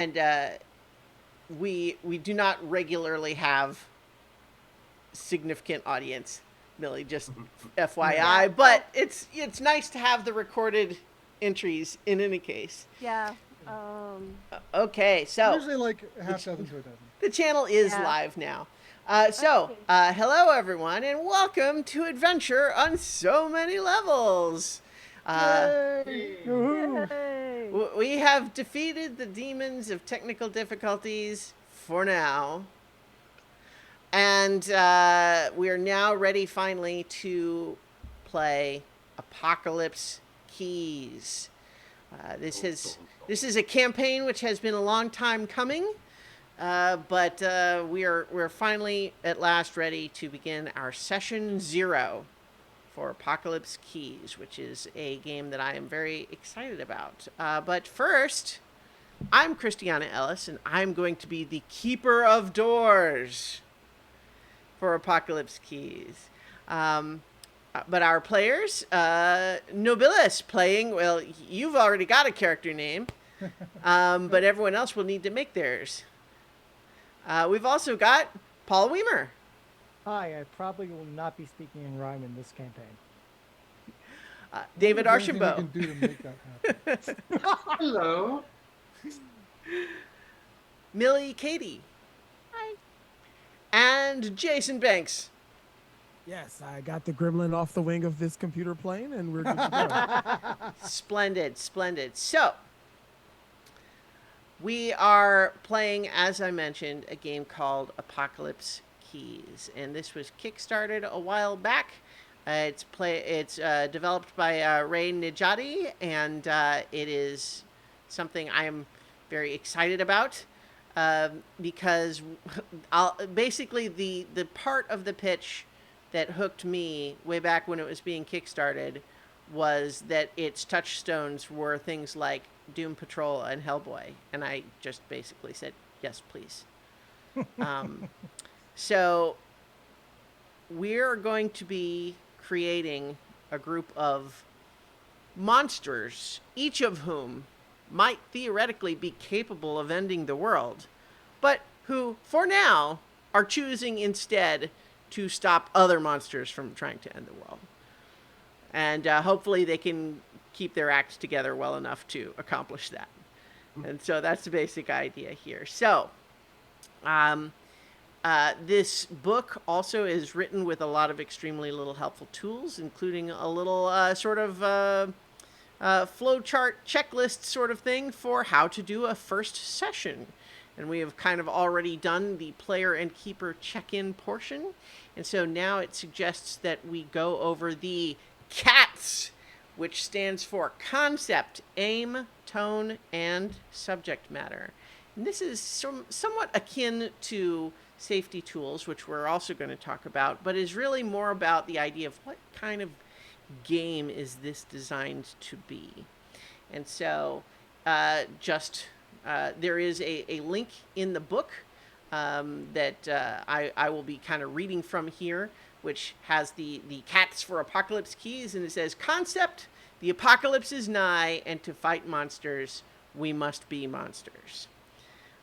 and we do not regularly have significant audience, Millie. Just FYI, Yeah. but it's nice to have the recorded entries in any case. Yeah. Okay, so Usually like half dozen to a dozen. the channel is Yeah. live now. Okay. Hello everyone, and welcome to Adventure on So Many Levels. Yay! Yoo-hoo! Yay. We have defeated the demons of technical difficulties for now. And we are now ready finally to play Apocalypse Keys. This is a campaign which has been a long time coming, but we're finally at last ready to begin our session 0 for Apocalypse Keys, which is a game that I am very excited about. But first, I'm Christiana Ellis, and I'm going to be the keeper of doors for Apocalypse Keys. But our players, Nobilis playing, well, you've already got a character name, but everyone else will need to make theirs. We've also got Paul Weimer. Hi, I probably will not be speaking in rhyme in this campaign. David What is there anything Archambault. you can do to make that happen? Hello. Millie Cady. Hi. And Jason Banks. Yes, I got the gremlin off the wing of this computer plane, and we're good to go. Splendid, splendid. So, we are playing, as I mentioned, a game called Apocalypse Keys, and this was kickstarted a while back. It's developed by Ray Nijati, and it is something I am very excited about because basically the part of the pitch that hooked me way back when it was being kickstarted was that its touchstones were things like Doom Patrol and Hellboy, and I just basically said yes, please. So we're going to be creating a group of monsters, each of whom might theoretically be capable of ending the world, but who, for now, are choosing instead to stop other monsters from trying to end the world. And hopefully they can keep their acts together well enough to accomplish that. And so that's the basic idea here. So, this book also is written with a lot of extremely little helpful tools, including a little sort of flowchart checklist sort of thing for how to do a first session. And we have kind of already done the player and keeper check-in portion. And so now it suggests that we go over the CATS, which stands for concept, aim, tone, and subject matter. And this is somewhat akin to safety tools, which we're also going to talk about, but is really more about the idea of what kind of game is this designed to be. And so there is a link in the book that I will be kind of reading from here, which has the CATS for Apocalypse Keys, and it says, concept, the apocalypse is nigh, and to fight monsters, we must be monsters.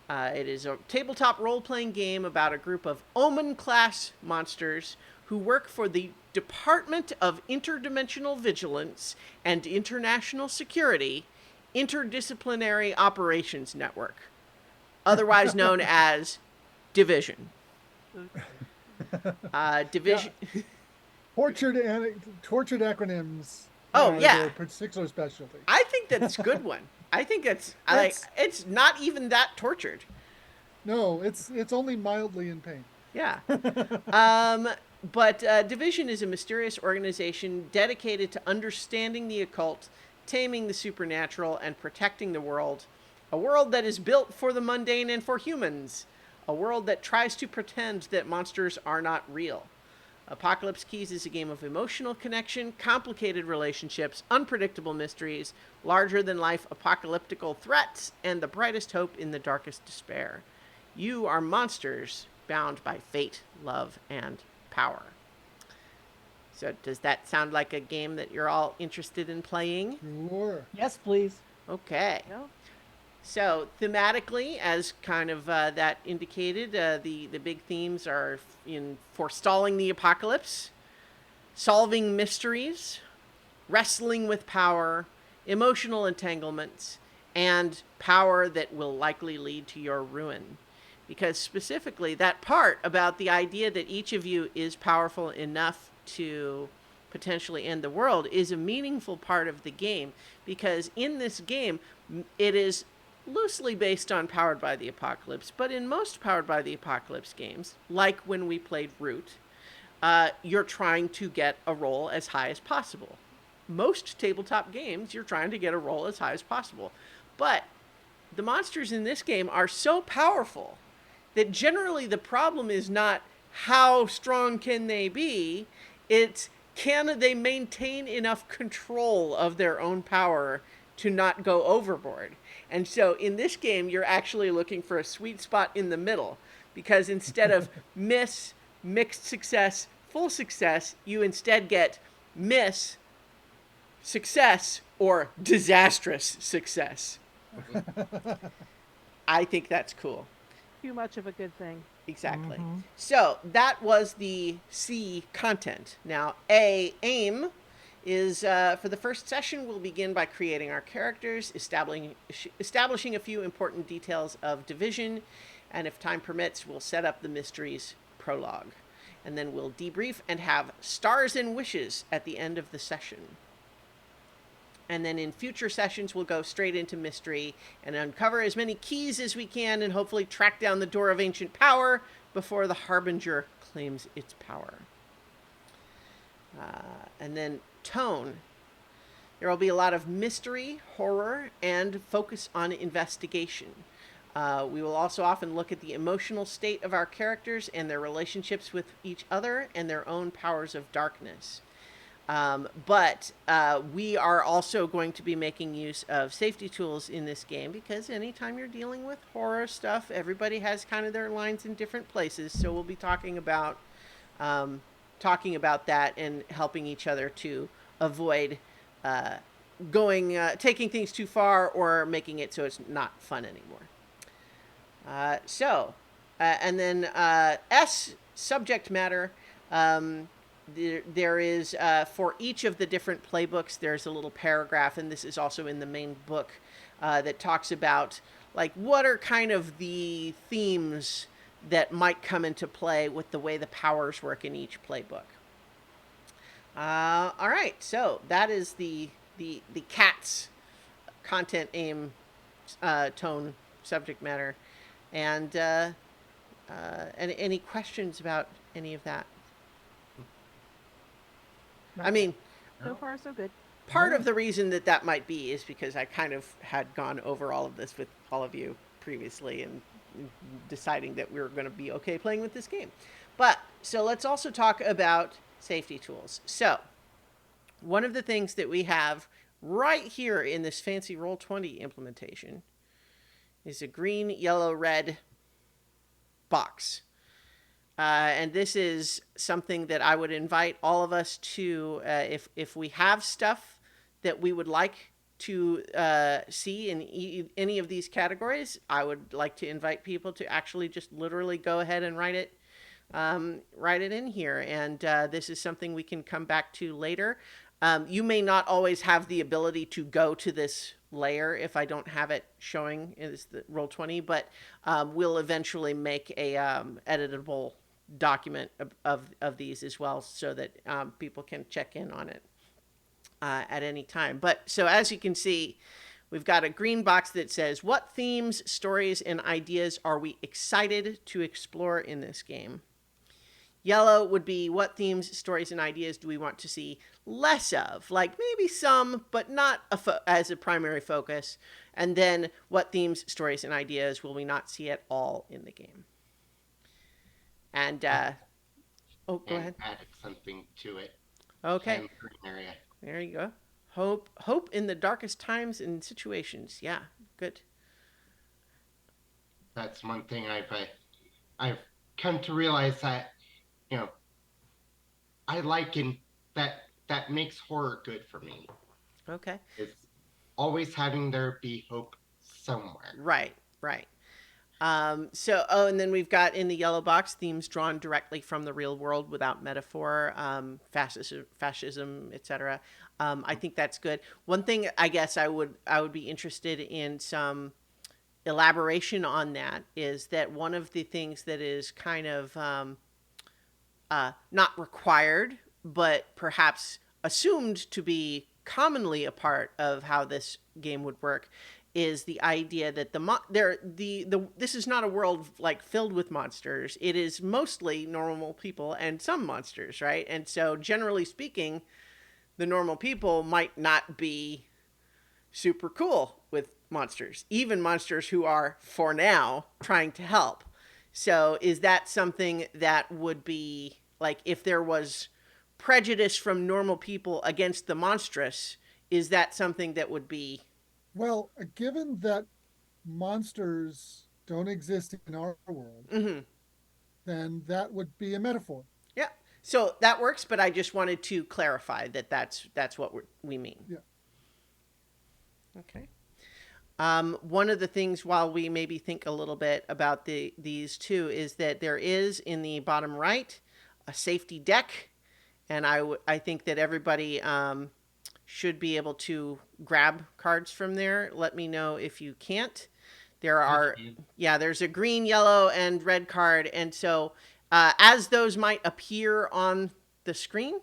It is a tabletop role-playing game about a group of Omen-class monsters who work for the Department of Interdimensional Vigilance and International Security Interdisciplinary Operations Network, otherwise known as Division. Division. Tortured acronyms. Oh, yeah. Their particular specialty. I think that's a good one. I think it's it's not even that tortured. No, it's only mildly in pain. Yeah. But Division is a mysterious organization dedicated to understanding the occult, taming the supernatural, and protecting the world. A world that is built for the mundane and for humans. A world that tries to pretend that monsters are not real. Apocalypse Keys is a game of emotional connection, complicated relationships, unpredictable mysteries, larger-than-life apocalyptical threats, and the brightest hope in the darkest despair. You are monsters bound by fate, love, and power. So does that sound like a game that you're all interested in playing? Sure. Yes, please. Okay. No? So thematically, as kind of that indicated, the big themes are in forestalling the apocalypse, solving mysteries, wrestling with power, emotional entanglements, and power that will likely lead to your ruin. Because specifically, that part about the idea that each of you is powerful enough to potentially end the world is a meaningful part of the game. Because in this game, it is loosely based on Powered by the Apocalypse, but in most Powered by the Apocalypse games, like when we played Root, you're trying to get a roll as high as possible. Most tabletop games, you're trying to get a roll as high as possible. But the monsters in this game are so powerful that generally the problem is not how strong can they be, it's can they maintain enough control of their own power to not go overboard. And so in this game, you're actually looking for a sweet spot in the middle, because instead of miss, mixed success, full success, you instead get miss, success, or disastrous success. I think that's cool. Too much of a good thing. Exactly. So that was the C content. Now, A, aim, is for the first session, we'll begin by creating our characters, establishing a few important details of division, and if time permits, we'll set up the mysteries prologue. And then we'll debrief and have stars and wishes at the end of the session. And then in future sessions, we'll go straight into mystery and uncover as many keys as we can and hopefully track down the Door of Ancient Power before the Harbinger claims its power. And then tone. There will be a lot of mystery, horror, and focus on investigation. We will also often look at the emotional state of our characters and their relationships with each other and their own powers of darkness. But we are also going to be making use of safety tools in this game, because anytime you're dealing with horror stuff, everybody has kind of their lines in different places. So we'll be talking about that and helping each other to avoid taking things too far or making it so it's not fun anymore. And then S, subject matter. There is, for each of the different playbooks, there's a little paragraph, and this is also in the main book, that talks about, like, what are kind of the themes that might come into play with the way the powers work in each playbook. All right, so that is the CATS, content, aim, tone, subject matter, and any questions about any of that? I mean, So far, so good. part of the reason that might be is because I kind of had gone over all of this with all of you previously and deciding that we were going to be okay playing with this game. But, so let's also talk about safety tools. So, one of the things that we have right here in this fancy Roll20 implementation is a green, yellow, red box. And this is something that I would invite all of us to, if we have stuff that we would like to see in any of these categories, I would like to invite people to actually just literally go ahead and write it in here. And this is something we can come back to later. You may not always have the ability to go to this layer if I don't have it showing as the Roll20, but we'll eventually make a editable document of these as well, so that people can check in on it at any time. But so as you can see, we've got a green box that says, what themes, stories, and ideas are we excited to explore in this game? Yellow would be, what themes, stories, and ideas do we want to see less of? Like maybe some, but not as a primary focus. And then what themes, stories, and ideas will we not see at all in the game? And, go ahead. Added something to it. Okay. Green area. There you go. Hope in the darkest times and situations. Yeah, good. That's one thing I've come to realize that, I like that makes horror good for me. Okay. It's always having there be hope somewhere. Right, right. And then we've got in the yellow box themes drawn directly from the real world without metaphor, fascism, etc. I think that's good. One thing I guess I would be interested in some elaboration on that is that one of the things that is kind of not required, but perhaps assumed to be commonly a part of how this game would work is the idea that this is not a world like filled with monsters. It is mostly normal people and some monsters, right? And so generally speaking, the normal people might not be super cool with monsters, even monsters who are for now trying to help. So is that something that would be like if there was prejudice from normal people against the monstrous, is that something that would be Well, given that monsters don't exist in our world, then that would be a metaphor. Yeah. So that works, but I just wanted to clarify that that's what we mean. Yeah. Okay. One of the things, while we maybe think a little bit about these two, is that there is in the bottom right a safety deck, and I think that everybody should be able to grab cards from there. Let me know if you can't. There's a green, yellow, and red card. And so as those might appear on the screen,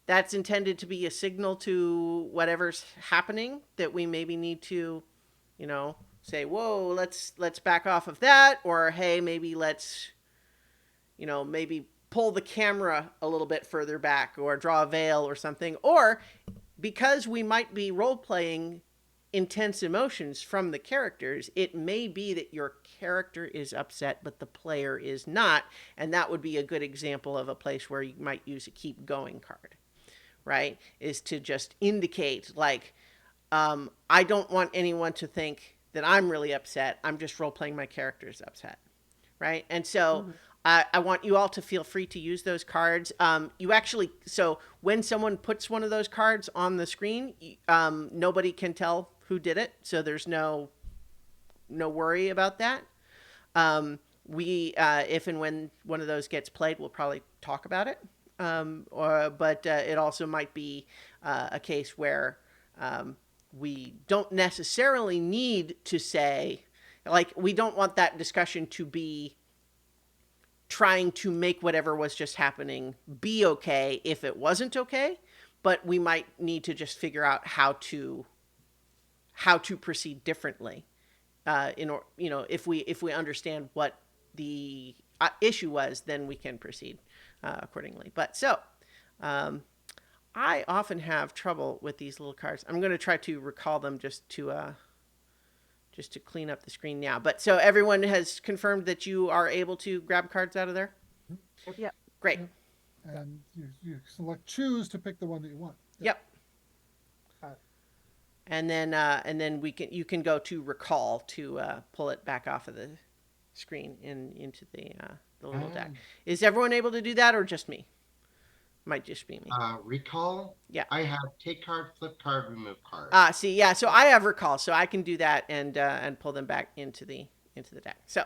that's intended to be a signal to whatever's happening that we maybe need to, say, whoa, let's back off of that. Or, hey, maybe let's, maybe pull the camera a little bit further back or draw a veil or something. Or because we might be role-playing intense emotions from the characters, it may be that your character is upset, but the player is not. And that would be a good example of a place where you might use a keep going card, right? Is to just indicate, like, I don't want anyone to think that I'm really upset. I'm just role-playing my character's upset, right? And so I want you all to feel free to use those cards. So when someone puts one of those cards on the screen, nobody can tell who did it. So there's no worry about that. If and when one of those gets played, we'll probably talk about it. But it also might be a case where we don't necessarily need to say, like, we don't want that discussion to be trying to make whatever was just happening be okay if it wasn't okay, but we might need to just figure out how to proceed differently. If we understand what the issue was, then we can proceed accordingly. But so, I often have trouble with these little cards. I'm going to try to recall them just to clean up the screen now. But so everyone has confirmed that you are able to grab cards out of there? Yep. Great. And you choose to pick the one that you want. Yep. And then you can go to recall to pull it back off of the screen into the little deck. Is everyone able to do that, or just me? Might just be me. Recall? Yeah. I have take card, flip card, remove card. So I have recall, so I can do that and pull them back into the deck. So,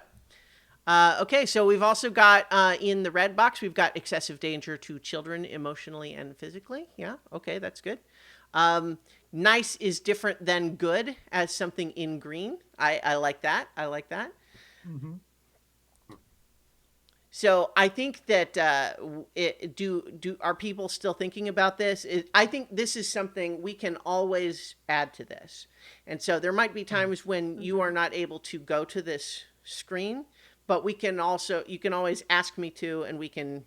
okay, so we've also got in the red box, we've got excessive danger to children emotionally and physically. Yeah, okay, that's good. Nice is different than good as something in green. I like that. Mm-hmm. So I think that are people still thinking about this? I think this is something we can always add to this. And so there might be times when you are not able to go to this screen, but you can always ask me to, and we can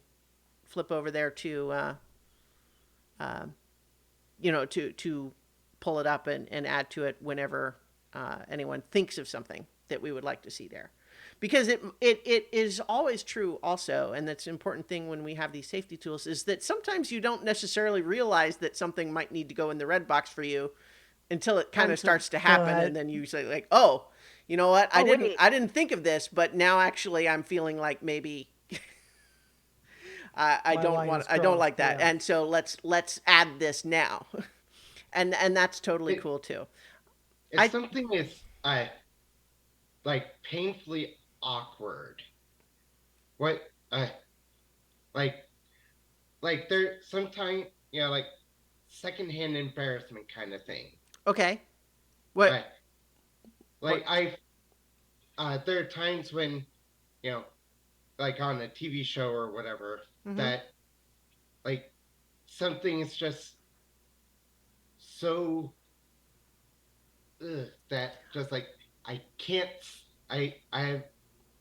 flip over there to to pull it up and add to it whenever anyone thinks of something that we would like to see there. Because it is always true also, and that's an important thing when we have these safety tools, is that sometimes you don't necessarily realize that something might need to go in the red box for you until it kind of starts to happen, and then you say, like, oh, you know what, I didn't think of this, but now actually I'm feeling like maybe I don't like that, and so let's add this now, and that's totally cool too. If something is like painfully awkward. What like there sometimes like secondhand embarrassment kind of thing. Okay. What? Like What? there are times when you know like on a TV show or whatever Mhm. that like something is just so that just like I can't I have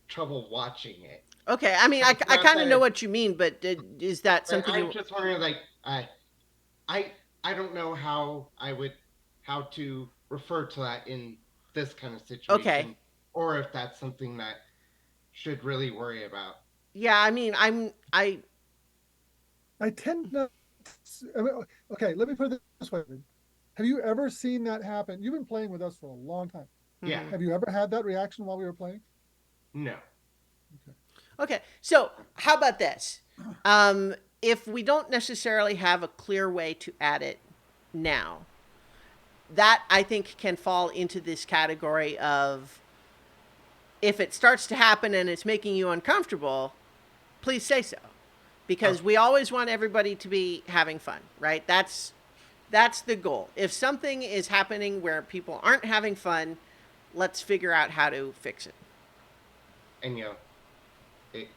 trouble watching it. Okay. I mean, I It's not kind of know that what you mean, but is that but something I'm you? just wondering like I I don't know how to refer to that in this kind of Okay. situation or if that's something that should really worry about. Yeah. I mean, I tend not. I mean, okay, let me put it this way. Have you ever seen that happen? You've been playing with us for a long time. Yeah. Mhm. Have you ever had that reaction while we were playing? No. Okay, so how about this? If we don't necessarily have a clear way to add it now, that I think can fall into this category of if it starts to happen and it's making you uncomfortable, please say so. Because we always want everybody to be having fun, right? That's the goal. If something is happening where people aren't having fun, let's figure out how to fix it. And it,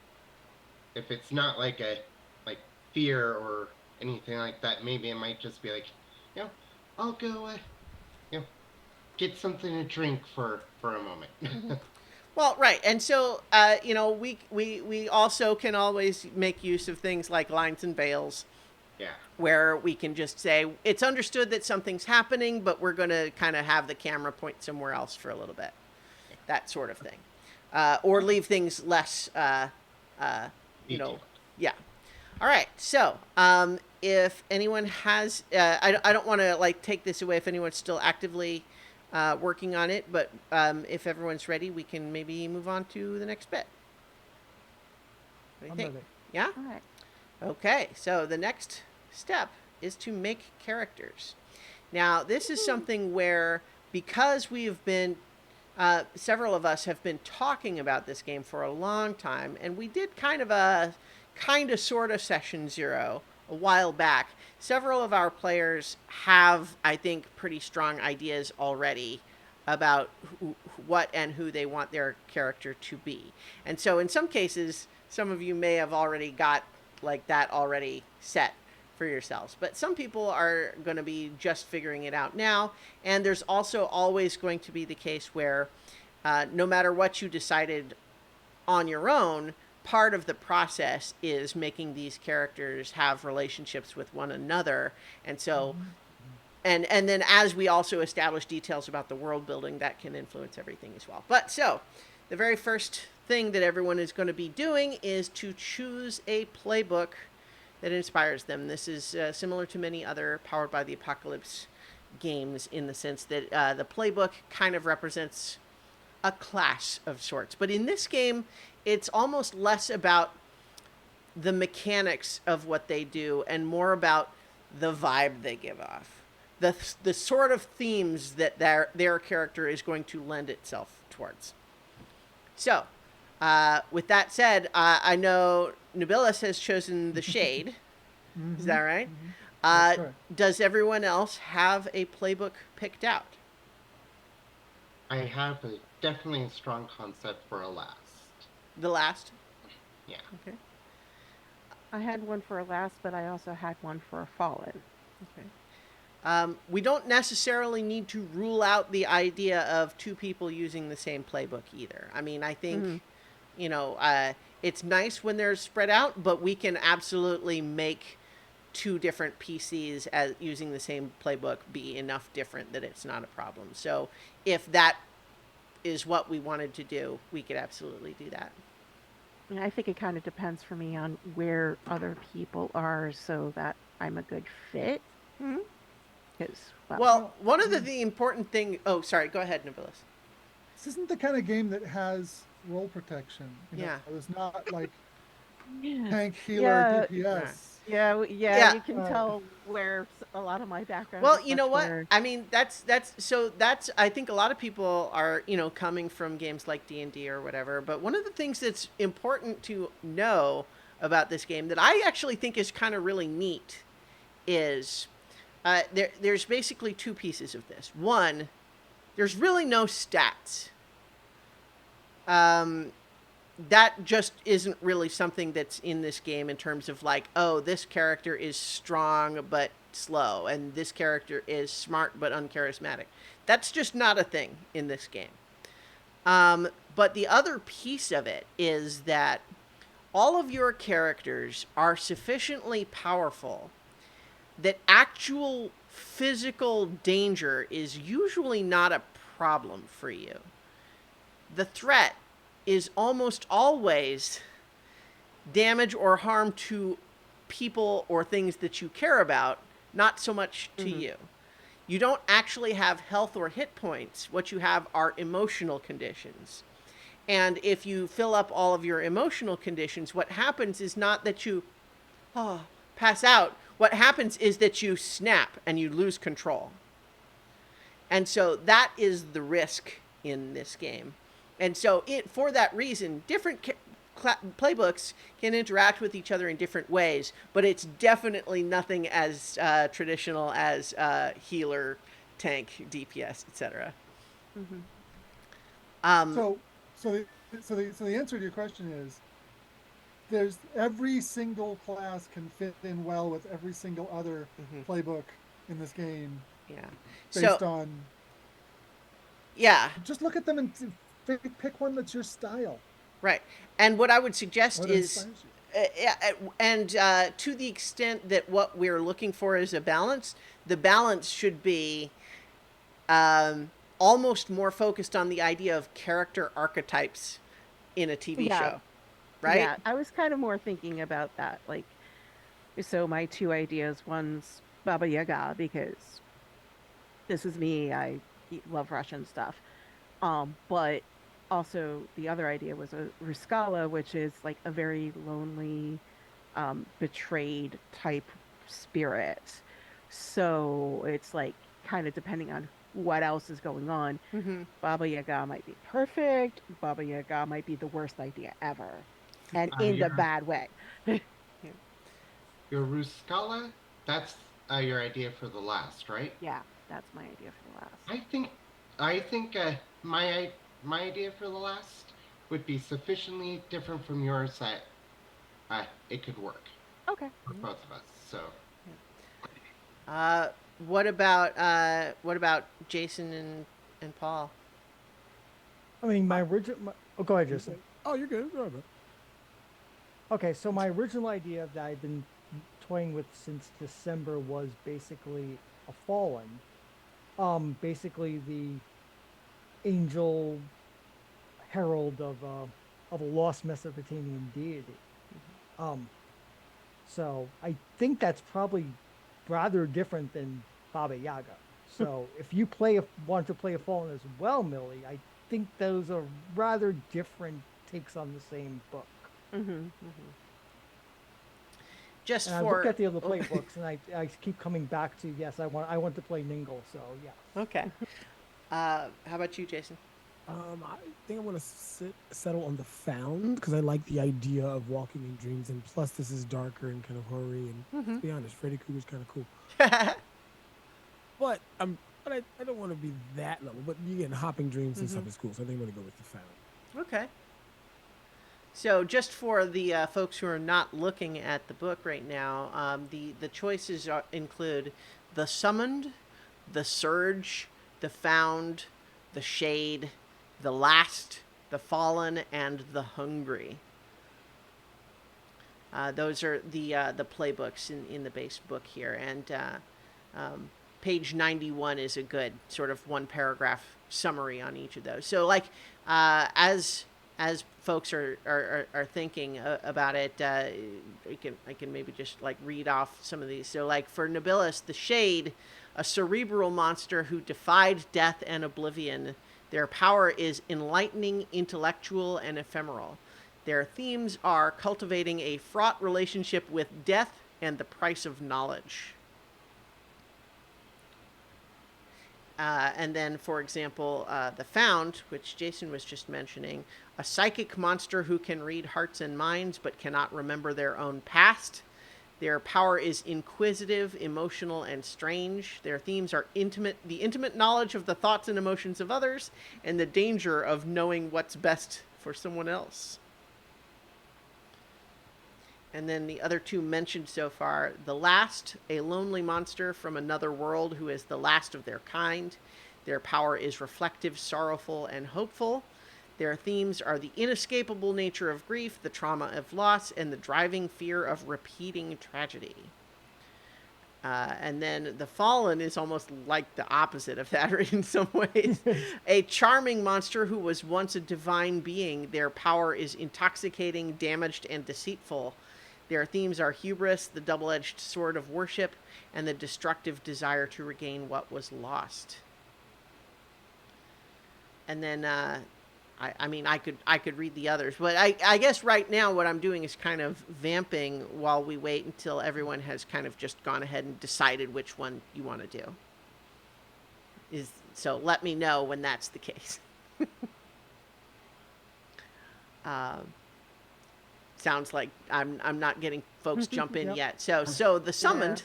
if it's not like a like fear or anything like that, maybe it might just be like, I'll go get something to drink for a moment. Well, right, and so we also can always make use of things like lines and veils, Yeah. where we can just say it's understood that something's happening, but we're going to kind of have the camera point somewhere else for a little bit, that sort of thing, or leave things less, Detailed. yeah. All right, so if anyone has, I don't want to like take this away if anyone's still actively working on it, but if everyone's ready, we can maybe move on to the next bit. What do you I'm think? ready. Yeah? All right. Okay, so the next step is to make characters. Now, this is something where, because we have been, several of us have been talking about this game for a long time, and we did kind of sort of session 0 a while back. Several of our players have, I think, pretty strong ideas already about what and who they want their character to be. And so in some cases, some of you may have already got like that already set for yourselves. But some people are going to be just figuring it out now. And there's also always going to be the case where no matter what you decided on your own, part of the process is making these characters have relationships with one another. And so and then as we also establish details about the world building, that can influence everything as well. But so the very first thing that everyone is going to be doing is to choose a playbook that inspires them. This is similar to many other Powered by the Apocalypse games in the sense that the playbook kind of represents a class of sorts. But in this game, it's almost less about the mechanics of what they do and more about the vibe they give off. The sort of themes that their character is going to lend itself towards. So, with that said, I know Nubilis has chosen the shade. Is that right? That's correct. Does everyone else have a playbook picked out? I have definitely a strong concept for a last. The last? Yeah. Okay. I had one for a last, but I also had one for a fallen. Okay. We don't necessarily need to rule out the idea of two people using the same playbook either. I mean, I think, it's nice when they're spread out, but we can absolutely make two different PCs as using the same playbook be enough different that it's not a problem. So if that is what we wanted to do, we could absolutely do that. And I think it kind of depends for me on where other people are so that I'm a good fit. Mhm. Because, Well, one of the important thing. Oh, sorry. Go ahead, Nibilis. This isn't the kind of game that has role protection. Yeah. It's not like yeah. tank, healer, Yeah. DPS. Yeah. you can tell where a lot of my background. Well, is you know much what? more- I mean, that's I think a lot of people are, coming from games like D&D or whatever, but one of the things that's important to know about this game that I actually think is kind of really neat is there's basically two pieces of this. One, there's really no stats. That just isn't really something that's in this game in terms of like, oh, this character is strong but slow, and this character is smart but uncharismatic. That's just not a thing in this game. But the other piece of it is that all of your characters are sufficiently powerful that actual physical danger is usually not a problem for you. The threat is almost always damage or harm to people or things that you care about, not so much to you. You don't actually have health or hit points. What you have are emotional conditions. And if you fill up all of your emotional conditions, what happens is not that you pass out. What happens is that you snap and you lose control. And so that is the risk in this game. And so for that reason, different playbooks can interact with each other in different ways, but it's definitely nothing as traditional as healer, tank, DPS, etc. So the answer to your question is, there's every single class can fit in well with every single other playbook in this game. Yeah. Based on. Yeah. Just look at them and pick one that's your style. Right. And what I would suggest What is, inspires you? and to the extent that what we're looking for is a balance, the balance should be almost more focused on the idea of character archetypes in a TV show. Right? Yeah, I was kind of more thinking about that. Like, so my two ideas, one's Baba Yaga, because this is me, I love Russian stuff. But also the other idea was a Ruskala, which is like a very lonely, betrayed type spirit. So it's like kind of depending on what else is going on. Baba Yaga might be perfect. Baba Yaga might be the worst idea ever. And in the bad way. Your Ruskala, that's your idea for the last, right? Yeah, that's my idea for the last. I think my idea for the last would be sufficiently different from yours that it could work. Okay. For both of us. So. What about Jason and Paul? I mean, my original. Oh, go ahead, Jason. Oh, you're good. Go ahead, man. Okay, so my original idea that I've been toying with since December was basically a fallen. Basically the angel herald of a lost Mesopotamian deity. So I think that's probably rather different than Baba Yaga. So if you want to play a fallen as well, Millie, I think those are rather different takes on the same book. Just and I look at the other playbooks, and I keep coming back to yes, I want to play Ningle. So yeah. Okay. How about you, Jason? I think I want to settle on the Found because I like the idea of walking in dreams, and plus this is darker and kind of horror-y. And to be honest, Freddy Krueger's kind of cool. But I don't want to be that level. But again, hopping dreams and stuff is cool, so I think I'm gonna go with the Found. Okay. So just for the folks who are not looking at the book right now, the choices include the Summoned, the Surge, the Found, the Shade, the Last, the Fallen, and the Hungry. Those are the playbooks in the base book here, and page 91 is a good sort of one paragraph summary on each of those. So like as folks are thinking about it, I can maybe just like read off some of these. So like for Nobilis, the Shade, a cerebral monster who defied death and oblivion. Their power is enlightening, intellectual, and ephemeral. Their themes are cultivating a fraught relationship with death, and the price of knowledge. And then, for example, the Found, which Jason was just mentioning, a psychic monster who can read hearts and minds but cannot remember their own past. Their power is inquisitive, emotional, and strange. Their themes are the intimate knowledge of the thoughts and emotions of others, and the danger of knowing what's best for someone else. And then the other two mentioned so far, the last, a lonely monster from another world who is the last of their kind. Their power is reflective, sorrowful, and hopeful. Their themes are the inescapable nature of grief, the trauma of loss, and the driving fear of repeating tragedy. And then the Fallen is almost like the opposite of that in some ways. A charming monster who was once a divine being. Their power is intoxicating, damaged, and deceitful. Their themes are hubris, the double-edged sword of worship, and the destructive desire to regain what was lost. And then, I could read the others, but I guess right now what I'm doing is kind of vamping while we wait until everyone has kind of just gone ahead and decided which one you want to do. So let me know when that's the case. Sounds like I'm not getting folks jump in yet. So the Summoned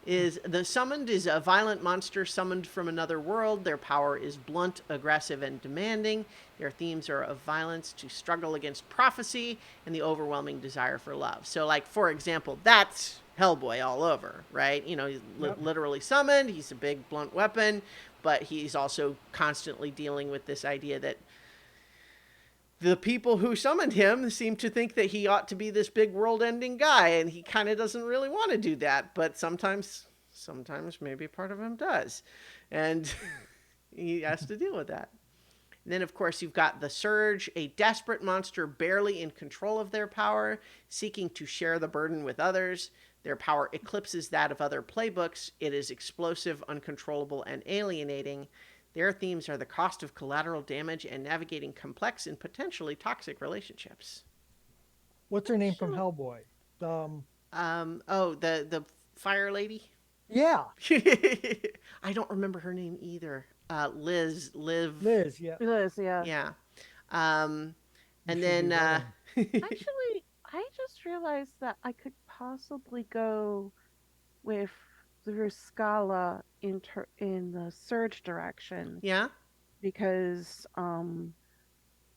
is a violent monster summoned from another world. Their power is blunt, aggressive, and demanding. Their themes are of violence, to struggle against prophecy, and the overwhelming desire for love. So, like, for example, that's Hellboy all over, right? You know, he's literally summoned. He's a big, blunt weapon, but he's also constantly dealing with this idea that the people who summoned him seem to think that he ought to be this big world-ending guy, and he kind of doesn't really want to do that, but sometimes maybe part of him does, and he has to deal with that. And then, of course, you've got the Surge, a desperate monster barely in control of their power, seeking to share the burden with others. Their power eclipses that of other playbooks. It is explosive, uncontrollable, and alienating. Their themes are the cost of collateral damage and navigating complex and potentially toxic relationships. What's her name from Hellboy? The fire lady? Yeah. I don't remember her name either. Liz, Yeah. Liz, yeah. Yeah. And then Actually, I just realized that I could possibly go with the Ruscala in the Surge direction. Yeah. Because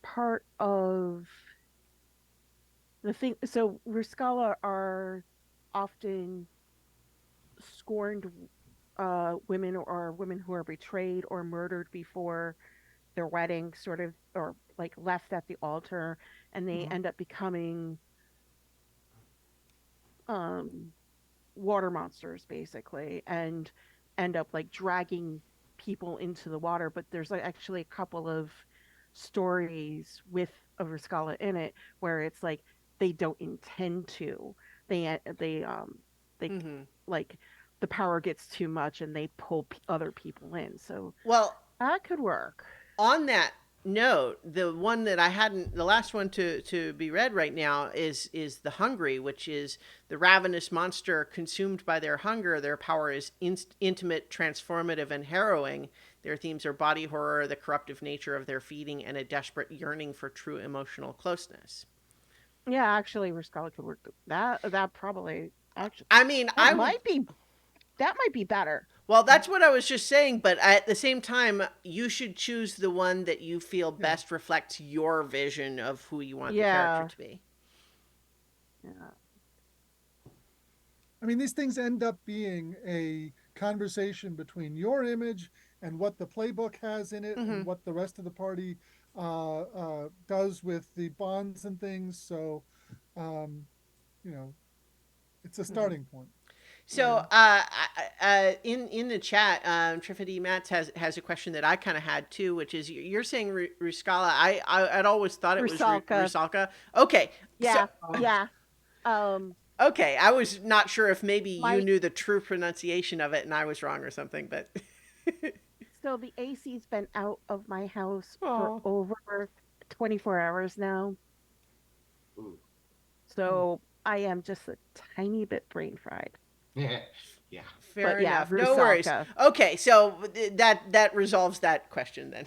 part of the thing, so Ruscala are often scorned women, or women who are betrayed or murdered before their wedding, sort of, or like left at the altar, and they end up becoming water monsters basically, and end up like dragging people into the water. But there's like actually a couple of stories with a Ruscala in it where it's like they don't intend to. They like the power gets too much and they pull other people in. So well, that could work. On that note, the last one to be read right now is the Hungry, which is the ravenous monster consumed by their hunger. Their power is intimate, transformative, and harrowing. Their themes are body horror, the corruptive nature of their feeding, and a desperate yearning for true emotional closeness. Yeah, actually, Ruscala could work. That probably actually. I mean, that might be better. Well, that's what I was just saying, but at the same time, you should choose the one that you feel best reflects your vision of who you want the character to be. Yeah. I mean, these things end up being a conversation between your image and what the playbook has in it, and what the rest of the party does with the bonds and things. So, it's a starting point. So, in the chat, Trifidi Mats has a question that I kind of had too, which is you're saying Ruscala. I'd always thought it was Rusalka. Okay. Yeah. Yeah. Okay, I was not sure if maybe you knew the true pronunciation of it and I was wrong or something, but. So the AC's been out of my house for over 24 hours now. Ooh. So I am just a tiny bit brain fried. Yeah. Fair But yeah, enough. No worries. Rusalka. Okay, so that resolves that question then.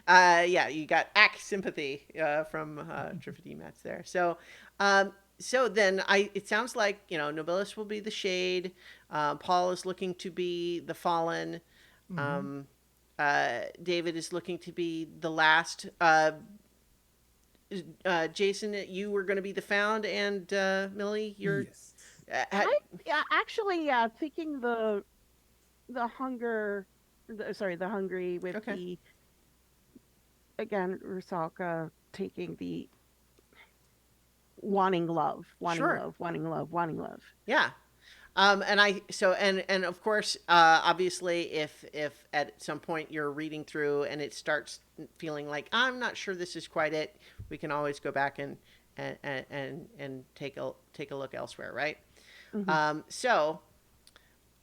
Yeah, you got act sympathy from Triffity Mats there. So then it sounds like Nobilis will be the shade. Paul is looking to be the fallen. Um, David is looking to be the last. Jason, you were going to be the found, and Millie, you're. Yes. Yeah, actually, yeah, thinking the hunger, the hungry with Okay. the again Rusalka taking the wanting love, wanting Sure. love, wanting love, wanting love. Yeah. And of course, obviously, if at some point you're reading through and it starts feeling like I'm not sure this is quite it, we can always go back and take a look elsewhere, right? So,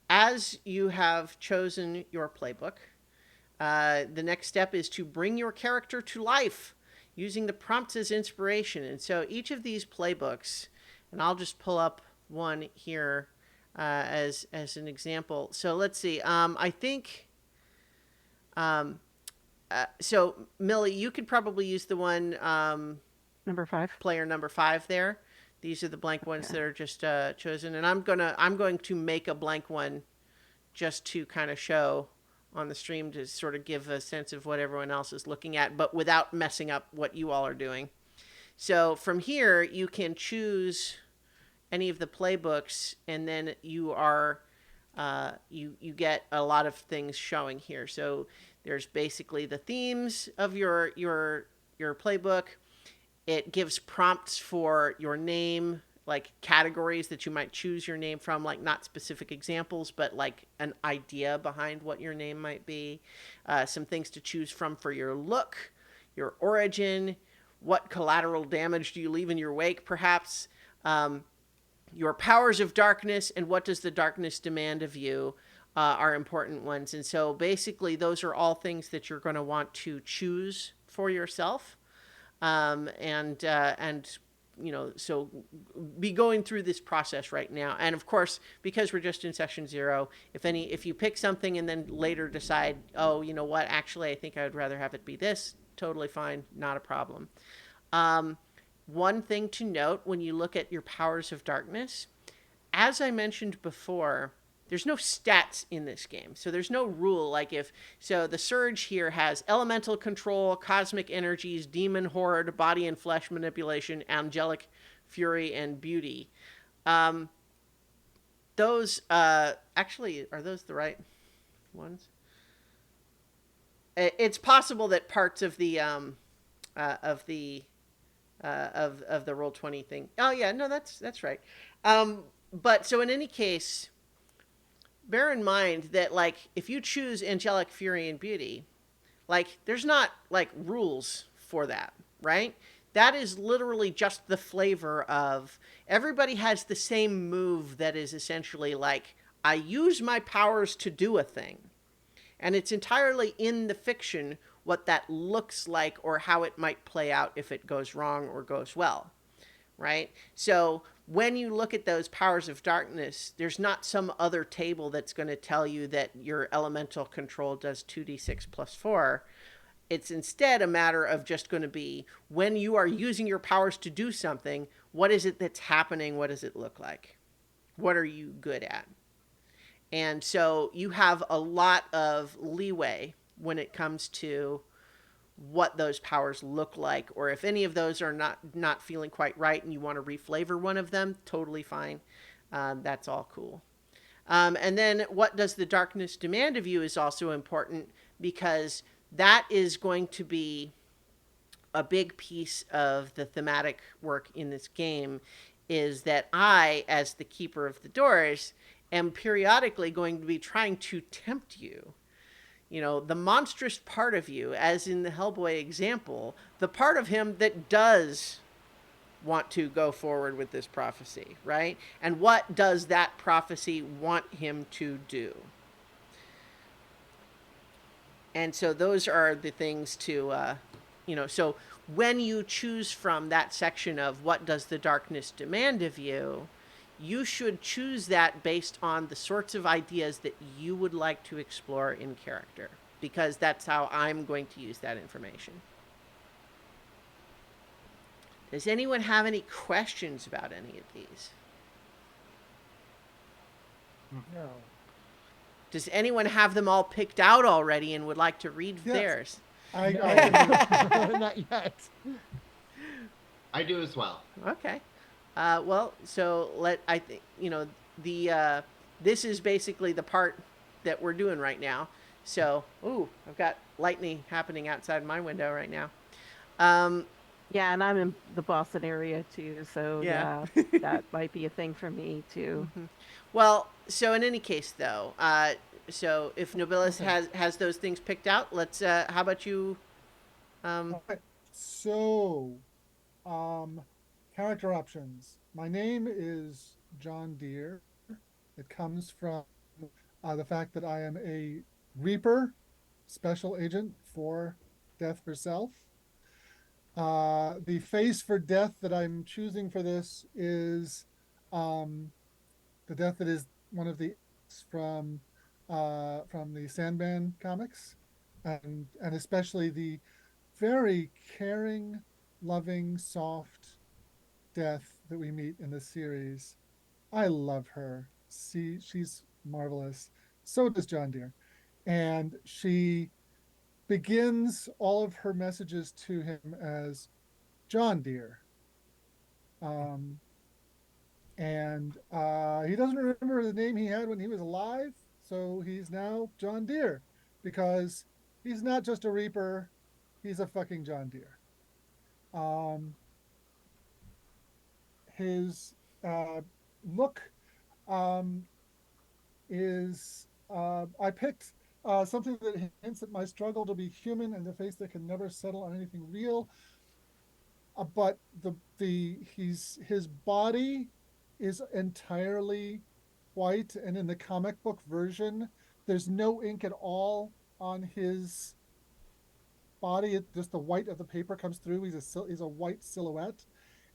as you have chosen your playbook, the next step is to bring your character to life using the prompts as inspiration. And so each of these playbooks, and I'll just pull up one here as an example. So let's see. I think. So Millie, you could probably use the one Number 5. player number 5 there. These are the blank ones that are just chosen, and I'm going to make a blank one just to kind of show on the stream to sort of give a sense of what everyone else is looking at, but without messing up what you all are doing. So from here, you can choose any of the playbooks, and then you are you get a lot of things showing here. So there's basically the themes of your playbook. It gives prompts for your name, like categories that you might choose your name from, like not specific examples, but like an idea behind what your name might be. Some things to choose from for your look, your origin, what collateral damage do you leave in your wake, perhaps, your powers of darkness, and what does the darkness demand of you are important ones. And so basically those are all things that you're going to want to choose for yourself. And so be going through this process right now. And of course, because we're just in session 0, if you pick something and then later decide, oh, you know what, actually, I think I would rather have it be this, totally fine, not a problem. One thing to note when you look at your powers of darkness, as I mentioned before, there's no stats in this game. So there's no rule so the Surge here has elemental control, cosmic energies, demon horde, body and flesh manipulation, angelic fury, and beauty. Those actually, are those the right ones? It's possible that parts of the of the Roll20 thing. Oh yeah, no, that's right. But so in any case, bear in mind that if you choose angelic fury and beauty, there's not rules for that, right? That is literally just the flavor of everybody has the same move that is essentially I use my powers to do a thing. And it's entirely in the fiction what that looks like or how it might play out if it goes wrong or goes well, right? So when you look at those powers of darkness, there's not some other table that's going to tell you that your elemental control does 2d6 plus 4. It's instead a matter of just going to be when you are using your powers to do something, what is it that's happening? What does it look like? What are you good at? And so you have a lot of leeway when it comes to what those powers look like, or if any of those are not feeling quite right and you want to reflavor one of them, totally fine. That's all cool. And then what does the darkness demand of you is also important, because that is going to be a big piece of the thematic work in this game, is that I, as the keeper of the doors, am periodically going to be trying to tempt you. The monstrous part of you, as in the Hellboy example, the part of him that does want to go forward with this prophecy, right? And what does that prophecy want him to do? And so those are the things to, so when you choose from that section of what does the darkness demand of you, you should choose that based on the sorts of ideas that you would like to explore in character, because that's how I'm going to use that information. Does anyone have any questions about any of these? No. Does anyone have them all picked out already and would like to read Yes. theirs? Not yet. I do as well. Okay. Well, so I think, the this is basically the part that we're doing right now. So, ooh, I've got lightning happening outside my window right now. Yeah, and I'm in the Boston area too, so Yeah. yeah, that might be a thing for me too. Well, so in any case, though, so if Nobilis Okay. has those things picked out, let's. How about you? Okay. So, character options. My name is John Deere. It comes from the fact that I am a Reaper, special agent for Death herself. The face for Death that I'm choosing for this is the Death that is one of the from the Sandman comics, and especially the very caring, loving, soft Death that we meet in the series. I love her. She's marvelous. So does John Deere. And she begins all of her messages to him as John Deere. Um, and he doesn't remember the name he had when he was alive. So he's now John Deere because he's not just a Reaper, he's a fucking John Deere. Um, his look um, is I picked something that hints at my struggle to be human and the face that can never settle on anything real. But his body is entirely white, and in the comic book version, there's no ink at all on his body. Just the white of the paper comes through. He's a white silhouette,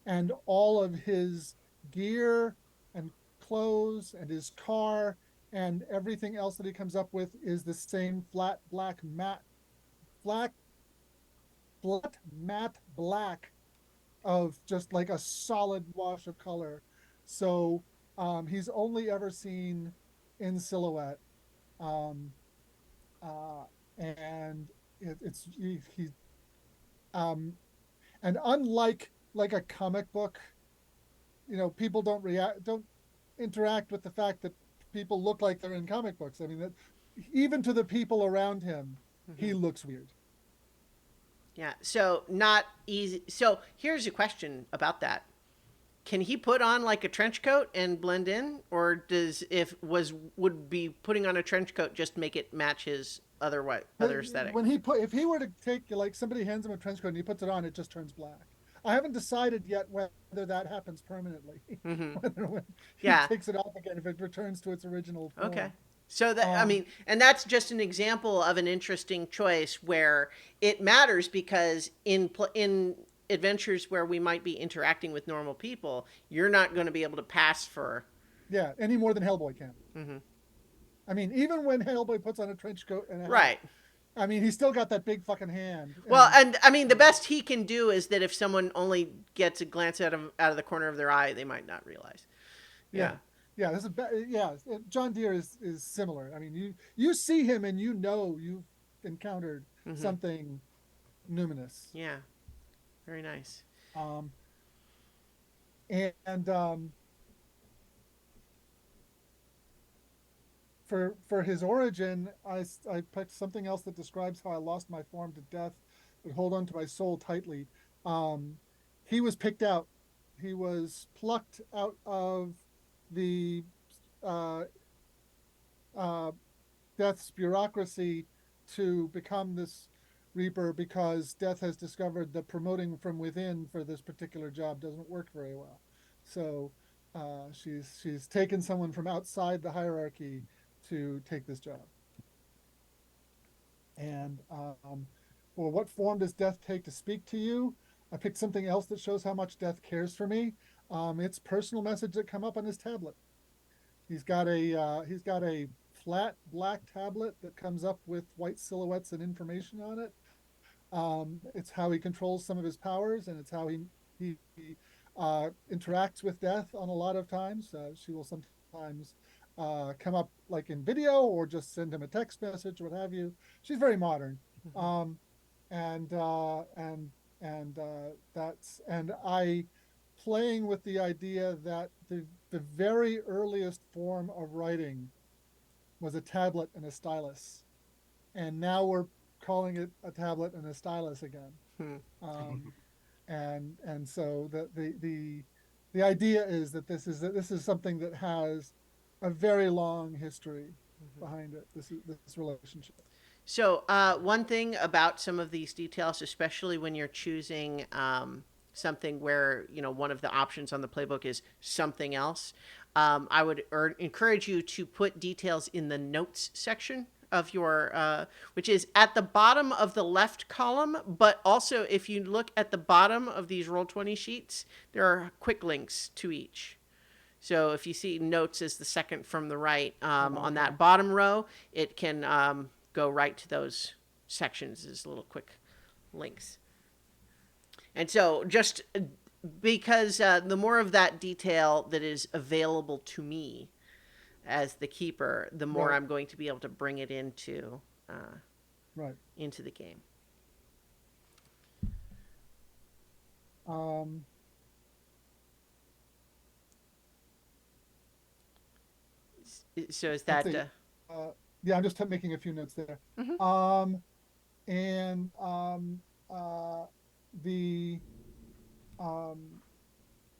and all of his gear and clothes and his car and everything else that he comes up with is the same flat black matte black of just like a solid wash of color. So he's only ever seen in silhouette. Um, and it's he um, and unlike like a comic book, people don't interact with the fact that people look like they're in comic books. I mean, that even to the people around him, he looks weird. Yeah. So not easy. So here's a question about that. Can he put on like a trench coat and blend in, or would be putting on a trench coat just make it match his other aesthetic? If he were to take, like, somebody hands him a trench coat and he puts it on, it just turns black. I haven't decided yet whether that happens permanently. Whether when he Yeah. takes it off again, if it returns to its original form. Okay. So that I mean, and that's just an example of an interesting choice where it matters because in adventures where we might be interacting with normal people, you're not going to be able to pass for. Yeah, any more than Hellboy can. I mean, even when Hellboy puts on a trench coat and a hat, Right. I mean, he's still got that big fucking hand. Well, and I mean, the best he can do is that if someone only gets a glance at him out of the corner of their eye, they might not realize. Yeah. Yeah, John Deere is similar. I mean, you see him and you've encountered something numinous. Yeah. Very nice. For his origin, I picked something else that describes how I lost my form to death, but hold on to my soul tightly. He was picked out. He was plucked out of the Death's bureaucracy to become this Reaper because Death has discovered that promoting from within for this particular job doesn't work very well. So she's taken someone from outside the hierarchy to take this job. And for what form does Death take to speak to you? I picked something else that shows how much Death cares for me. It's personal message that come up on his tablet. He's got a flat black tablet that comes up with white silhouettes and information on it. It's how he controls some of his powers, and it's how he interacts with Death on a lot of times. She will sometimes come up like in video or just send him a text message, what have you. She's very modern. Um, and that's and I playing with the idea that the very earliest form of writing was a tablet and a stylus, and now we're calling it a tablet and a stylus again. Hmm. And so the idea is that this is something that has a very long history behind it. This relationship. So, one thing about some of these details, especially when you're choosing something where, one of the options on the playbook is something else, I would encourage you to put details in the notes section of your, which is at the bottom of the left column. But also, if you look at the bottom of these Roll20 sheets, there are quick links to each. So if you see notes as the second from the right on that bottom row, it can go right to those sections as little quick links. And so just because the more of that detail that is available to me as the keeper, the more Right. I'm going to be able to bring it Right. into the game. So is that Let's see. Yeah, I'm just making a few notes there. And the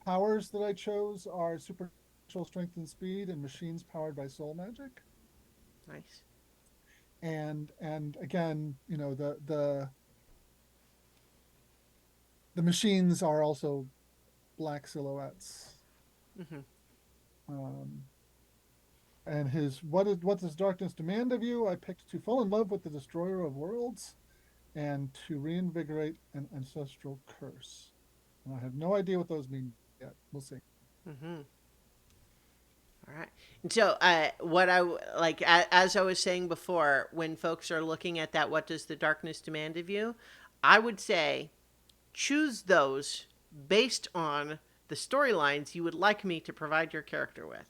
powers that I chose are supernatural strength and speed and machines powered by soul magic. nice? And again, the machines are also black silhouettes. Um, and what does darkness demand of you? I picked to fall in love with the destroyer of worlds and to reinvigorate an ancestral curse. And I have no idea what those mean yet. We'll see. All right. And so, what like, as I was saying before, when folks are looking at that, what does the darkness demand of you? I would say choose those based on the storylines you would like me to provide your character with.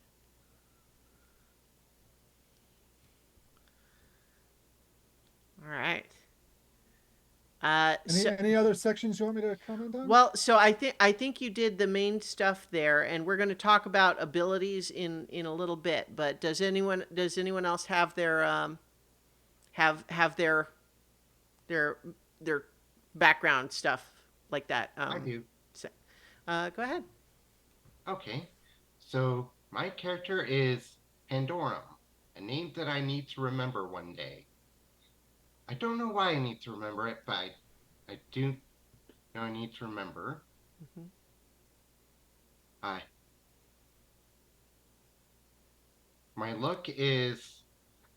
All right. Any other sections you want me to comment on? Well, so I think you did the main stuff there, and we're going to talk about abilities in a little bit. But does anyone else have their have their background stuff like that? I do. Go ahead. Okay. So my character is Pandorum, a name that I need to remember one day. I don't know why I need to remember it, but I do know I need to remember. My look is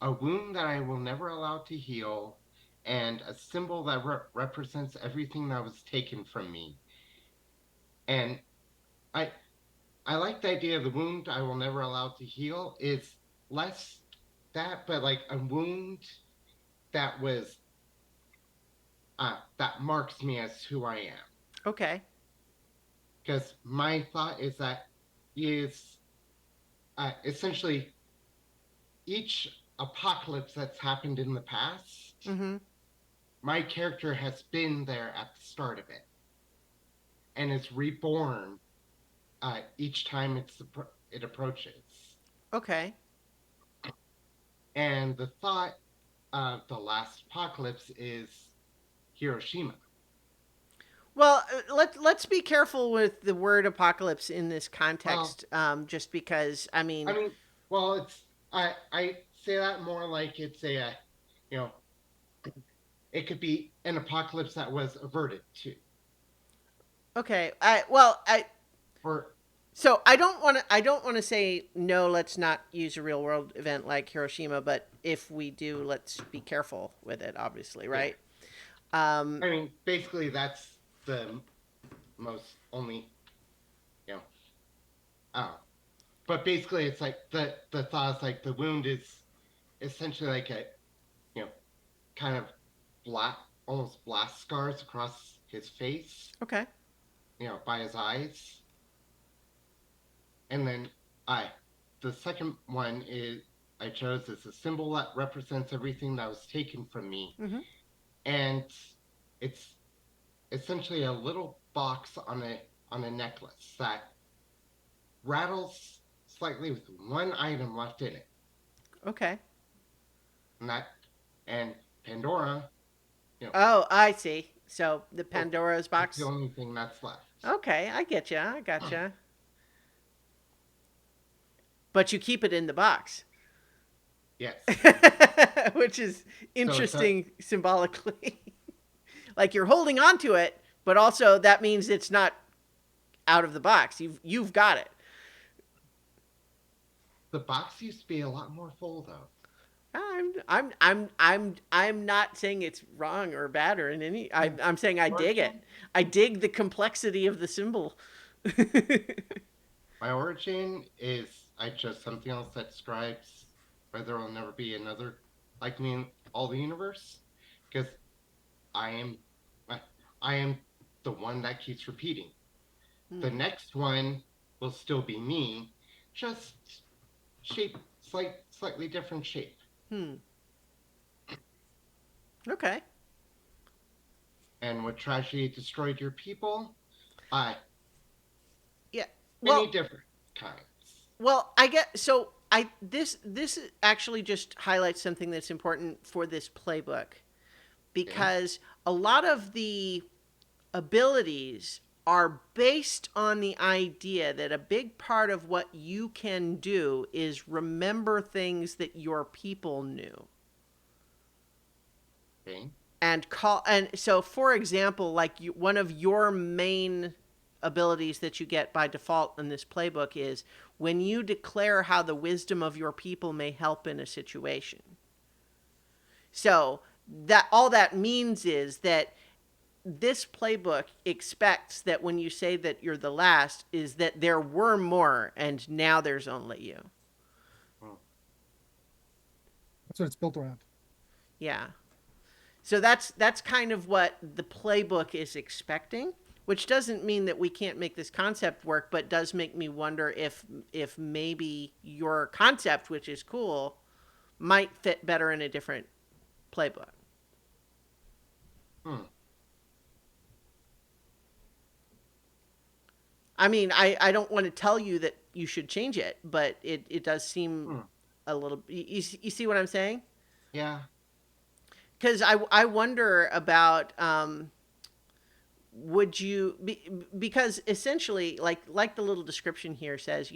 a wound that I will never allow to heal, and a symbol that represents everything that was taken from me. And I like the idea of the wound I will never allow to heal is less that, but like a wound that was that marks me as who I am. Okay. Because my thought is that is essentially each apocalypse that's happened in the past, my character has been there at the start of it, and is reborn each time it approaches. Okay. And the thought of the last apocalypse is Hiroshima. Well, let's be careful with the word apocalypse in this context, just because I mean, well, it's I say that more like it's a it could be an apocalypse that was averted too. Okay. Or So I don't want to say no. Let's not use a real world event like Hiroshima, but if we do, let's be careful with it. Obviously, right? basically that's the most only, you know, but basically it's like the thought is like the wound is essentially like a, you know, kind of black, almost blast scars across his face, Okay. by his eyes. And then the second one is I chose as a symbol that represents everything that was taken from me. Mm-hmm. And it's essentially a little box on a necklace that rattles slightly with one item left in it. Okay. And that and Pandora, Oh, I see. So the oh, Pandora's it's box. the only thing that's left. Okay, I get you. I gotcha. But you keep it in the box, Yes. which is So interesting symbolically. Like you're holding on to it, but also that means it's not out of the box. You've got it. the box used to be a lot more full though. I'm not saying it's wrong or bad or in any. I'm saying I dig it. I dig the complexity of the symbol. My origin is I chose something else that describes whether there will never be another like me in all the universe, because I am, I am the one that keeps repeating. The next one will still be me, just shape, slightly different shape. Okay. And what tragedy destroyed your people? I Yeah. many Well, different kinds. Well, I get so I this actually just highlights something that's important for this playbook because a lot of the abilities are based on the idea that a big part of what you can do is remember things that your people knew. Okay. And so for example, like one of your main abilities that you get by default in this playbook is when you declare how the wisdom of your people may help in a situation. So that all that means is that this playbook expects that when you say that you're the last is that there were more and now there's only you. That's what it's built around. Yeah. So that's kind of what the playbook is expecting, which doesn't mean that we can't make this concept work, but does make me wonder if maybe your concept, which is cool, might fit better in a different playbook. I mean, I don't want to tell you that you should change it, but it does seem a little. You see what I'm saying? Yeah. Because I wonder about would you because essentially like the little description here says,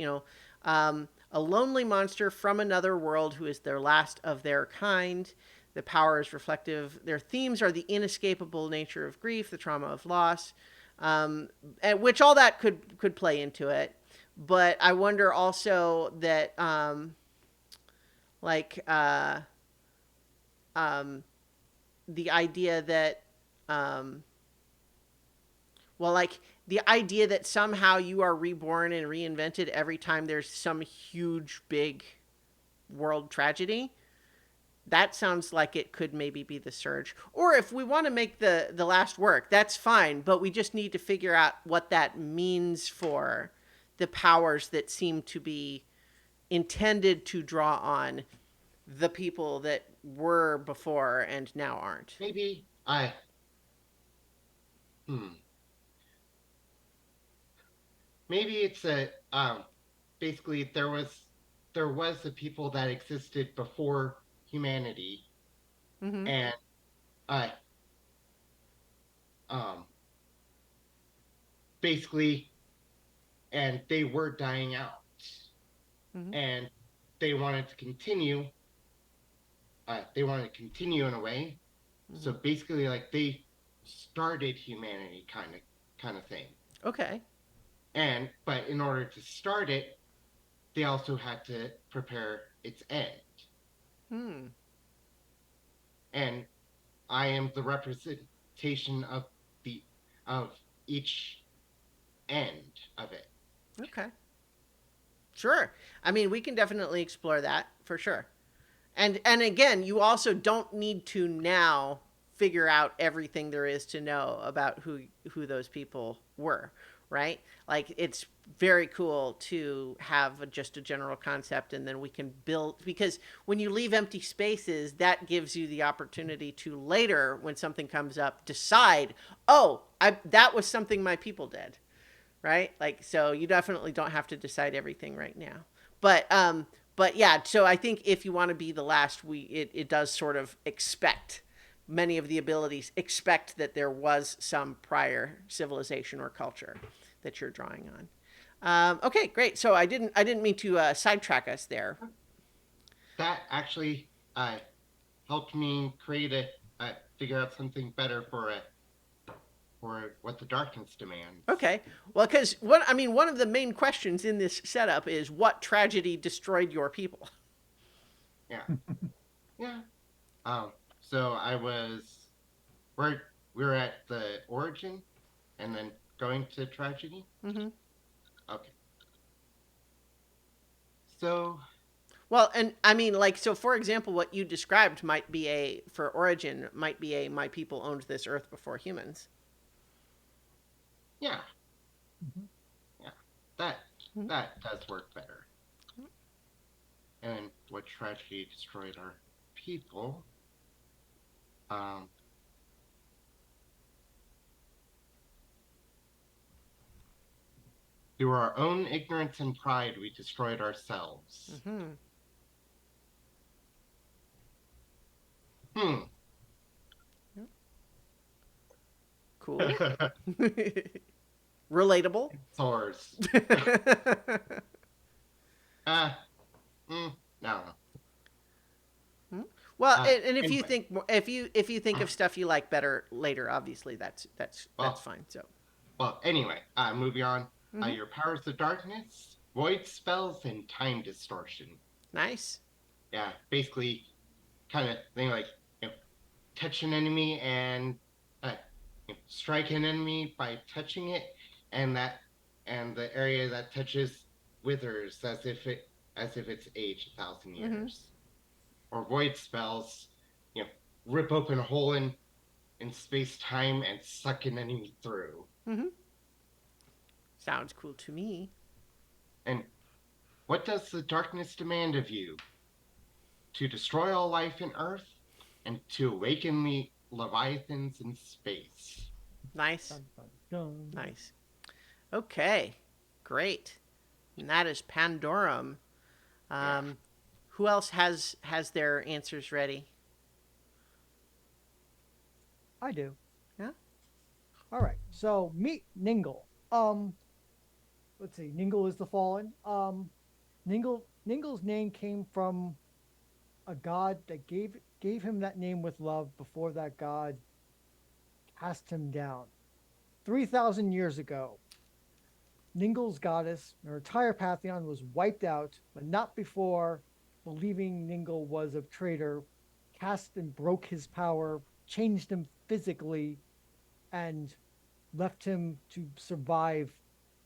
a lonely monster from another world who is their last of their kind. The power is reflective. Their themes are the inescapable nature of grief, the trauma of loss, and which all that could play into it. But I wonder also that like the idea that like the idea that somehow you are reborn and reinvented every time there's some huge big world tragedy. That sounds like it could maybe be the surge. Or if we want to make the last work, that's fine, but we just need to figure out what that means for the powers that seem to be intended to draw on the people that were before and now aren't. Maybe maybe it's a basically there was a people that existed before humanity, and um basically, and they were dying out, and they wanted to continue. They wanted to continue in a way. So basically, like they started humanity, kind of thing. Okay. But in order to start it, they also had to prepare its end. And I am the representation of each end of it. Okay. Sure. I mean, we can definitely explore that for sure. And again, you also don't need to now figure out everything there is to know about who those people were, right? Like it's very cool to have just a general concept and then we can build, because when you leave empty spaces, that gives you the opportunity to later when something comes up decide, "Oh, that was something my people did." Right? Like, so you definitely don't have to decide everything right now. But yeah, so I think if you want to be the last, it does sort of expect many of the abilities, expect that there was some prior civilization or culture that you're drawing on. Okay, great. So I didn't mean to sidetrack us there. That actually helped me create figure out something better for what the darkness demands. Okay. Well, because one of the main questions in this setup is what tragedy destroyed your people? Yeah. Yeah. So we're at the origin, and then going to tragedy. Mm-hmm. Okay. So Well, and I mean, like, so for example, what you described might be for origin, might be my people owned this earth before humans. yeah, Mhm. yeah, that Mhm. that does work better. And what tragedy destroyed our people? Um, through our own ignorance and pride, we destroyed ourselves. Mm-hmm. Hmm. Cool. Relatable. Sores. Uh, no. Well, and if you Anyway, think if you think of stuff you like better later, obviously that's well, fine. So well, anyway, moving on. Mhm. Your powers of darkness, void spells, and time distortion. Nice. Yeah, basically, kind of thing like touch an enemy and strike an enemy by touching it, and the area that touches withers as if it's aged 1,000 years. Or void spells, you know, rip open a hole in space time and suck an enemy through. Mm-hmm. Sounds cool to me. And what does the darkness demand of you? To destroy all life in Earth and to awaken the Leviathans in space. Nice. Dun, dun, dun. Nice. Okay. Great. And that is Pandorum. Yeah. Who else has their answers ready? I do. Yeah. All right. So meet Ningle. Let's see. Ningle is the fallen. Ningle's name came from a god that gave him that name with love before that god cast him down. 3,000 years ago, Ningle's goddess, her entire pantheon was wiped out, but not before believing Ningle was a traitor, cast and broke his power, changed him physically, and left him to survive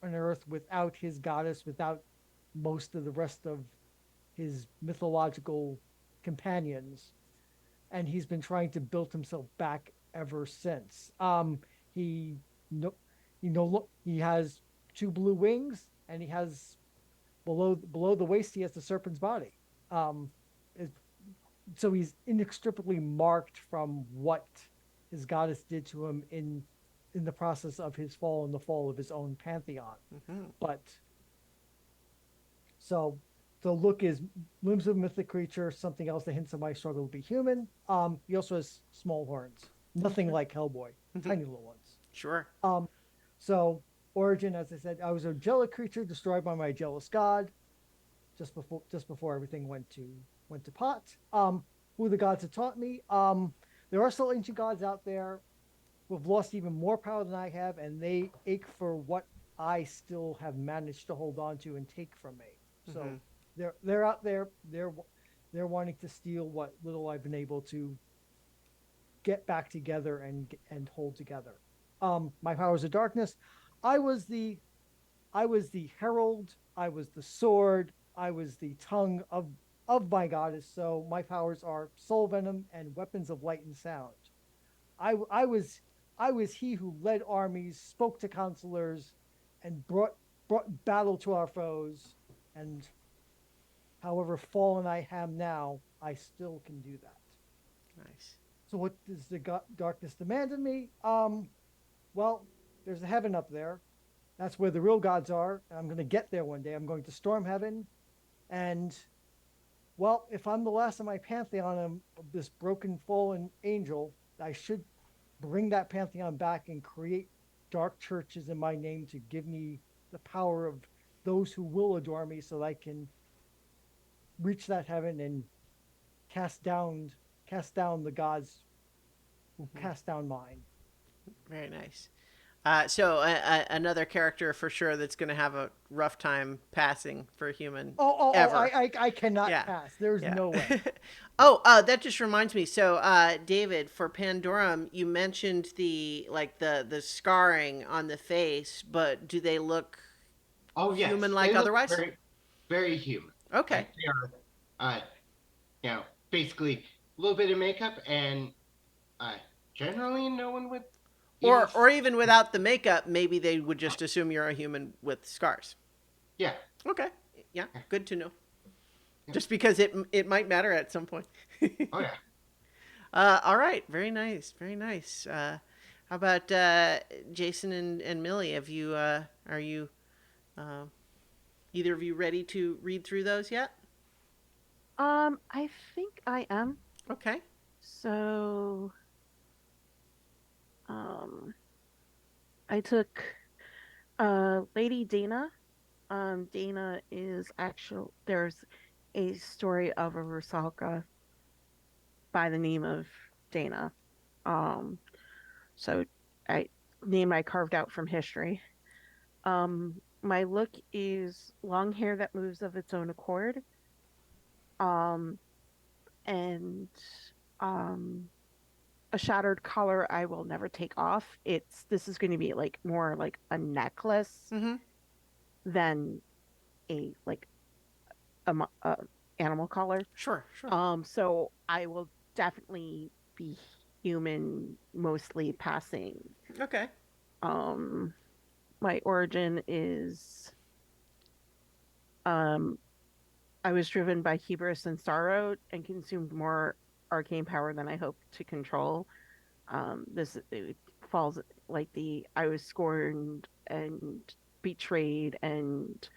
on Earth without his goddess, without most of the rest of his mythological companions. And he's been trying to build himself back ever since. He no, he has two blue wings, and he has below the waist he has the serpent's body. Um, it, so he's inextricably marked from what his goddess did to him in the process of his fall and the fall of his own pantheon. Mm-hmm. But so the look is limbs of a mythic creature, something else that hints at my struggle to be human. He also has small horns, nothing like Hellboy, tiny little ones. Sure. So origin, as I said, I was a angelic creature destroyed by my jealous god, just before everything went to pot. Who the gods have taught me. There are still ancient gods out there who have lost even more power than I have, and they ache for what I still have managed to hold on to and take from me. So Mhm. they're out there. They're wanting to steal what little I've been able to get back together and hold together. My powers of darkness. I was the I was the herald, I was the sword, I was the tongue of my goddess. So my powers are soul venom and weapons of light and sound. I was I was he who led armies, spoke to counselors, and brought battle to our foes. And however fallen I am now, I still can do that. Nice. So what does the darkness demand of me? Well, there's a heaven up there. That's where the real gods are. And I'm going to get there one day. I'm going to storm heaven. And, well, if I'm the last of my pantheon of this broken, fallen angel, I should bring that pantheon back and create dark churches in my name to give me the power of those who will adore me so that I can reach that heaven and cast down the gods who cast down mine. Very nice. So another character for sure that's going to have a rough time passing for a human. Ever. I cannot Yeah. pass. There's Yeah. no way. That just reminds me. So, David, for Pandorum, you mentioned the scarring on the face, but do they look Oh yes, human-like they look otherwise? very, very human. Okay. Like, they are, basically a little bit of makeup, and generally no one would. Or even without the makeup, maybe they would just assume you're a human with scars. Yeah. Okay. Yeah, good to know. Just because it might matter at some point. Oh yeah. All right. Very nice. Very nice. How about Jason and Millie? Have you are you either of you ready to read through those yet? I think I am. Okay. So, I took Lady Dana. Dana is there's a story of a Rusalka by the name of Dana. So I carved out from history. My look is long hair that moves of its own accord. And a shattered collar I will never take off. This is going to be like more like a necklace Mm-hmm. than a animal collar. Sure. Sure. So I will definitely be human, mostly passing. Okay. My origin is I was driven by hubris and sorrow and consumed more arcane power than I hoped to control. It falls like I was scorned and betrayed, and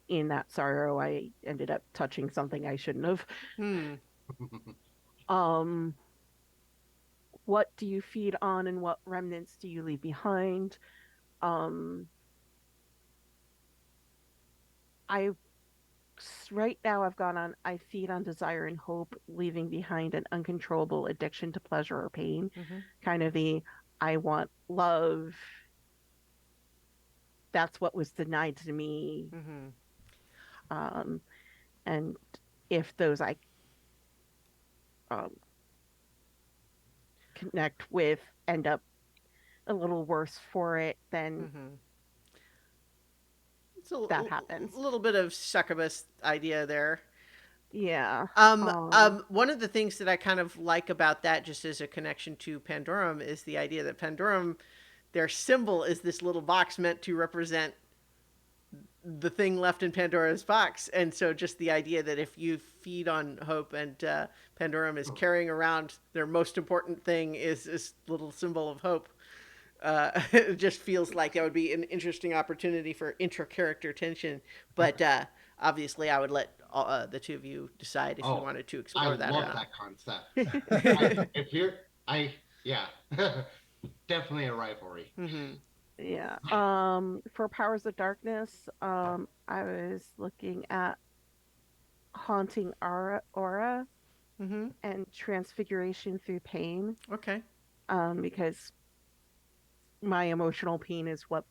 in that sorrow I ended up touching something I shouldn't have. What do you feed on and what remnants do you leave behind? I right now I've gone on I feed on desire and hope, leaving behind an uncontrollable addiction to pleasure or pain. Mm-hmm. Kind of I want love. That's what was denied to me. Mm-hmm. And if those I connect with end up a little worse for it, then Mm-hmm. that happens. A little bit of succubus idea there. Yeah. One of the things that I kind of like about that, just as a connection to Pandorum, is the idea that Pandorum, their symbol is this little box meant to represent the thing left in Pandora's box. And so just the idea that if you feed on hope and Pandorum is carrying around their most important thing is this little symbol of hope. It just feels like that would be an interesting opportunity for intra-character tension. But obviously, I would let the two of you decide if you wanted to explore that. I or love not. that concept. Definitely a rivalry. Mm-hmm. Yeah. For Powers of Darkness, I was looking at Haunting Aura Mm-hmm. and Transfiguration through Pain. Okay. Because my emotional pain is what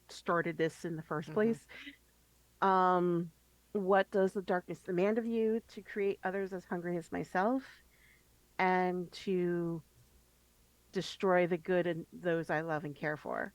started this in the first place. What does the darkness demand of you? To create others as hungry as myself, and to destroy the good in those I love and care for.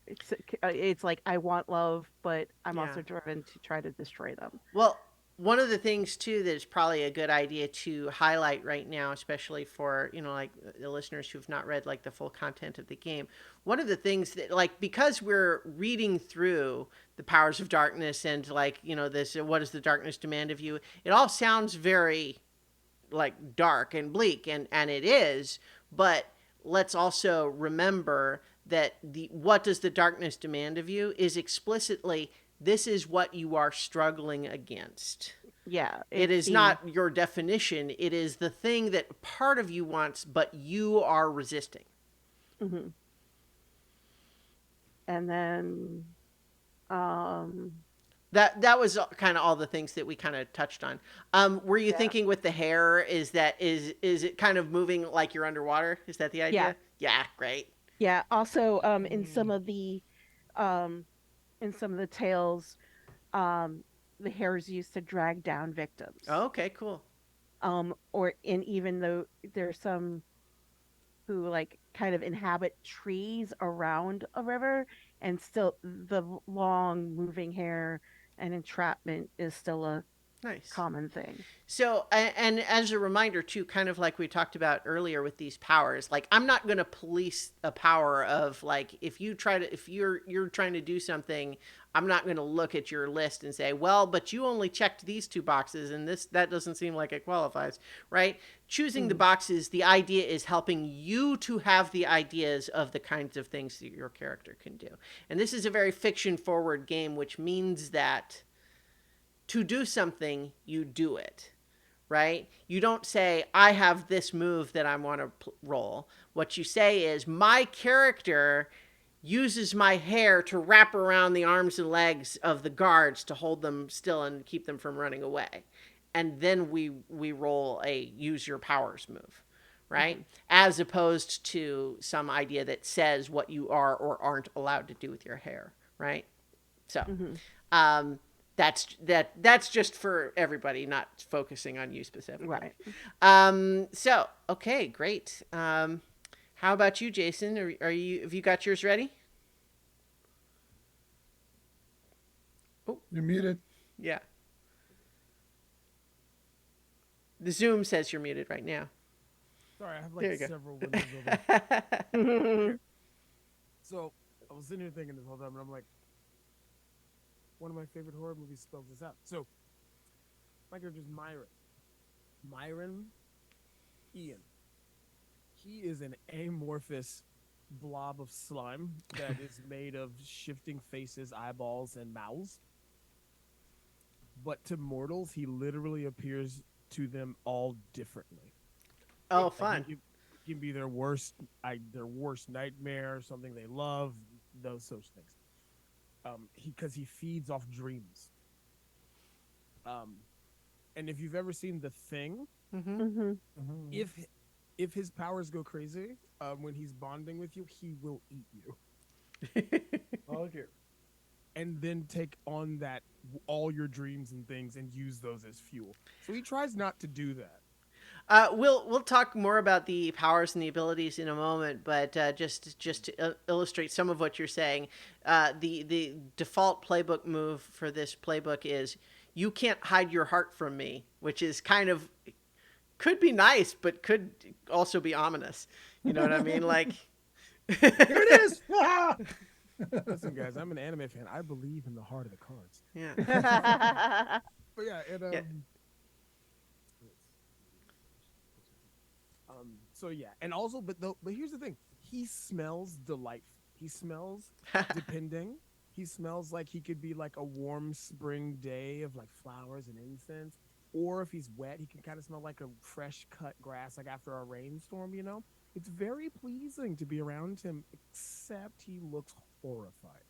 It's like I want love, but I'm Yeah. also driven to try to destroy them. Well, one of the things too that is probably a good idea to highlight right now, especially for, like the listeners who've not read like the full content of the game. One of the things that, like, because we're reading through the powers of darkness and, like, this, what does the darkness demand of you? It all sounds very like dark and bleak, and it is, but let's also remember that the what does the darkness demand of you is explicitly, this is what you are struggling against. Yeah, It it's is not your definition, it is the thing that part of you wants but you are resisting. hmm And then, um, That was kind of all the things that we kind of touched on. Were you Yeah. thinking with the hair, is it kind of moving like you're underwater? Is that the idea? Yeah, great. yeah. Also, um, in some of the tales, um, the hair is used to drag down victims. Oh, okay, cool. Or in even though there's some who like kind of inhabit trees around a river, and still the long moving hair and entrapment is still a Nice. common thing. So, and as a reminder too, kind of like we talked about earlier with these powers, like I'm not going to police a power of, like, if you're trying to do something, I'm not going to look at your list and say, well, but you only checked these two boxes and that doesn't seem like it qualifies, right? Choosing the boxes, the idea is helping you to have the ideas of the kinds of things that your character can do. And this is a very fiction forward game, which means that to do something, you do it, right? You don't say, I have this move that I want to roll. What you say is, my character uses my hair to wrap around the arms and legs of the guards to hold them still and keep them from running away. And then we roll a use your powers move, right? As opposed to some idea that says what you are or aren't allowed to do with your hair, right? So, um, that's just for everybody, not focusing on you specifically. Right. So okay, great. How about you, Jason? Have you got yours ready? You're muted. Yeah. The Zoom says you're muted right now. Sorry, I have There you like go. several windows open. So I was sitting here thinking this whole time, and I'm like, one of my favorite horror movies spells this out. So my character's Myron. Myron Ian. He is an amorphous blob of slime that is made of shifting faces, eyeballs, and mouths. But to mortals, he literally appears to them all differently. Oh, Like, fun. he can be their worst nightmare, something they love, those such things. Because he feeds off dreams. And if you've ever seen The Thing, hmm if his powers go crazy, when he's bonding with you, he will eat you, Oh dear. and then take on all your dreams and things and use those as fuel. So he tries not to do that. We'll talk more about the powers and the abilities in a moment, but just to illustrate some of what you're saying, the default playbook move for this playbook is, you can't hide your heart from me, which is kind of, could be nice, but could also be ominous. You know what I mean? Like, Here it is. Ah! Listen, guys, I'm an anime fan. I believe in the heart of the cards. yeah. But yeah, Yeah. So yeah, and also, but here's the thing: he smells delightful. He smells, depending. He smells like he could be like a warm spring day of like flowers and incense, or if he's wet, he can kind of smell like a fresh cut grass, like after a rainstorm. It's very pleasing to be around him, except he looks horrified.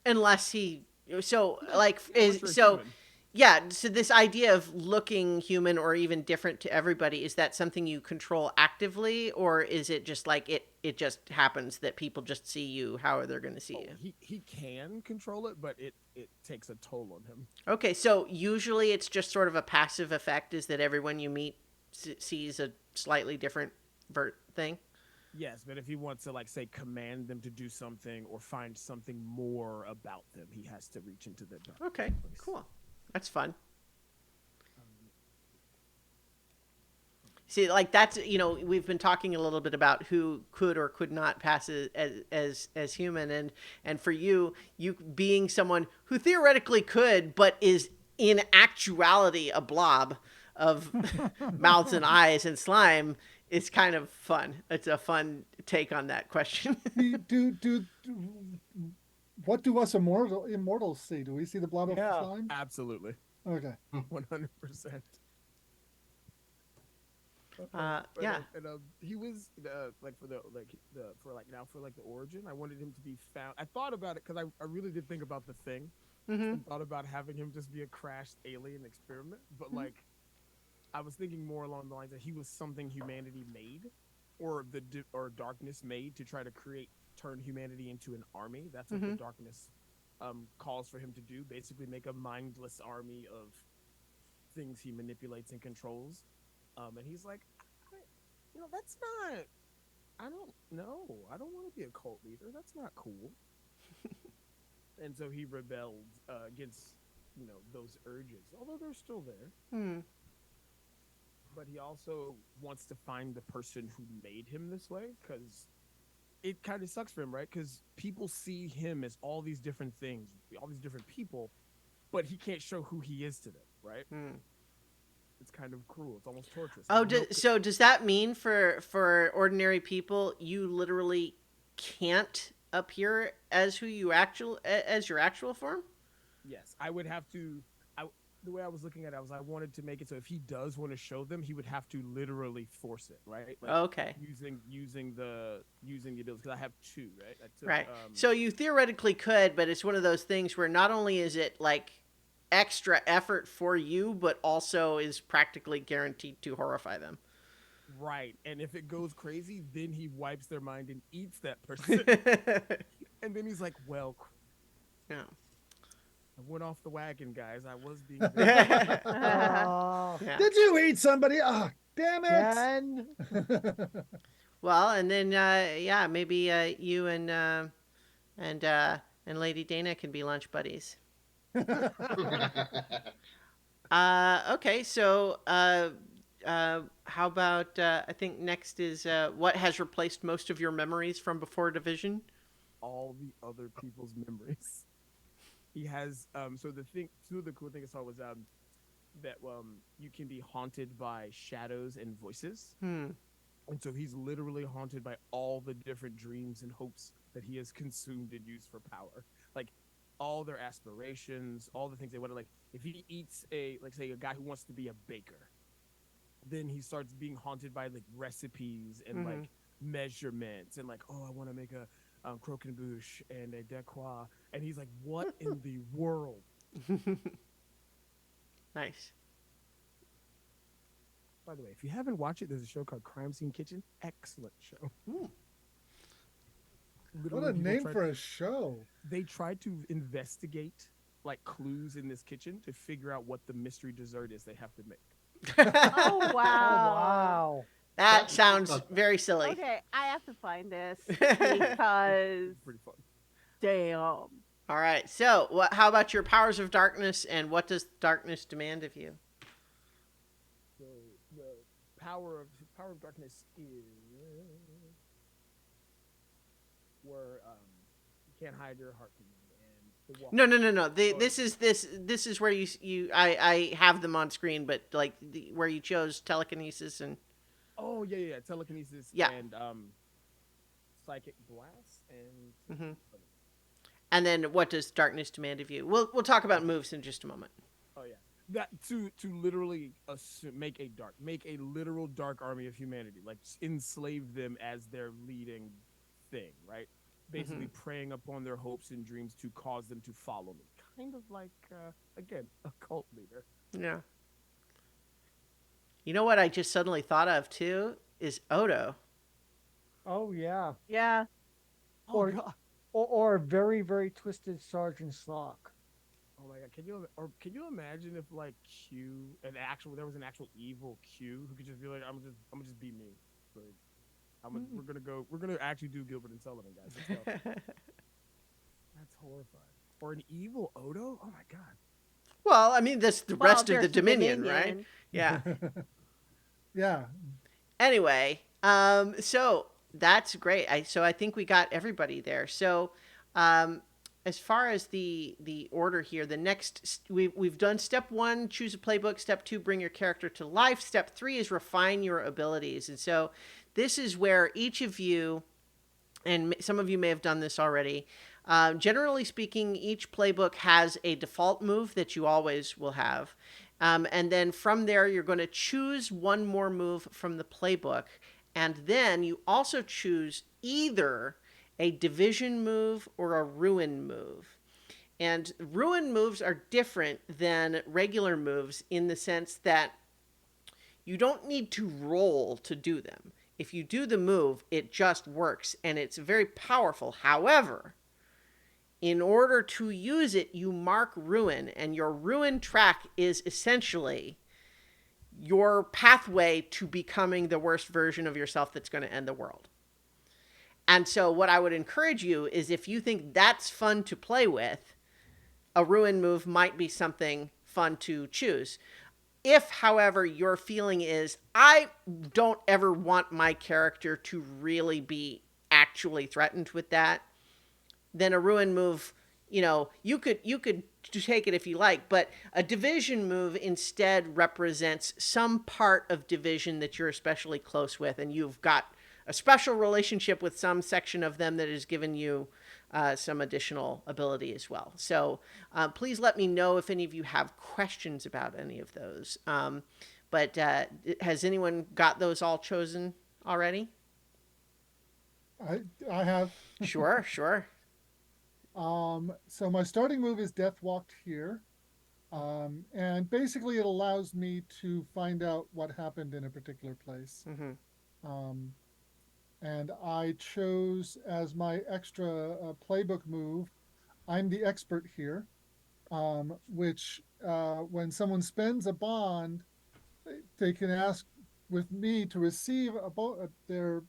Unless he, so Yeah, like unless you're a so. human. Yeah, so this idea of looking human or even different to everybody, is that something you control actively, or is it just like it just happens that people just see you how they're going to see you? He can control it, but it takes a toll on him. Okay, so usually it's just sort of a passive effect, is that everyone you meet sees a slightly different thing? Yes, but if he wants to, like, say, command them to do something or find something more about them, he has to reach into the dark. Okay, place. cool. That's fun. Um, See, like that's we've been talking a little bit about who could or could not pass as human, and for you being someone who theoretically could, but is in actuality a blob of mouths and eyes and slime is kind of fun. It's a fun take on that question. What do us immortals see? Do we see the blob of Yeah. slime? Absolutely, Okay. 100%. Yeah. He was like for the origin. I wanted him to be found. I thought about it because I really did think about the thing. Mm-hmm. And thought about having him just be a crashed alien experiment, but like I was thinking more along the lines that he was something humanity made, or or darkness made to try to turn humanity into an army. That's what the darkness calls for him to do. Basically, make a mindless army of things he manipulates and controls. And he's like, that's not. I don't know. I don't want to be a cult leader. That's not cool. And so he rebelled against, those urges, although they're still there. Hmm. But he also wants to find the person who made him this way, because it kind of sucks for him, right? Because people see him as all these different things, all these different people, but he can't show who he is to them, right? Hmm. It's kind of cruel. It's almost torturous. Oh, so does that mean for ordinary people, you literally can't appear as your actual form? Yes, I would have to. The way I was looking at it, I wanted to make it so if he does want to show them, he would have to literally force it, right? Like Okay. Using the ability, because I have two, right? Right. So you theoretically could, but it's one of those things where not only is it like extra effort for you, but also is practically guaranteed to horrify them. Right. And if it goes crazy, then he wipes their mind and eats that person. And then he's like, well, Yeah. I went off the wagon, guys. I was being Uh-huh. Yeah. Did you eat somebody? Ah, damn it! Jen? Well, and then maybe you and Lady Dana can be lunch buddies. Okay, so how about I think next is what has replaced most of your memories from before Division? all the other people's memories. He has so two of the cool things I saw was that you can be haunted by shadows and voices. Hmm. And so he's literally haunted by all the different dreams and hopes that he has consumed and used for power. Like all their aspirations, all the things they want to, like if he eats a guy who wants to be a baker, then he starts being haunted by like recipes and like measurements and like, oh, I want to make a croquembouche and a decoy, and he's like, what in the world? Nice. By the way, if you haven't watched it, there's a show called Crime Scene Kitchen. Excellent show. What Literally, a people name tried- for a show. They tried to investigate like clues in this kitchen to figure out what the mystery dessert is they have to make. Oh Oh, wow. wow. That sounds very silly. Okay, I have to find this because Pretty fun. damn. All right. So, how about your powers of darkness, and what does darkness demand of you? So the power of darkness is where you can't hide your heart from me, and the No. This is where I have them on screen, but like where you chose telekinesis and Oh yeah, telekinesis Yeah. and psychic blast and Mhm. and then what does darkness demand of you? We'll talk about moves in just a moment. oh yeah, that to literally make a literal dark army of humanity, like enslave them as their leading thing, right? Basically preying upon their hopes and dreams to cause them to follow me, kind of like again a cult leader. Yeah. You know what I just suddenly thought of too is Odo. Oh, yeah. Yeah. Or- God. Or a very, very twisted Sergeant Slock. Oh my god, can you imagine if like there was an actual evil Q who could just be like, I'm gonna just be me. Like, We're gonna go. We're gonna actually do Gilbert and Sullivan, guys. Let's go. That's horrifying. Or an evil Odo? Oh my god. Well, I mean, that's the Well, rest of the there's the Dominion, right? Dominion. Yeah. Yeah. Anyway, so that's great. So I think we got everybody there. So, as far as the order here, the next we've done step 1, choose a playbook. Step 2, bring your character to life. Step 3 is refine your abilities. And so this is where each of you, and some of you may have done this already. Generally speaking, each playbook has a default move that you always will have. And then from there, you're going to choose one more move from the playbook. And then you also choose either a division move or a ruin move. And ruin moves are different than regular moves in the sense that you don't need to roll to do them. If you do the move, it just works and it's very powerful. However, in order to use it, you mark ruin, and your ruin track is essentially your pathway to becoming the worst version of yourself that's going to end the world. And so what I would encourage you is, if you think that's fun to play with, a ruin move might be something fun to choose. If, however, your feeling is, I don't ever want my character to really be actually threatened with that, then a ruin move, you could take it if you like, but a division move instead represents some part of division that you're especially close with, and you've got a special relationship with some section of them that has given you some additional ability as well. So please let me know if any of you have questions about any of those. But has anyone got those all chosen already? I have. Sure. So my starting move is Death Walked Here. And basically it allows me to find out what happened in a particular place. And I chose as my extra playbook move, I'm the expert here, which when someone spends a bond, they can ask with me to receive their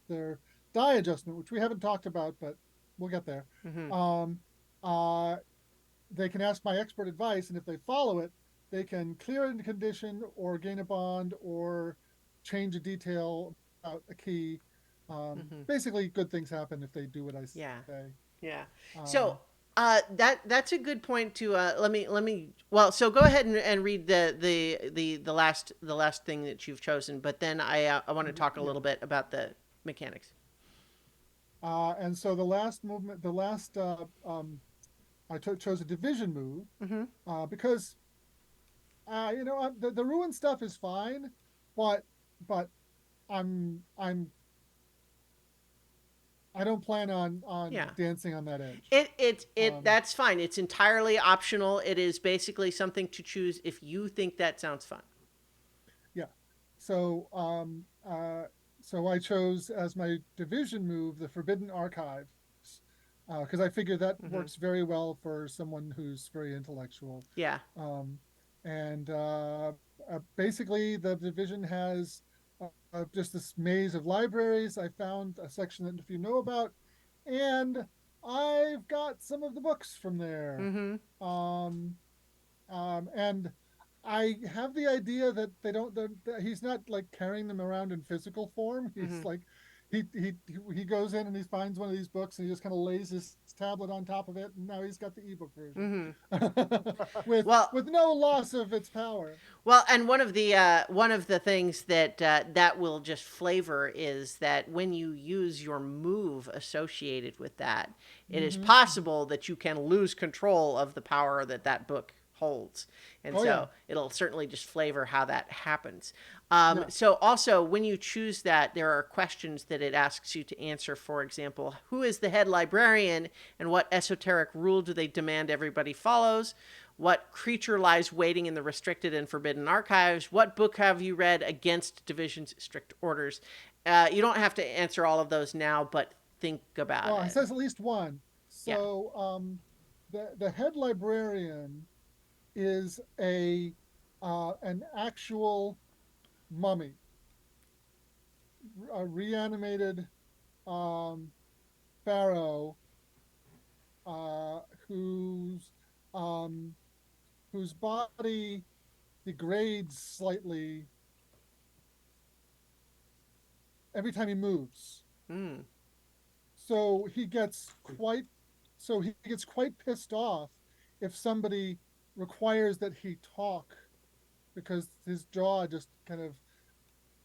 die adjustment, which we haven't talked about, but we'll get there. They can ask my expert advice, and if they follow it, they can clear a condition or gain a bond or change a detail about a key. Basically, good things happen if they do what I say. Yeah. So that's a good point to let me. Well, so go ahead and read the last thing that you've chosen, but then I want to talk a little bit about the mechanics. And so the last movement, I chose a division move because the ruin stuff is fine, but I don't plan on dancing on that edge. That's fine. It's entirely optional. It is basically something to choose if you think that sounds fun. Yeah. So so I chose as my division move the Forbidden Archives, because I figure that works very well for someone who's very intellectual. Yeah. And basically the division has just this maze of libraries. I found a section that if you know about, and I've got some of the books from there. And I have the idea that he's not like carrying them around in physical form. He's like, he goes in and he finds one of these books and he just kind of lays his tablet on top of it, and now he's got the ebook version with no loss of its power. Well, and one of the things that will just flavor is that when you use your move associated with that, it is possible that you can lose control of the power that book holds. And it'll certainly just flavor how that happens. So also, when you choose that, there are questions that it asks you to answer. For example, who is the head librarian, and what esoteric rule do they demand everybody follows? What creature lies waiting in the restricted and forbidden archives? What book have you read against Division's strict orders? You don't have to answer all of those now, but think about it. Well, it says at least one. So the head librarian is an actual mummy, a reanimated pharaoh uh, whose um, whose body degrades slightly every time he moves. Mm. So he gets quite pissed off if somebody requires that he talk because his jaw just kind of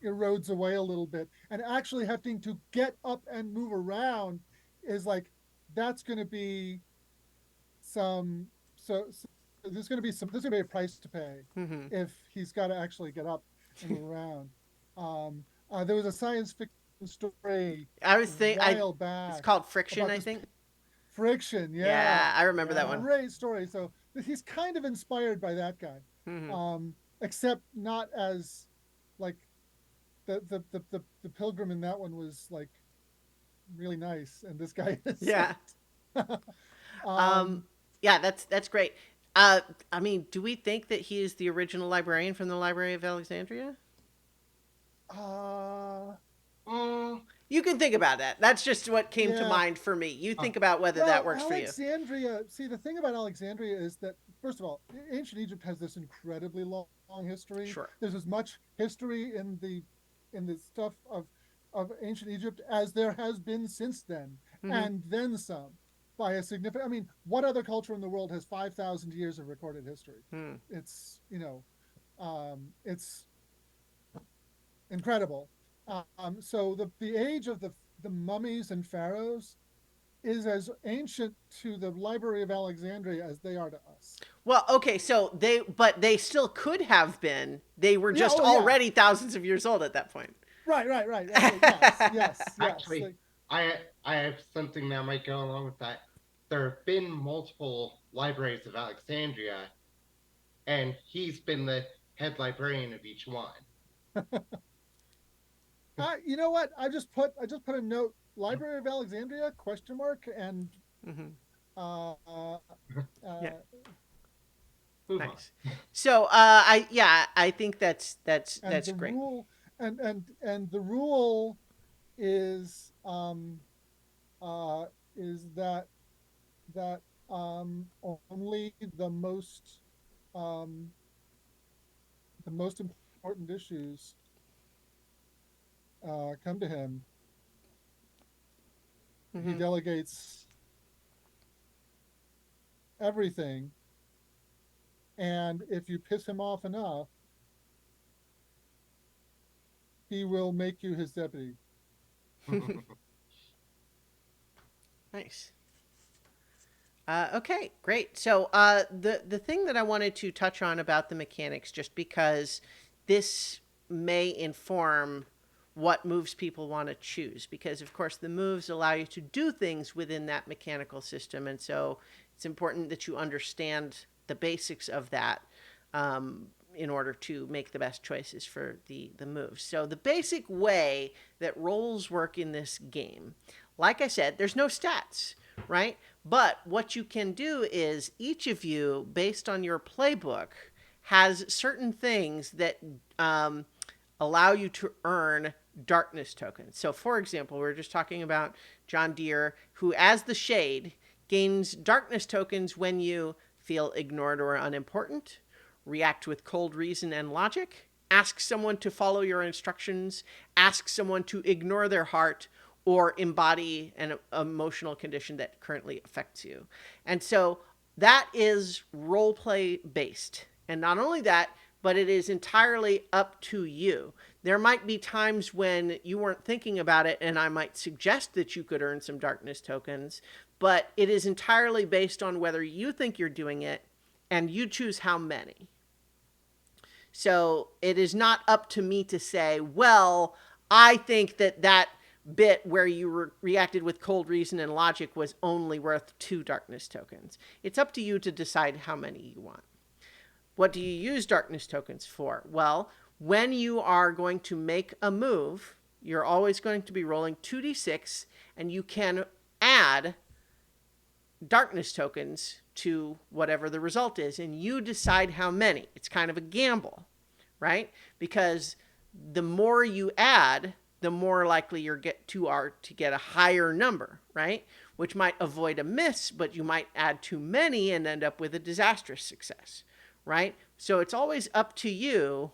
erodes away a little bit, and actually having to get up and move around is like that's going to be some so there's going to be a price to pay Hmm. if he's got to actually get up and move around. There was a science fiction story I a was think I while it's back called Friction, about I this think. friction. Yeah, Yeah, I remember that yeah, one. great story. So he's kind of inspired by that guy, Hmm. except not as like the pilgrim in that one was like really nice, and this guy is. Yeah. Um, um, yeah, that's great. I mean, do we think that he is the original librarian from the Library of Alexandria? uh, Mm, You can think about that. That's just what came to yeah. mind for me. You uh, think about whether that Well, works for you. Alexandria. See, the thing about Alexandria is that first of all, ancient Egypt has this incredibly long history. Sure. There's as much history in the stuff of ancient Egypt as there has been since then, Hmm. and then some. By a significant, I mean, what other culture in the world has 5,000 years of recorded history? Hmm. It's it's incredible. So the age of the mummies and pharaohs is as ancient to the Library of Alexandria as they are to us. Well, okay, so but they still could have been. They were Yeah. just Oh, yeah. already thousands of years old at that point. Right. Yes. actually, I have something that might go along with that. There have been multiple libraries of Alexandria, and he's been the head librarian of each one. You know what? I just put a note. Library of Alexandria question mark and Hmm. uh, uh, Yeah. Move on. Nice. So, I think and that's the great. rule and the rule is uh, is that only um, the most important issues come to him. He Hmm. delegates everything, and if you piss him off enough, he will make you his deputy. Nice. Okay, great. So the thing that I wanted to touch on about the mechanics, just because this may inform what moves people want to choose, because of course the moves allow you to do things within that mechanical system, and so it's important that you understand the basics of that in order to make the best choices for the moves. So the basic way that roles work in this game, like I said, there's no stats, right? But what you can do is each of you, based on your playbook, has certain things that allow you to earn darkness tokens. So, for example, we are just talking about John Deere, who, as the Shade, gains darkness tokens when you feel ignored or unimportant, react with cold reason and logic, ask someone to follow your instructions, ask someone to ignore their heart, or embody an emotional condition that currently affects you. And so that is role play based. And not only that, but it is entirely up to you. There might be times when you weren't thinking about it, and I might suggest that you could earn some darkness tokens, but it is entirely based on whether you think you're doing it and you choose how many. So it is not up to me to say, well, I think that bit where you reacted with cold reason and logic was only worth 2 darkness tokens. It's up to you to decide how many you want. What do you use darkness tokens for? Well, when you are going to make a move, you're always going to be rolling 2d6, and you can add darkness tokens to whatever the result is, and you decide how many. It's kind of a gamble, right? Because the more you add, the more likely you're to get a higher number, right? Which might avoid a miss, but you might add too many and end up with a disastrous success, right? So it's always up to you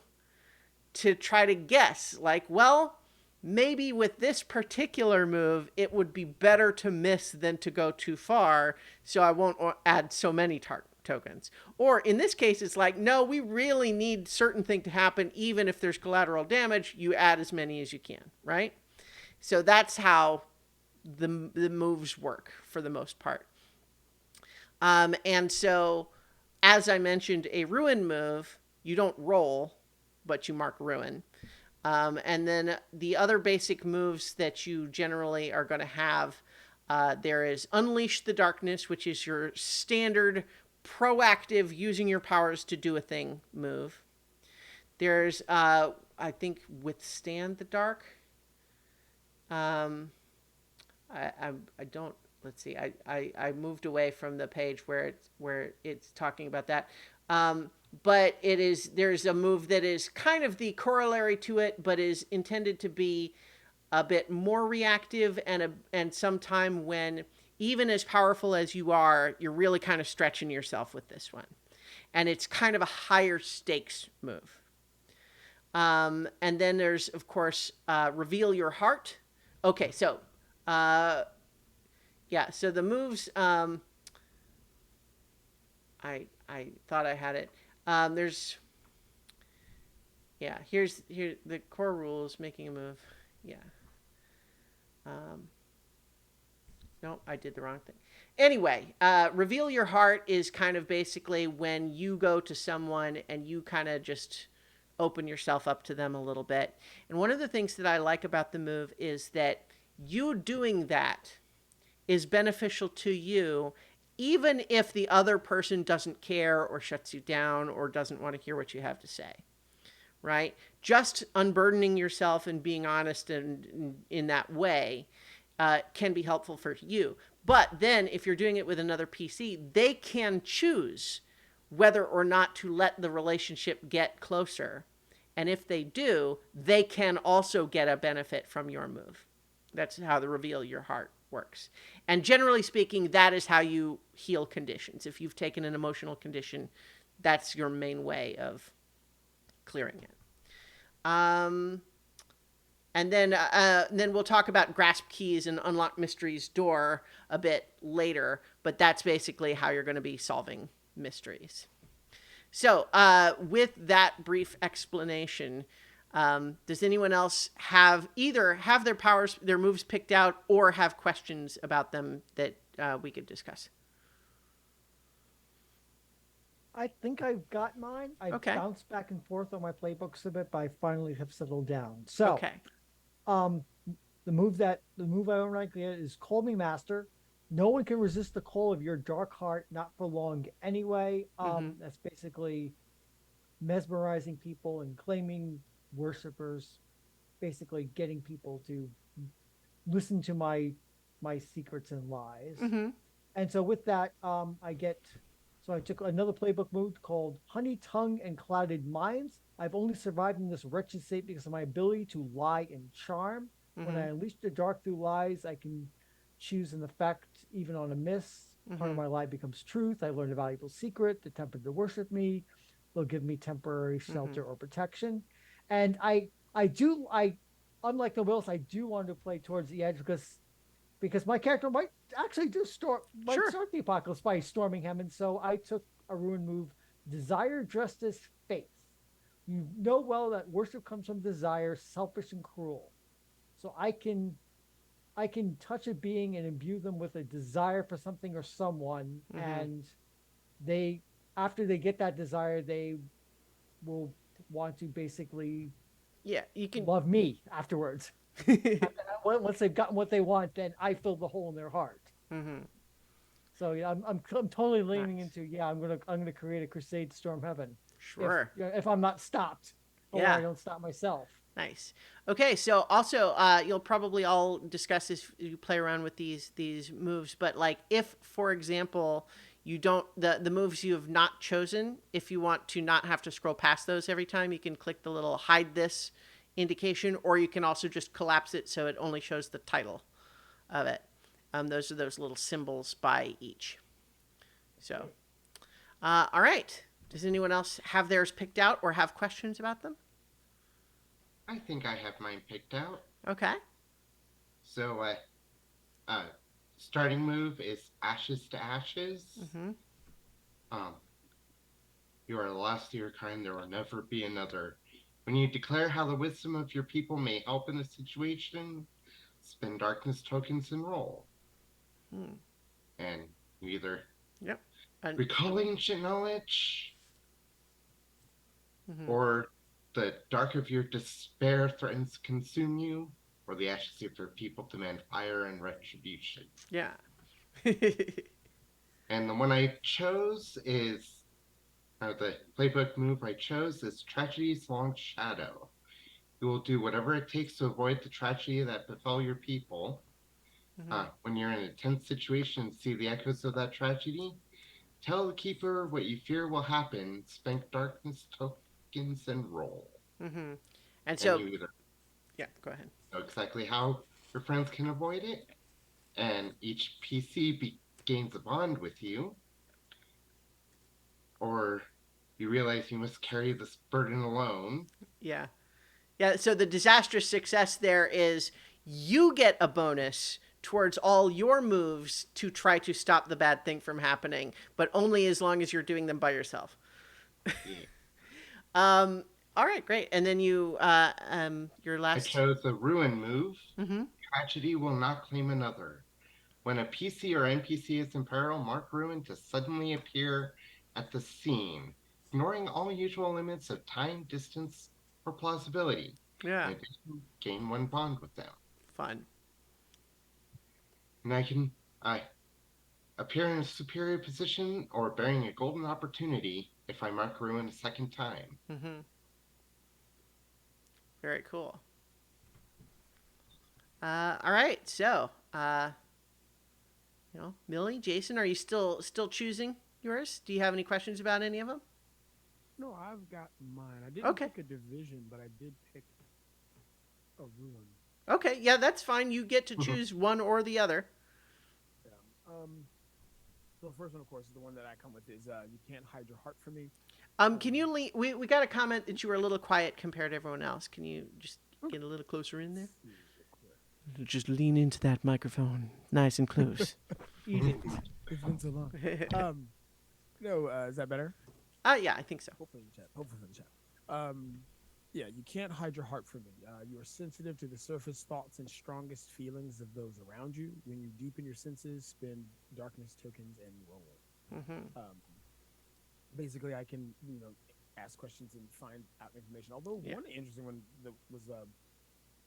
to try to guess, like, well, maybe with this particular move, it would be better to miss than to go too far, so I won't add so many tokens. Or in this case, it's like, no, we really need certain thing to happen, even if there's collateral damage, you add as many as you can, right? So that's how the moves work for the most part. And so, as I mentioned, a ruin move, you don't roll, but you mark ruin. And then the other basic moves that you generally are going to have, there is Unleash the Darkness, which is your standard proactive using your powers to do a thing move. There's, I think, Withstand the Dark. I don't, let's see, I moved away from the page where it's talking about that. But there's a move that is kind of the corollary to it, but is intended to be a bit more reactive and sometime when, even as powerful as you are, you're really kind of stretching yourself with this one. And it's kind of a higher stakes move. And then there's, of course, Reveal Your Heart. Okay, so, yeah, so the moves, I thought I had it. Here's the core rules, making a move. Yeah. No, I did the wrong thing. Anyway, Reveal Your Heart is kind of basically when you go to someone and you kind of just open yourself up to them a little bit. And one of the things that I like about the move is that you doing that is beneficial to you, even if the other person doesn't care or shuts you down or doesn't want to hear what you have to say, right? Just unburdening yourself and being honest and in that way can be helpful for you. But then if you're doing it with another PC, they can choose whether or not to let the relationship get closer. And if they do, they can also get a benefit from your move. That's how the Reveal Your Heart works. And generally speaking, that is how you heal conditions. If you've taken an emotional condition, that's your main way of clearing it. And then we'll talk about Grasp Keys and Unlock Mysteries Door a bit later, but that's basically how you're going to be solving mysteries. So with that brief explanation, does anyone else have their moves picked out or have questions about them that we could discuss? I think I've got mine. I've bounced back and forth on my playbooks a bit, but I finally have settled down. So, the move I don't like is Call Me Master. No one can resist the call of your dark heart, not for long anyway. That's basically mesmerizing people and claiming worshipers, basically getting people to listen to my secrets and lies. And so with that, I took another playbook move called Honey Tongue and Clouded Minds. I've only survived in this wretched state because of my ability to lie and charm. When I unleash the dark through lies, I can choose an effect even on a miss. Part of my lie becomes truth. I learn a valuable secret. They're tempted to worship me. They'll give me temporary shelter or protection. And I unlike the Wills, I do want to play towards the edge because my character might actually start the apocalypse by storming him. And so I took a ruin move, Desire dressed as faith. You know well that worship comes from desire, selfish and cruel. So I can touch a being and imbue them with a desire for something or someone, and after they get that desire, they will want to basically love me afterwards. Once they've gotten what they want, then I fill the hole in their heart. So yeah, I'm totally leaning into I'm gonna create a crusade to storm heaven. Sure. If I'm not stopped, or I don't stop myself. Nice. Okay, so also you'll probably all discuss this as you play around with these moves, but like if, for example, you don't the moves you have not chosen, if you want to not have to scroll past those every time, you can click the little hide this indication, or you can also just collapse it so it only shows the title of it. Those are those little symbols by each. So, all right. Does anyone else have theirs picked out or have questions about them? I think I have mine picked out. Okay. So, starting move is Ashes to Ashes. Mm-hmm. You are the last of your kind. There will never be another. When you declare how the wisdom of your people may help in the situation, spend darkness tokens and roll. And you either recall ancient knowledge, or the dark of your despair threatens to consume you, or the ashes of your people demand fire and retribution. Yeah. And the one I chose is, or the playbook move I chose is Tragedy's Long Shadow. You will do whatever it takes to avoid the tragedy that befell your people. When you're in a tense situation and see the echoes of that tragedy, tell the keeper what you fear will happen, spend darkness tokens, and roll. And so, you either go ahead. know exactly how your friends can avoid it, and each PC gains a bond with you, or you realize you must carry this burden alone. Yeah. So the disastrous success there is you get a bonus towards all your moves to try to stop the bad thing from happening, but only as long as you're doing them by yourself. Yeah. All right, great. And then you, your I last. chose the Ruin move. Tragedy will not claim another. When a PC or NPC is in peril, mark Ruin to suddenly appear at the scene, ignoring all usual limits of time, distance, or plausibility. Yeah. In addition, gain one bond with them. Fun. And I can appear in a superior position or bearing a golden opportunity if I mark Ruin a second time. Very cool. All right, so Millie, Jason, are you still choosing yours? Do you have any questions about any of them? No, I've got mine. I didn't pick a division, but I did pick a ruin. Okay, yeah, that's fine. You get to choose one or the other. Yeah. So the first one, of course, is the one that I come with is you can't hide your heart from me. Can you we got a comment that you were a little quiet compared to everyone else. Can you just get a little closer in there? Just lean into that microphone, nice and close. Easy. It's been so long. No, is that better? Yeah, I think so. Hopefully for the chat. Yeah, you can't hide your heart from me. You are sensitive to the surface thoughts and strongest feelings of those around you. When you deepen your senses, spend darkness tokens and roll. Basically, I can ask questions and find out information. Although one interesting one that was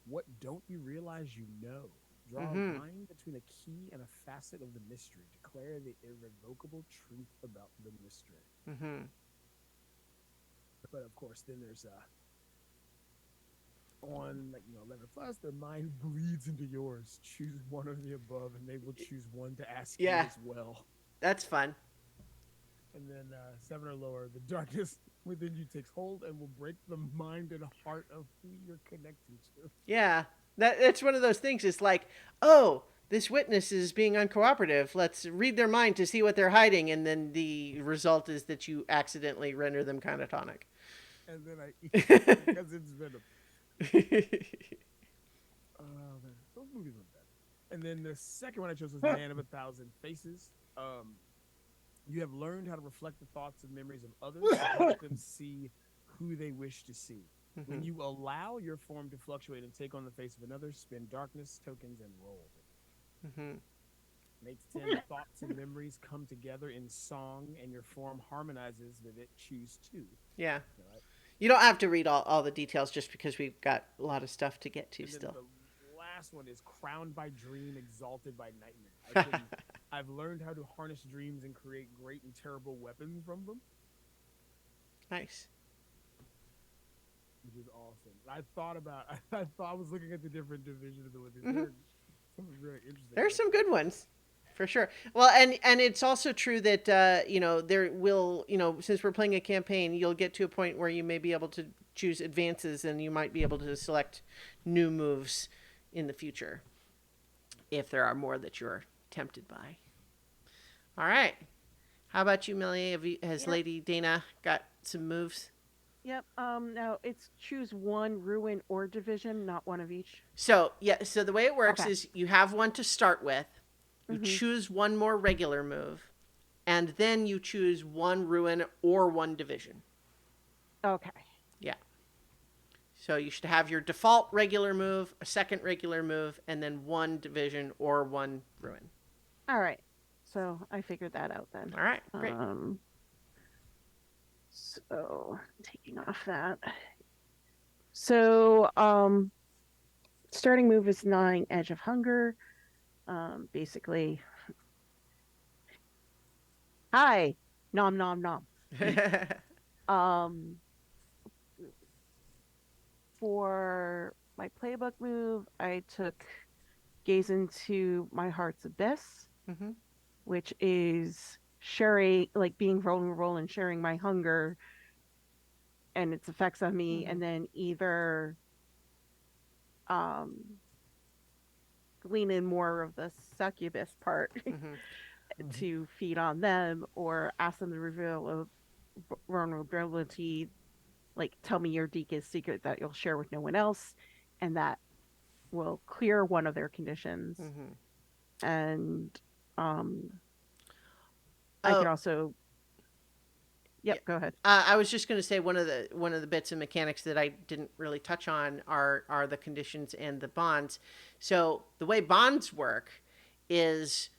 what don't you realize you know? Draw a line between a key and a facet of the mystery. Declare the irrevocable truth about the mystery. But of course, then there's on 11 plus, their mind bleeds into yours. Choose one of the above, and they will choose one to ask you as well. That's fun. And then 7 or lower, the darkness within you takes hold and will break the mind and heart of who you're connected to. Yeah, that's one of those things. It's like, oh, this witness is being uncooperative. Let's read their mind to see what they're hiding, and then the result is that you accidentally render them catatonic. And then I eat it because it's venom. Those movies were bad. And then the second one I chose was Man of 1,000 Faces. You have learned how to reflect the thoughts and memories of others to help them see who they wish to see. When you allow your form to fluctuate and take on the face of another, spend darkness tokens and roll. Makes 10 thoughts and memories come together in song, and your form harmonizes with it. Choose 2. Yeah. You don't have to read all the details just because we've got a lot of stuff to get to and still. The last one is crowned by dream, exalted by nightmare. I've learned how to harness dreams and create great and terrible weapons from them. Nice. Which is awesome. I was looking at the different divisions of what these are. Some really interesting. There's some good ones. For sure. Well, and it's also true that, there will, since we're playing a campaign, you'll get to a point where you may be able to choose advances, then you might be able to select new moves in the future if there are more that you're tempted by. All right. How about you, Millie? Has Yep. Lady Dana got some moves? Yep. Now it's choose one ruin or division, not one of each. So the way it works Okay. is you have one to start with, you Mhm. choose one more regular move, and then you choose one ruin or one division. Okay. Yeah. So you should have your default regular move, a second regular move, and then one division or one ruin. All right. So I figured that out then. All right, great. So taking off that. So starting move is 9 Edge of Hunger. Basically, hi, nom nom nom. Um, for my playbook move, I took Gaze into My Heart's Abyss, hmm which is sharing, like being vulnerable and sharing my hunger and its effects on me, and then either glean in more of the succubus part to feed on them, or ask them to reveal a vulnerability, like tell me your deepest secret that you'll share with no one else, and that will clear one of their conditions. And I Oh. can also Yeah. go ahead. I was just going to say one of the bits of mechanics that I didn't really touch on are the conditions and the bonds. So the way bonds work is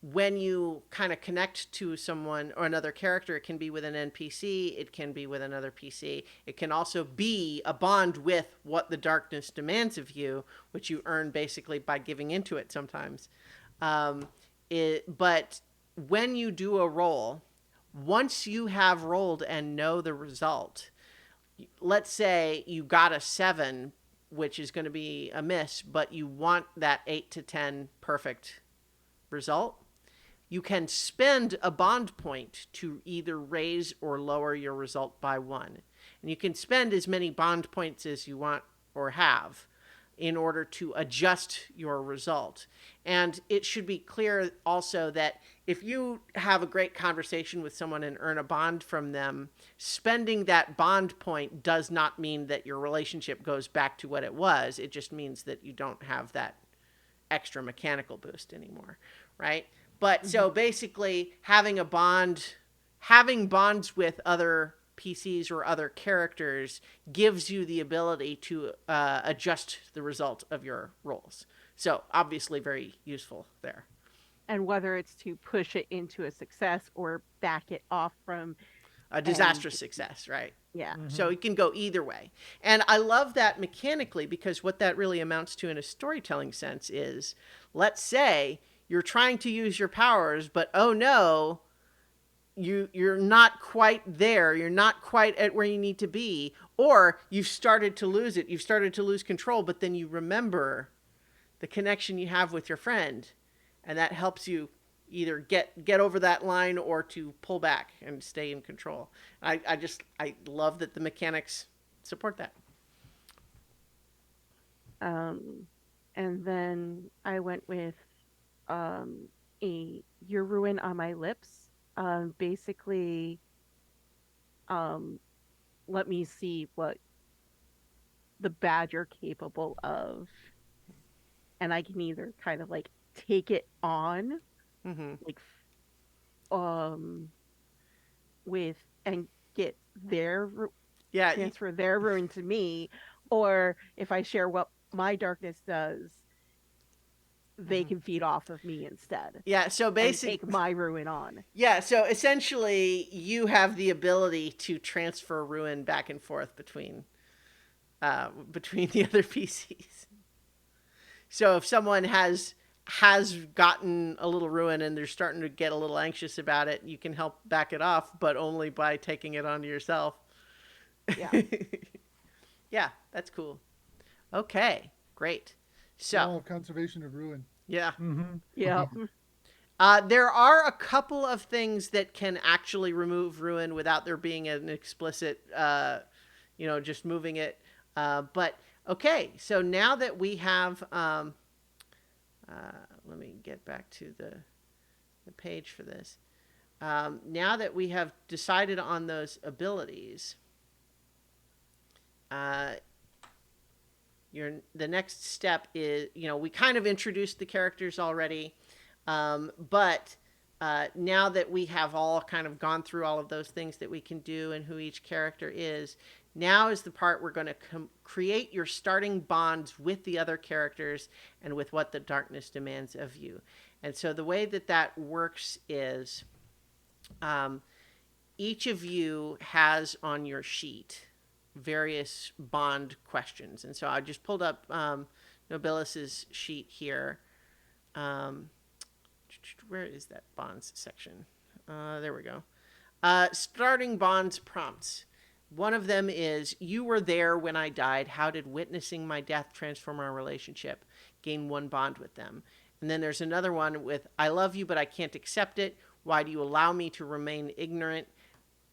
when you kind of connect to someone or another character, it can be with an NPC, it can be with another PC, it can also be a bond with what the darkness demands of you, which you earn basically by giving into it sometimes. But when you do a roll, once you have rolled and know the result, let's say you got a 7, which is going to be a miss, but you want that 8 to 10 perfect result, you can spend a bond point to either raise or lower your result by 1. And you can spend as many bond points as you want or have in order to adjust your result. And it should be clear also that if you have a great conversation with someone and earn a bond from them, spending that bond point does not mean that your relationship goes back to what it was. It just means that you don't have that extra mechanical boost anymore, right? But so basically having bonds with other PCs or other characters gives you the ability to adjust the result of your rolls. So obviously very useful there. And whether it's to push it into a success or back it off from A disastrous success, right? yeah. So it can go either way. And I love that mechanically, because what that really amounts to in a storytelling sense is, let's say you're trying to use your powers, but oh no, you're not quite there. You're not quite at where you need to be, or you've started to lose it. You've started to lose control, but then you remember the connection you have with your friend, and that helps you either get over that line or to pull back and stay in control. I love that the mechanics support that. And then I went with a Your Ruin on My Lips. Basically, let me see what the bad you're capable of, and I can either kind of like take it on, like with and get their transfer their ruin to me, or if I share what my darkness does, they can feed off of me instead. Yeah, so basically take my ruin on. Yeah, so essentially you have the ability to transfer ruin back and forth between the other PCs. So if someone has gotten a little ruin and they're starting to get a little anxious about it, you can help back it off, but only by taking it onto yourself. Yeah. Yeah, that's cool. Okay, great. So Law of conservation of ruin. yeah. Yeah. There are a couple of things that can actually remove ruin without there being an explicit just moving it. But okay, so now that we have, let me get back to the page for this. Now that we have decided on those abilities, the next step is, we kind of introduced the characters already, but now that we have all kind of gone through all of those things that we can do and who each character is, now is the part we're going to create your starting bonds with the other characters and with what the darkness demands of you. And so the way that works is each of you has on your sheet various bond questions. And so I just pulled up Nobilis's sheet here. Where is that bonds section? There we go. Starting bonds prompts. One of them is, you were there when I died. How did witnessing my death transform our relationship? Gain 1 bond with them. And then there's another one with, I love you, but I can't accept it. Why do you allow me to remain ignorant?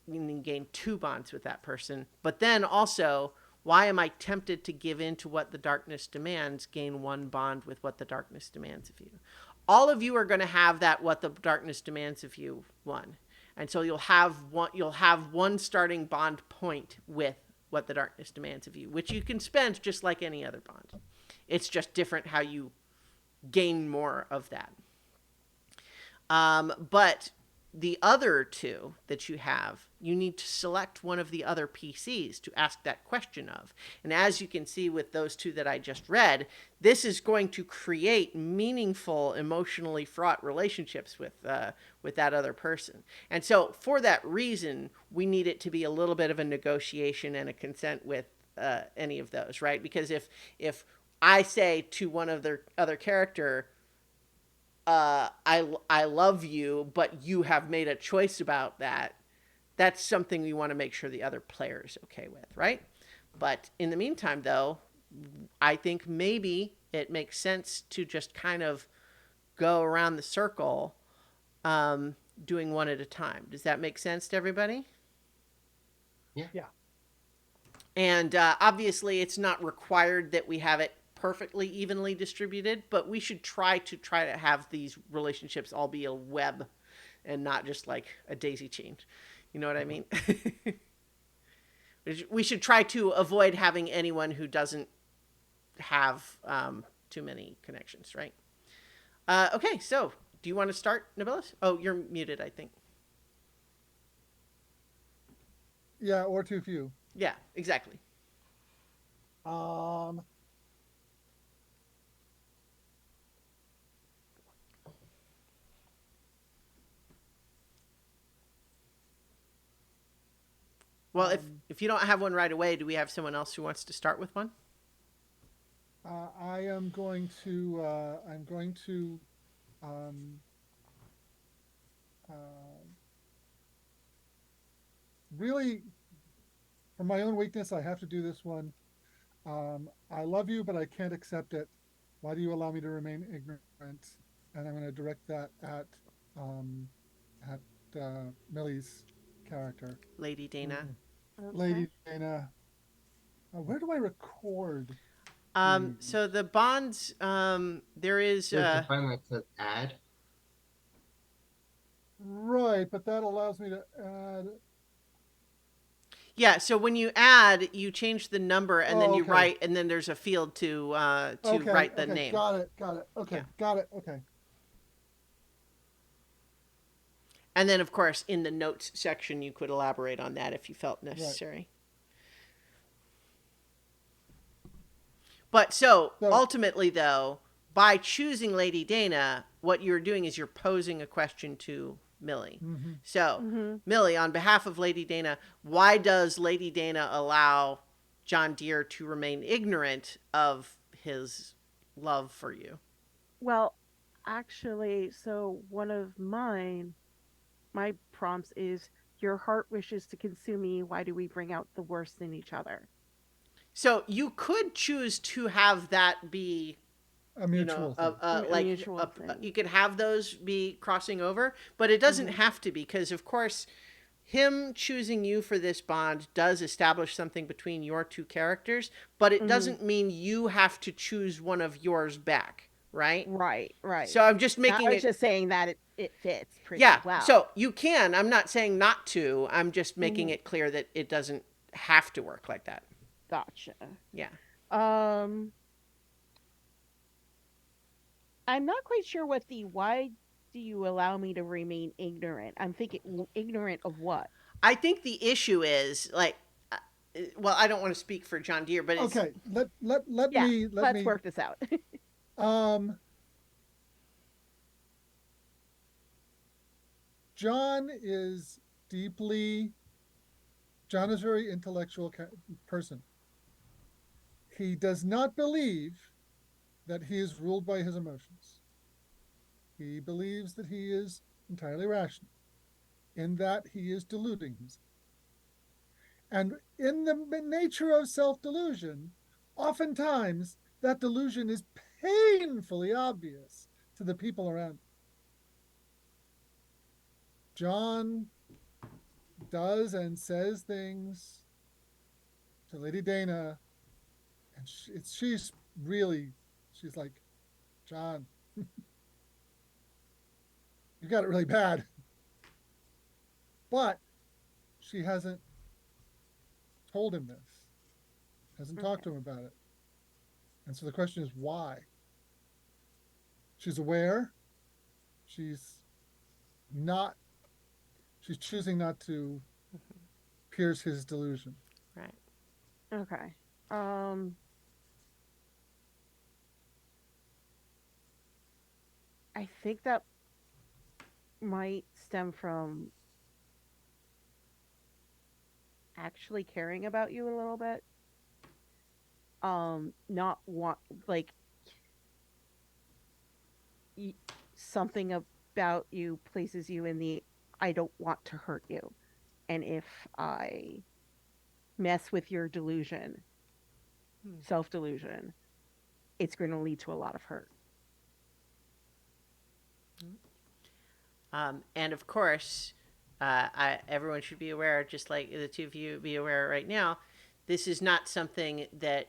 And then gain 2 bonds with that person. But then also, why am I tempted to give in to what the darkness demands? Gain 1 bond with what the darkness demands of you. All of you are going to have that what the darkness demands of you 1. And so you'll have one starting bond point with what the darkness demands of you, which you can spend just like any other bond. It's just different how you gain more of that. But the other 2 that you have, you need to select one of the other PCs to ask that question of. And as you can see with those 2 that I just read, this is going to create meaningful, emotionally fraught relationships with that other person. And so for that reason, we need it to be a little bit of a negotiation and a consent with any of those, right? Because if I say to one of the other character, I love you, but you have made a choice about that, that's something we want to make sure the other player is okay with, right? But in the meantime, though, I think maybe it makes sense to just kind of go around the circle, doing one at a time. Does that make sense to everybody? Yeah. And obviously, it's not required that we have it perfectly evenly distributed, but we should try to have these relationships all be a web and not just like a daisy chain. You know what I mean? We should try to avoid having anyone who doesn't have too many connections, right? Okay, so do you want to start, Nobilis? Oh, you're muted, I think. Yeah, or too few. Yeah, exactly. Well, if you don't have one right away, do we have someone else who wants to start with one? I am going to. Really, for my own weakness, I have to do this one. I love you, but I can't accept it. Why do you allow me to remain ignorant? And I'm going to direct that at Millie's character, Lady Dana. Lady Dana. Where do I record? So the bonds, there is. There's a button that says add. Right, but that allows me to add. Yeah, so when you add, you change the number, and then you okay. write, and then there's a field to write the name. Got it. Okay, Yeah. got it. Okay. And then, of course, in the notes section, you could elaborate on that if you felt necessary. But so ultimately, though, by choosing Lady Dana, what you're doing is you're posing a question to Millie. Mm-hmm. So, Millie, on behalf of Lady Dana, why does Lady Dana allow John Deere to remain ignorant of his love for you? Well, actually, so one of my prompts is, your heart wishes to consume me. Why do we bring out the worst in each other? So you could choose to have that be A mutual thing. A mutual thing. You could have those be crossing over, but it doesn't have to be, because of course him choosing you for this bond does establish something between your two characters, but it doesn't mean you have to choose one of yours back, right? Right, right. So I'm just I making was it. just saying that it fits pretty Yeah. well. So you can. I'm not saying not to. I'm just making Mhm. it clear that it doesn't have to work like that. Gotcha. Yeah. I'm not quite sure what the why do you allow me to remain ignorant? I'm thinking ignorant of what? I think the issue is like, well, I don't want to speak for John Deere, but it's Okay, let Yeah, me let's work this out. um John is John is a very intellectual person. He does not believe that he is ruled by his emotions. He believes that he is entirely rational, in that he is deluding himself. And in the nature of self delusion, oftentimes that delusion is painfully obvious to the people around him. John does and says things to Lady Dana, and she's like, John, you got it really bad. But she hasn't told him this, hasn't talked to him about it. And so the question is why? She's aware. She's choosing not to pierce his delusion. right. Okay. I think that might stem from actually caring about you a little bit. Not want like something about you places you in the I don't want to hurt you. And if I mess with your delusion, self delusion, it's going to lead to a lot of hurt. And of course, everyone should be aware, just like the two of you be aware right now, this is not something that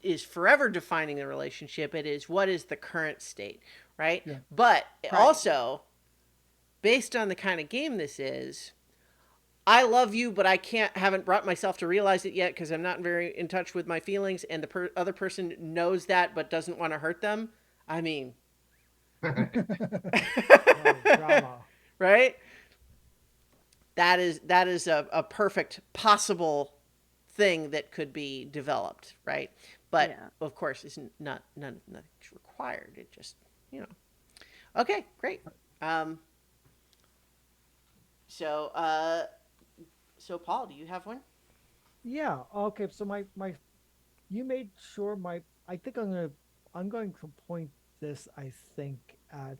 is forever defining the relationship. It is what is the current state, right? Yeah. But also, based on the kind of game this is, I love you, but I haven't brought myself to realize it yet because I'm not very in touch with my feelings, and the other person knows that but doesn't want to hurt them. I mean, Drama. right? That is a perfect possible thing that could be developed, right? But of course, it's nothing's required. It just Okay, great. So Paul, do you have one? Yeah. Okay. So you made sure I think I'm going to point this. I think at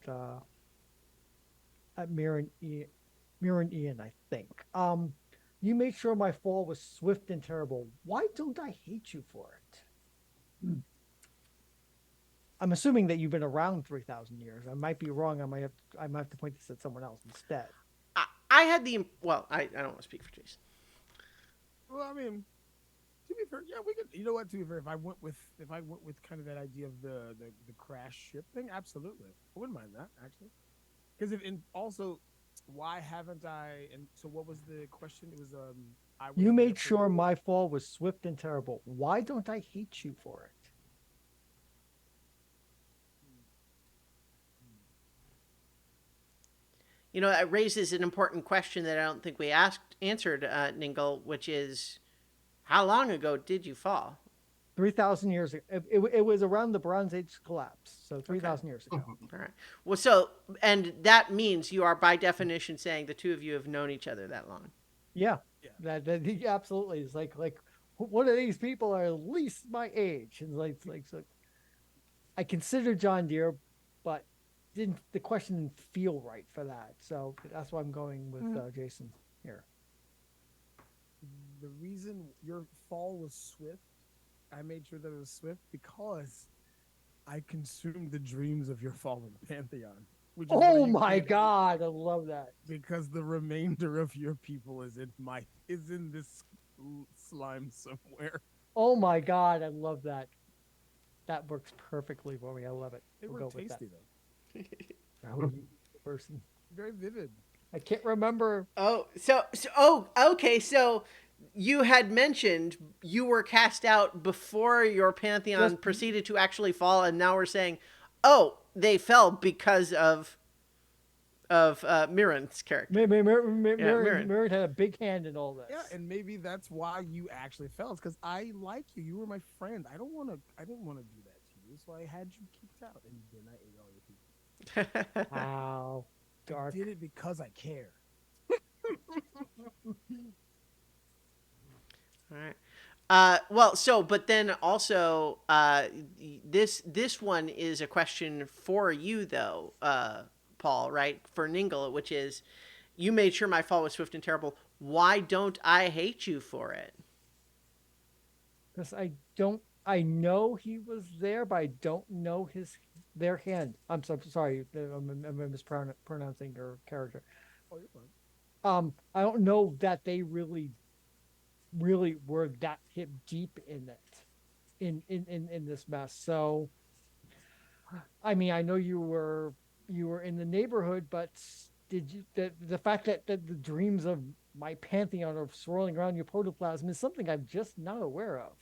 Mirren Ian. I think. You made sure my fall was swift and terrible. Why don't I hate you for it? I'm assuming that you've been around 3,000 years. I might be wrong. I might have to point this at someone else instead. I had I don't want to speak for Jason. Well, I mean, to be fair, yeah, we could. You know what? To be fair, if I went with kind of that idea of the crash ship thing, absolutely, I wouldn't mind that actually. Because also, why haven't I? And so, what was the question? It was You made sure my fall was swift and terrible. Why don't I hate you for it? It raises an important question that I don't think we answered, Ningle, which is, how long ago did you fall? 3,000 years ago. It was around the Bronze Age collapse, so 3,000 years ago. All right. Well, and that means you are by definition saying the two of you have known each other that long. Yeah. That absolutely is like one of these people are at least my age, and so I consider John Deere, but the question didn't feel right for that, so that's why I'm going with Jason here. The reason your fall was swift, I made sure that it was swift because I consumed the dreams of your fallen pantheon Which is why Oh you my can't- god, I love that. Because the remainder of your people is in this slime somewhere. Oh my god, I love that. That works perfectly for me. I love it. They We'll were go with that. tasty though. How you person? Very vivid. I can't remember. Oh, okay. So you had mentioned you were cast out before your pantheon Just- proceeded to actually fall, and now we're saying, oh, they fell because of Mirren's character. Mirren. Mirren had a big hand in all this. Yeah, and maybe that's why you actually fell. Because I like you. You were my friend. I didn't want to do that to you, so I had you kicked out, and then I ate all your people. Wow, dark. I did it because I care. All right. But then also, this one is a question for you though, Paul, right? For Ningle, which is, you made sure my fall was swift and terrible. Why don't I hate you for it? Because I know he was there, but I don't know their hand. I'm so sorry. I'm mispronouncing your character. Oh, you're fine. I don't know that they really were that hip deep in it, in this mess. So, I mean, I know you were in the neighborhood, but did you the fact that the dreams of my pantheon are swirling around your protoplasm is something I'm just not aware of.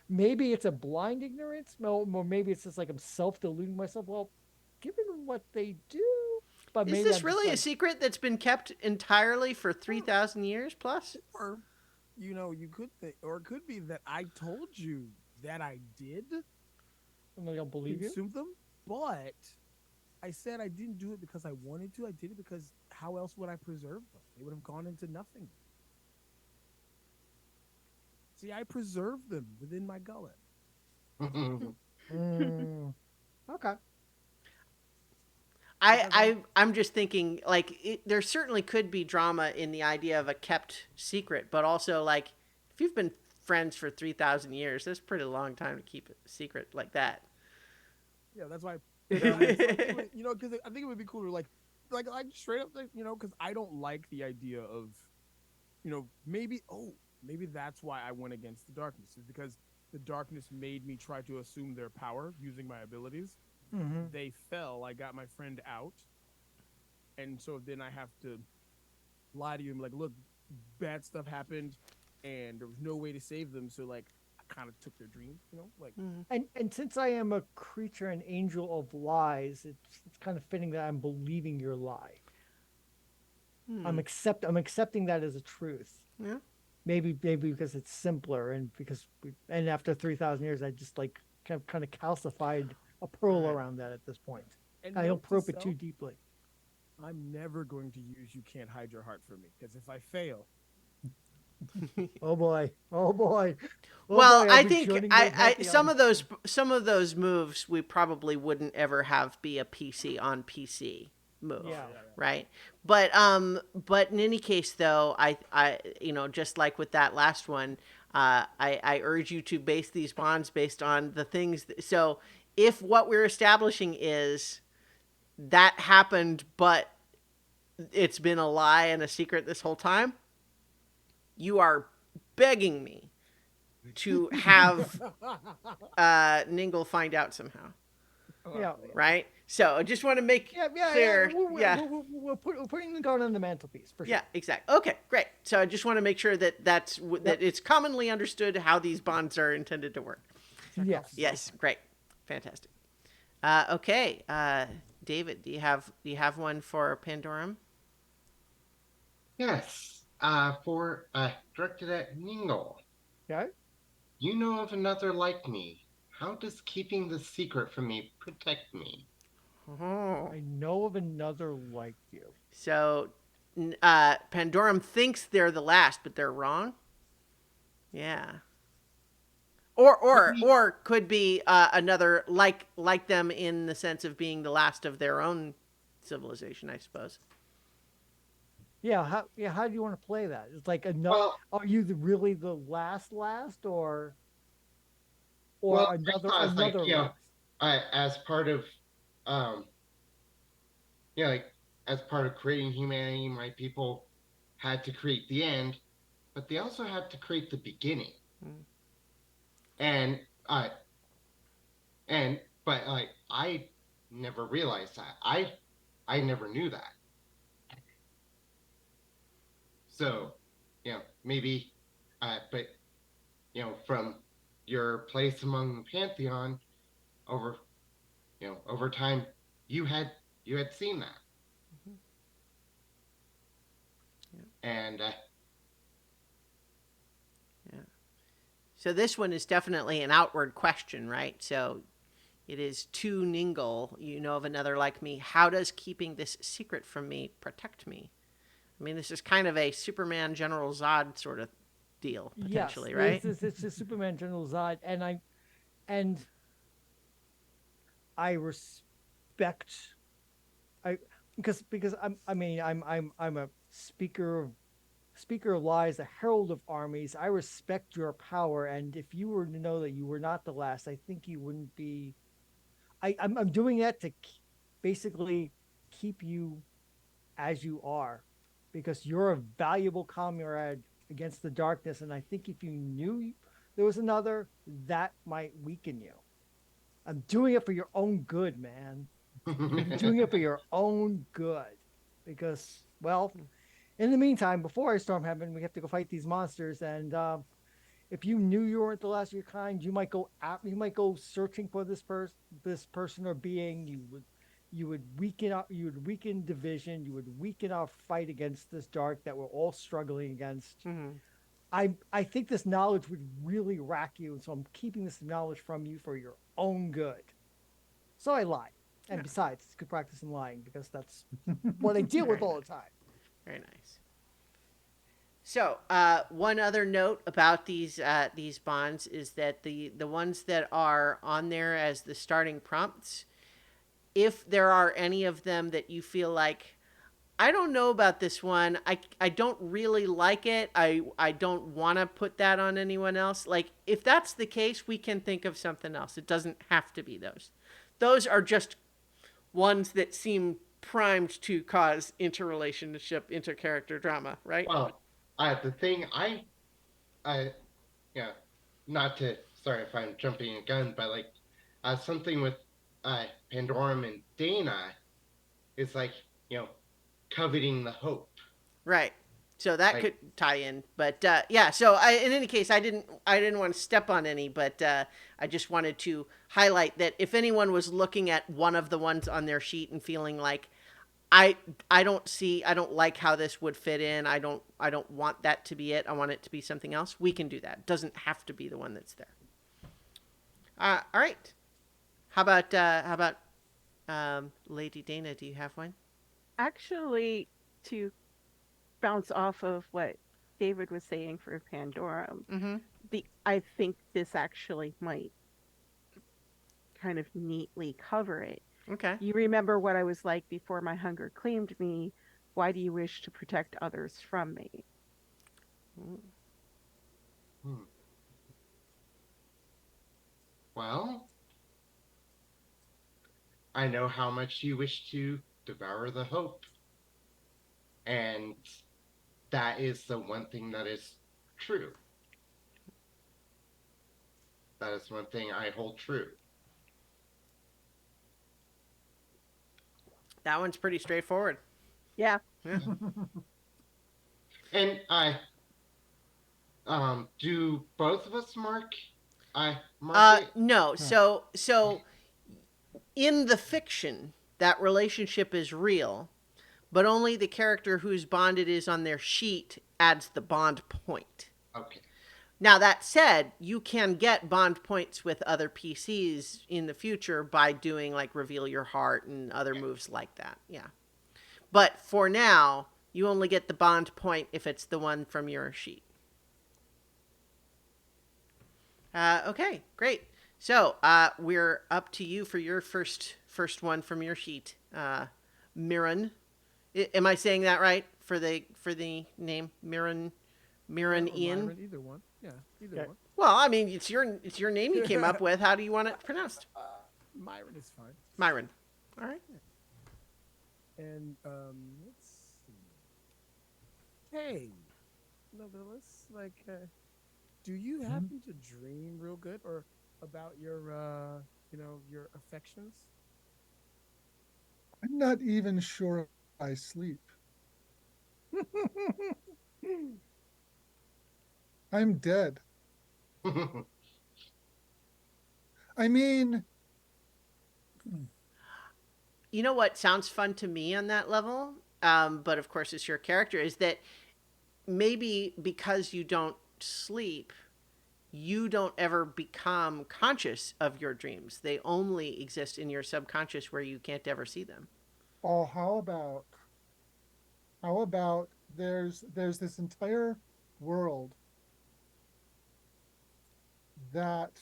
Maybe it's a blind ignorance, or maybe it's just like I'm self-deluding myself. Well, given what they do, but Is maybe this I'm really a just secret that's been kept entirely for 3,000 years plus? Or, you could think, or it could be that I told you that I did I don't believe you. consume them, but I said I didn't do it because I wanted to. I did it because how else would I preserve them? They would have gone into nothing. See, I preserved them within my gullet. Mm, okay. I'm just thinking, like, there certainly could be drama in the idea of a kept secret, but also, like, if you've been friends for 3,000 years, that's a pretty long time to keep a secret like that. Yeah, that's why. Because I think it would be cooler, like straight up, because I don't like the idea of, maybe that's why I went against the darkness, is because the darkness made me try to assume their power using my abilities. Mm-hmm. They fell. I got my friend out, and so then I have to lie to you and be like, look, bad stuff happened, and there was no way to save them. So like, I kind of took their dream, like. And since I am a creature, an angel of lies, it's kind of fitting that I'm believing your lie. I'm accepting that as a truth. Yeah. Maybe because it's simpler, and because and after 3,000 years, I just like kind of calcified a pearl around that at this point. And I don't note to probe it too self, deeply. I'm never going to use "You Can't Hide Your Heart" from me, because if I fail, Oh boy! Oh boy! Oh Well, boy, I'll I be think joining I the some pantheon. of those moves we probably wouldn't ever have be a PC on PC move. Yeah. Right. But in any case though, I just like with that last one, I urge you to base these bonds based on the things so if what we're establishing is that happened but it's been a lie and a secret this whole time, you are begging me to have Ningle find out somehow. Yeah. Right? So I just want to make clear. We're putting the gun on the mantelpiece for sure. Yeah, exactly. Okay, great. So I just want to make sure that that it's commonly understood how these bonds are intended to work. Yes. Yes, great, fantastic. Okay, David, do you have one for Pandorum? Yes. For directed at Ningle. Okay. You know of another like me. How does keeping the secret from me protect me? Oh. I know of another like you. So, Pandorum thinks they're the last, but they're wrong. Yeah. Or could be another like them in the sense of being the last of their own civilization, I suppose. Yeah. How do you want to play that? It's like another. Well, Are you really the last, or well, another I thought, another? like, last? as part of yeah, like as part of creating humanity, my people had to create the end, but they also had to create the beginning. Mm. And uh, and but like I never realized that. I never knew that. So, maybe, but from your place among the pantheon, over over time, you had seen that, Mhm. Yeah. and Yeah. So this one is definitely an outward question, right? So it is to Ningle, you know of another like me. How does keeping this secret from me protect me? I mean, this is kind of a Superman General Zod sort of deal, Yes, potentially, right? this is it's a Superman General Zod, and I respect I because I'm a speaker of lies, a herald of armies. I respect your power, and if you were to know that you were not the last, I think you wouldn't be. I'm doing that to basically keep you as you are, because you're a valuable comrade against the darkness, and I think if you knew there was another, that might weaken you. I'm doing it for your own good, man. I'm doing it for your own good, because well, in the meantime, before I storm heaven, we have to go fight these monsters. And if you knew you weren't the last of your kind, you might go out. You might go searching for this person or being. You would weaken up. You would weaken division. You would weaken our fight against this dark that we're all struggling against. Mm-hmm. I think this knowledge would really rack you, and so I'm keeping this knowledge from you for your own good. So I lie. And Yeah. besides, it's good practice in lying, because that's what I deal with Very all the time. Very nice. So, one other note about these bonds is that the ones that are on there as the starting prompts, if there are any of them that you feel like, I don't know about this one, I don't really like it, I don't want to put that on anyone else. Like, if that's the case, we can think of something else. It doesn't have to be those. Those are just ones that seem primed to cause interrelationship, intercharacter drama, right? well, the thing I yeah, not to, sorry if I'm jumping a gun, but like something with Pandorum and Dana is like coveting the hope. Right. So that Like, could tie in, but yeah. So in any case, I didn't want to step on any, but I just wanted to highlight that if anyone was looking at one of the ones on their sheet and feeling like I don't like how this would fit in. I don't want that to be it. I want it to be something else. We can do that. It doesn't have to be the one that's there. All right. How about Lady Dana? Do you have one? Actually, to bounce off of what David was saying for Pandorum, Mm-hmm. I think this actually might kind of neatly cover it. Okay. You remember what I was like before my hunger claimed me. Why do you wish to protect others from me? hmm. Well, I know how much you wish to devour the hope, and that is the one thing that is true. That is one thing I hold true. That one's pretty straightforward. Yeah. Yeah. And do both of us mark it? No. So in the fiction, that relationship is real, but only the character whose bond it is on their sheet adds the bond point. Okay. Now, that said, you can get bond points with other PCs in the future by doing like reveal your heart and other moves like that. Yeah. But for now, you only get the bond point if it's the one from your sheet. Okay, great. So we're up to you for your first one from your sheet, Mirren. Am I saying that right for the name Mirren? Mirren Or Ian. Myron, either one. Yeah, either Okay. one. Well, I mean, it's your name you came up with. How do you want it pronounced? Myron is fine. Myron. All right. And let's see. Hey, Nobilis, like, do you happen to dream real good or about your, your affections? I'm not even sure I sleep. I'm dead. I mean, You know what sounds fun to me on that level, but of course it's your character, is that maybe because you don't sleep, you don't ever become conscious of your dreams. They only exist in your subconscious where you can't ever see them. oh, how about there's this entire world that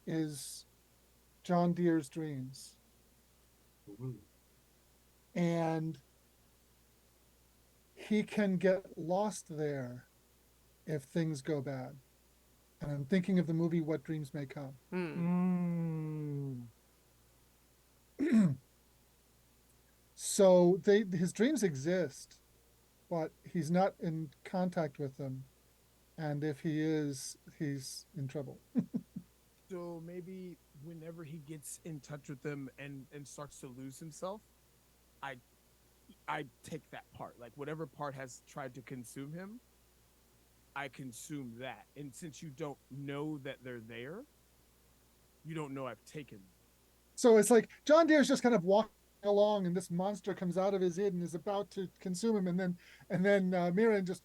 is John Deere's dreams. And he can get lost there if things go bad. And I'm thinking of the movie What Dreams May Come. So his dreams exist, but he's not in contact with them. And if he is, he's in trouble. So maybe whenever he gets in touch with them and starts to lose himself, I I take that part. Like whatever part has tried to consume him, I consume that. And since you don't know that they're there, you don't know I've taken them. So it's like John Deere's just kind of walking along, and this monster comes out of his id and is about to consume him, and then Mirren just,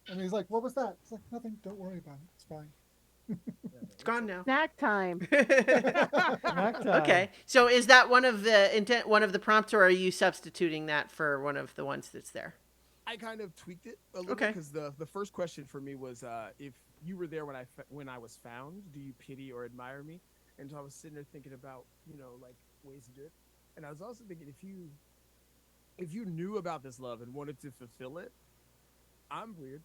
and he's like, "What was that?" It's like, "Nothing. Don't worry about it. It's fine." It's gone now. Snack time. Snack time. Okay, so is that one of the prompts, or are you substituting that for one of the ones that's there? I kind of tweaked it a little Okay. because the first question for me was if you were there when I was found, do you pity or admire me? And so I was sitting there thinking about like ways to do it, and I was also thinking if you knew about this love and wanted to fulfill it, I'm weird.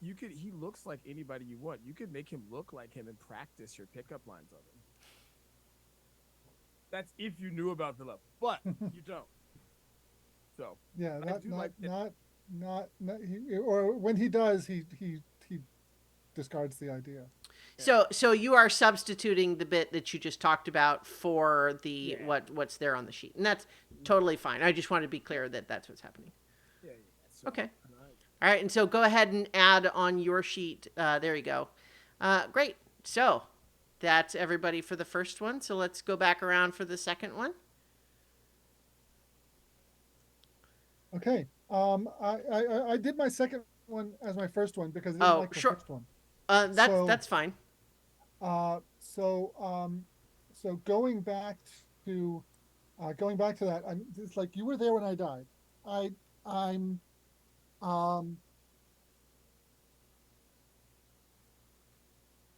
He looks like anybody you want. You could make him look like him and practice your pickup lines of him. That's if you knew about the love, but you don't. So Yeah, I do like that. or when he does, he discards the idea. So you are substituting the bit that you just talked about for the Yeah. what's there on the sheet, and that's totally fine. I just wanted to be clear that that's what's happening. Yeah. So, Okay. All right, and so go ahead and add on your sheet. There you go. Great. So that's everybody for the first one. So let's go back around for the second one. Okay. I did my second one as my first one because I didn't Oh, like the sure. first one. That's fine. So going back to that, it's like you were there when I died. I'm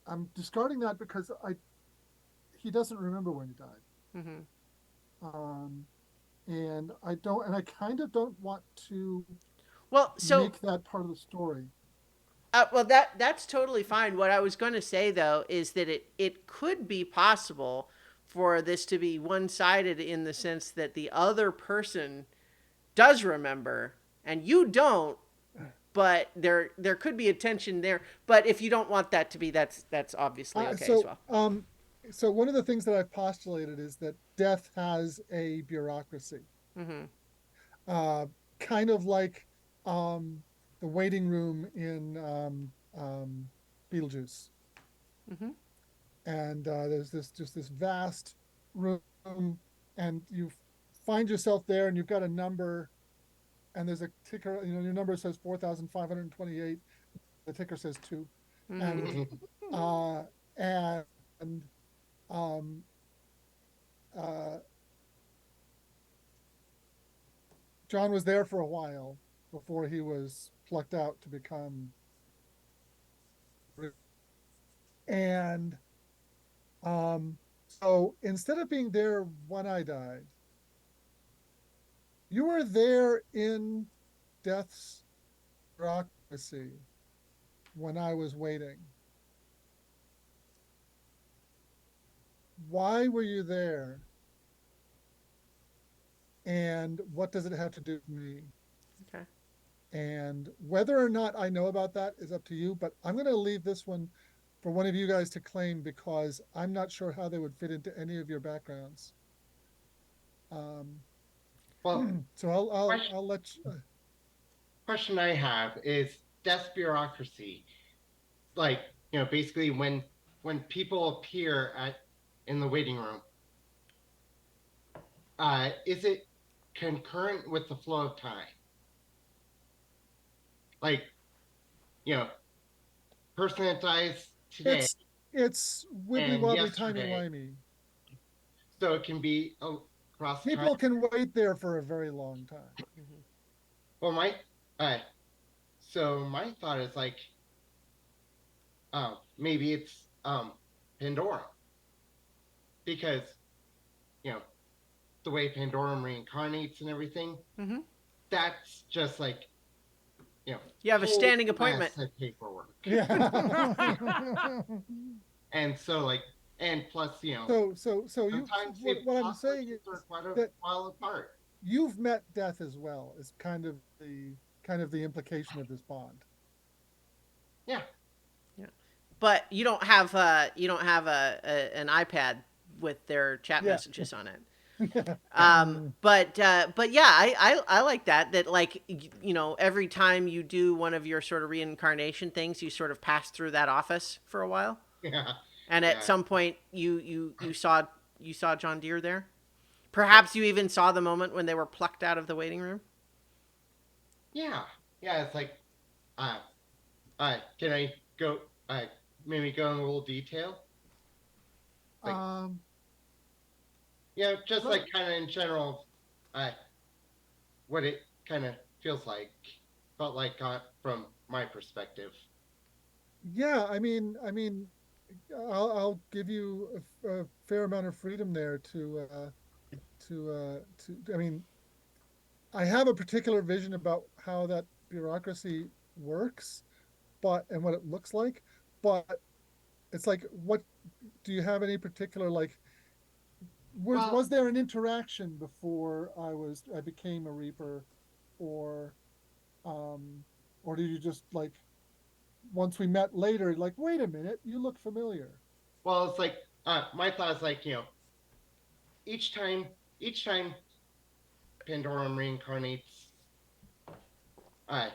I'm discarding that because he doesn't remember when he died. Mm-hmm. And I kind of don't want to Well, so make that part of the story. well, that's totally fine. What I was going to say though is that it could be possible for this to be one-sided in the sense that the other person does remember and you don't, but there could be a tension there. But if you don't want that to be, that's obviously okay as well. So one of the things that I've postulated is that death has a bureaucracy, kind of like the waiting room in Beetlejuice. And there's this vast room, and you find yourself there, and you've got a number, and there's a ticker. Your number says 4,528. The ticker says 2, and John was there for a while before he was plucked out to become. And so instead of being there when I died, you were there in death's bureaucracy when I was waiting. why were you there? And what does it have to do with me? Okay. And whether or not I know about that is up to you, but I'm going to leave this one for one of you guys to claim because I'm not sure how they would fit into any of your backgrounds. Um, Well, so question, I'll let you, question I have is desk bureaucracy. Like, basically when people appear at in the waiting room, is it concurrent with the flow of time? Like, you know, person that dies today it's wibbly and wobbly, timey yesterday, wimey. so it can be across time. People can wait there for a very long time. Mhm. Well, uh, my thought is like, maybe it's Pandora, because you know the way Pandora reincarnates and everything. Mhm. That's just like You have a whole standing appointment. mess of paperwork. Yeah. And so like, and plus So you, sometimes the what I'm saying populations are is quite a that while apart. you've met death as well, is kind of the implication of this bond. Yeah. Yeah. But you don't have an iPad with their chat Yeah. messages on it. Mm. But yeah, I like that like every time you do one of your sort of reincarnation things, you sort of pass through that office for a while, Yeah. and at Yeah. some point you saw John Deere there. Perhaps you even saw the moment when they were plucked out of the waiting room. Yeah. Yeah. It's like, uh, can I go? Maybe go in a little detail. Like, Um, just well, like kind of in general, uh, what it kind of felt like from my perspective. yeah, I'll give you a fair amount of freedom there to. I mean, I have a particular vision about how that bureaucracy works, and what it looks like, but it's like, what do you have any particular like? Well, Was there an interaction before I became a Reaper, or um, or did you just like once we met later, like, wait a minute, you look familiar? it's like my thought is like each time each time Pandorum reincarnates, uh,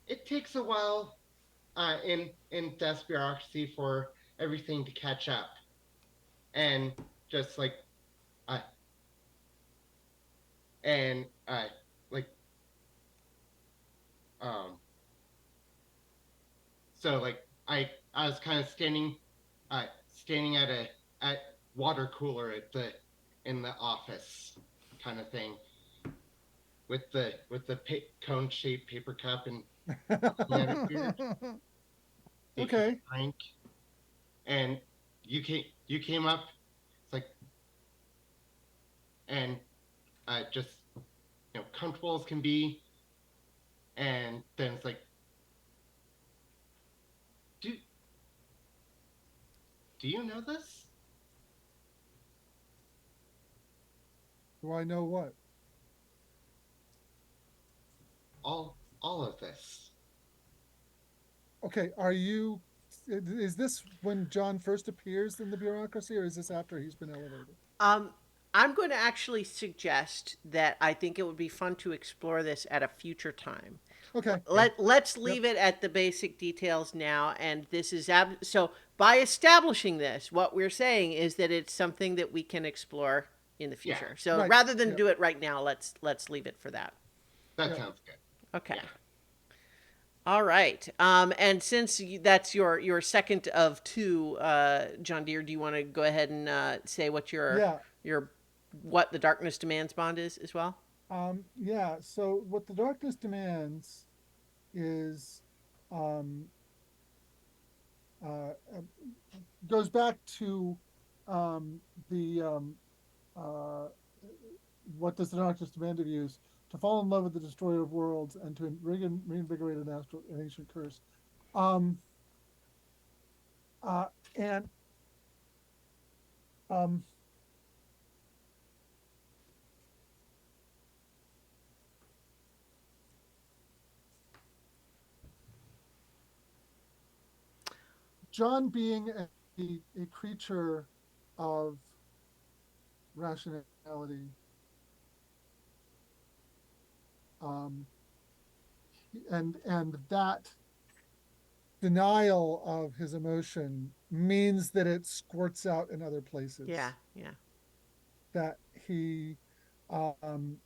it takes a while in death bureaucracy for everything to catch up, and just like uh, and like um so like I was kind of standing at water cooler at the in the office kind of thing with the cone shaped paper cup and attitude, taking Okay. a drink, and you came up. It's like, and just comfortable as can be, and then it's like, do do you know this? Do I know what? All of this. Okay, is this when John first appears in the bureaucracy, or is this after he's been elevated? Um, I'm going to actually suggest that I think it would be fun to explore this at a future time. Okay. Let's Yep. leave it at the basic details now, and this is so by establishing this, what we're saying is that it's something that we can explore in the Yeah, future. So Right. rather than Yep. do it right now, let's leave it for that. that Yep. sounds good. Okay. Yeah. All right. And since that's your second of two, John Deere, do you want to go ahead and say what Yeah. your what the Darkness Demands bond is as well? Yeah. So what the darkness demands is, um, uh, goes back to, um, the uh, what does the darkness demand of you? To fall in love with the destroyer of worlds and to reinvigorate an ancient curse. Um, and Um, John being a creature of rationality, um, and that denial of his emotion means that it squirts out in other places. Yeah, yeah. That he, um,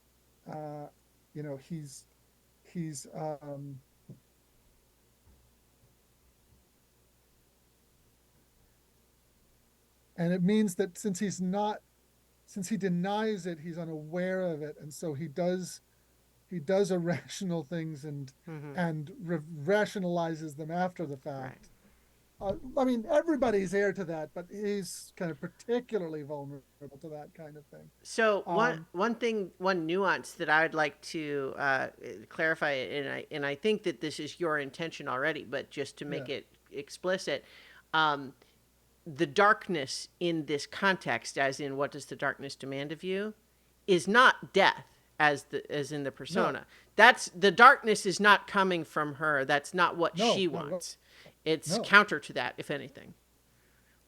uh, you know, he's and it means that since he denies it, he's unaware of it, and so he does irrational things and rationalizes them after the fact. I mean, everybody's heir to that, but he's kind of particularly vulnerable to that kind of thing. So one nuance that I would like to clarify, and I think that this is your intention already, but just to make it explicit, the darkness in this context, as in what does the darkness demand of you, is not death as in the persona. No. That's the darkness is not coming from her. That's not what No, she no, no. wants. It's No. counter to that, if anything.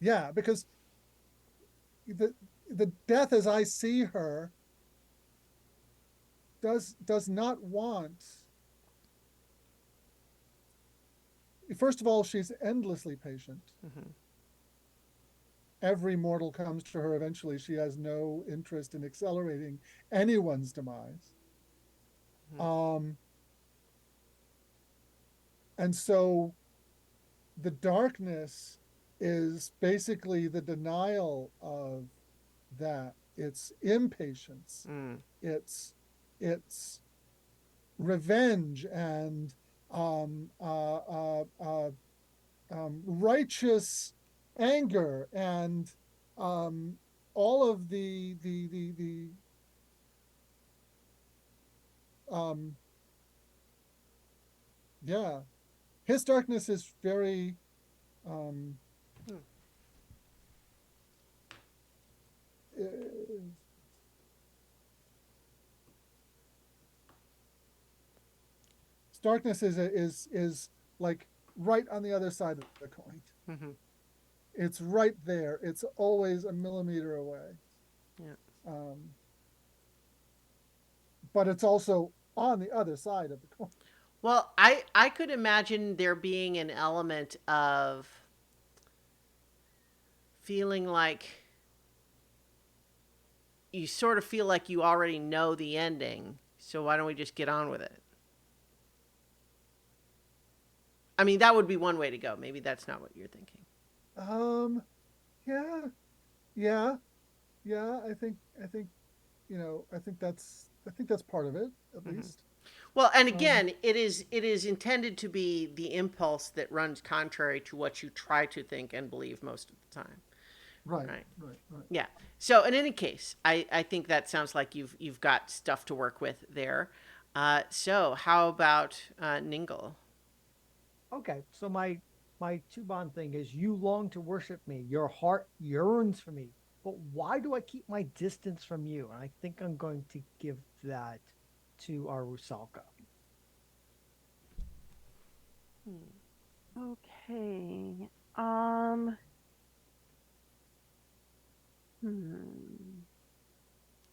Yeah, because the death as I see her does not want. First of all, she's endlessly patient. Mm-hmm. Every mortal comes to her eventually. She has no interest in accelerating anyone's demise. Mm-hmm. And so the darkness is basically the denial of that. It's impatience. It's revenge and righteous anger and all of the yeah, his darkness is very uh, darkness is like right on the other side of the coin. Mm-hmm. It's right there. It's always a millimeter away. Yeah. But it's also on the other side of the coin. Well, I could imagine there being an element of feeling like you sort of feel like you already know the ending, so why don't we just get on with it? I mean, that would be one way to go. Maybe that's not what you're thinking. Yeah. I think I think that's part of it, at least. Well, and again, it is intended to be the impulse that runs contrary to what you try to think and believe most of the time. Right. Yeah. So in any case, I think that sounds like you've got stuff to work with there. So how about Ningle? Okay, so my Tuban thing is you long to worship me. Your heart yearns for me. But why do I keep my distance from you? And I think I'm going to give that to our Rusalka. Okay.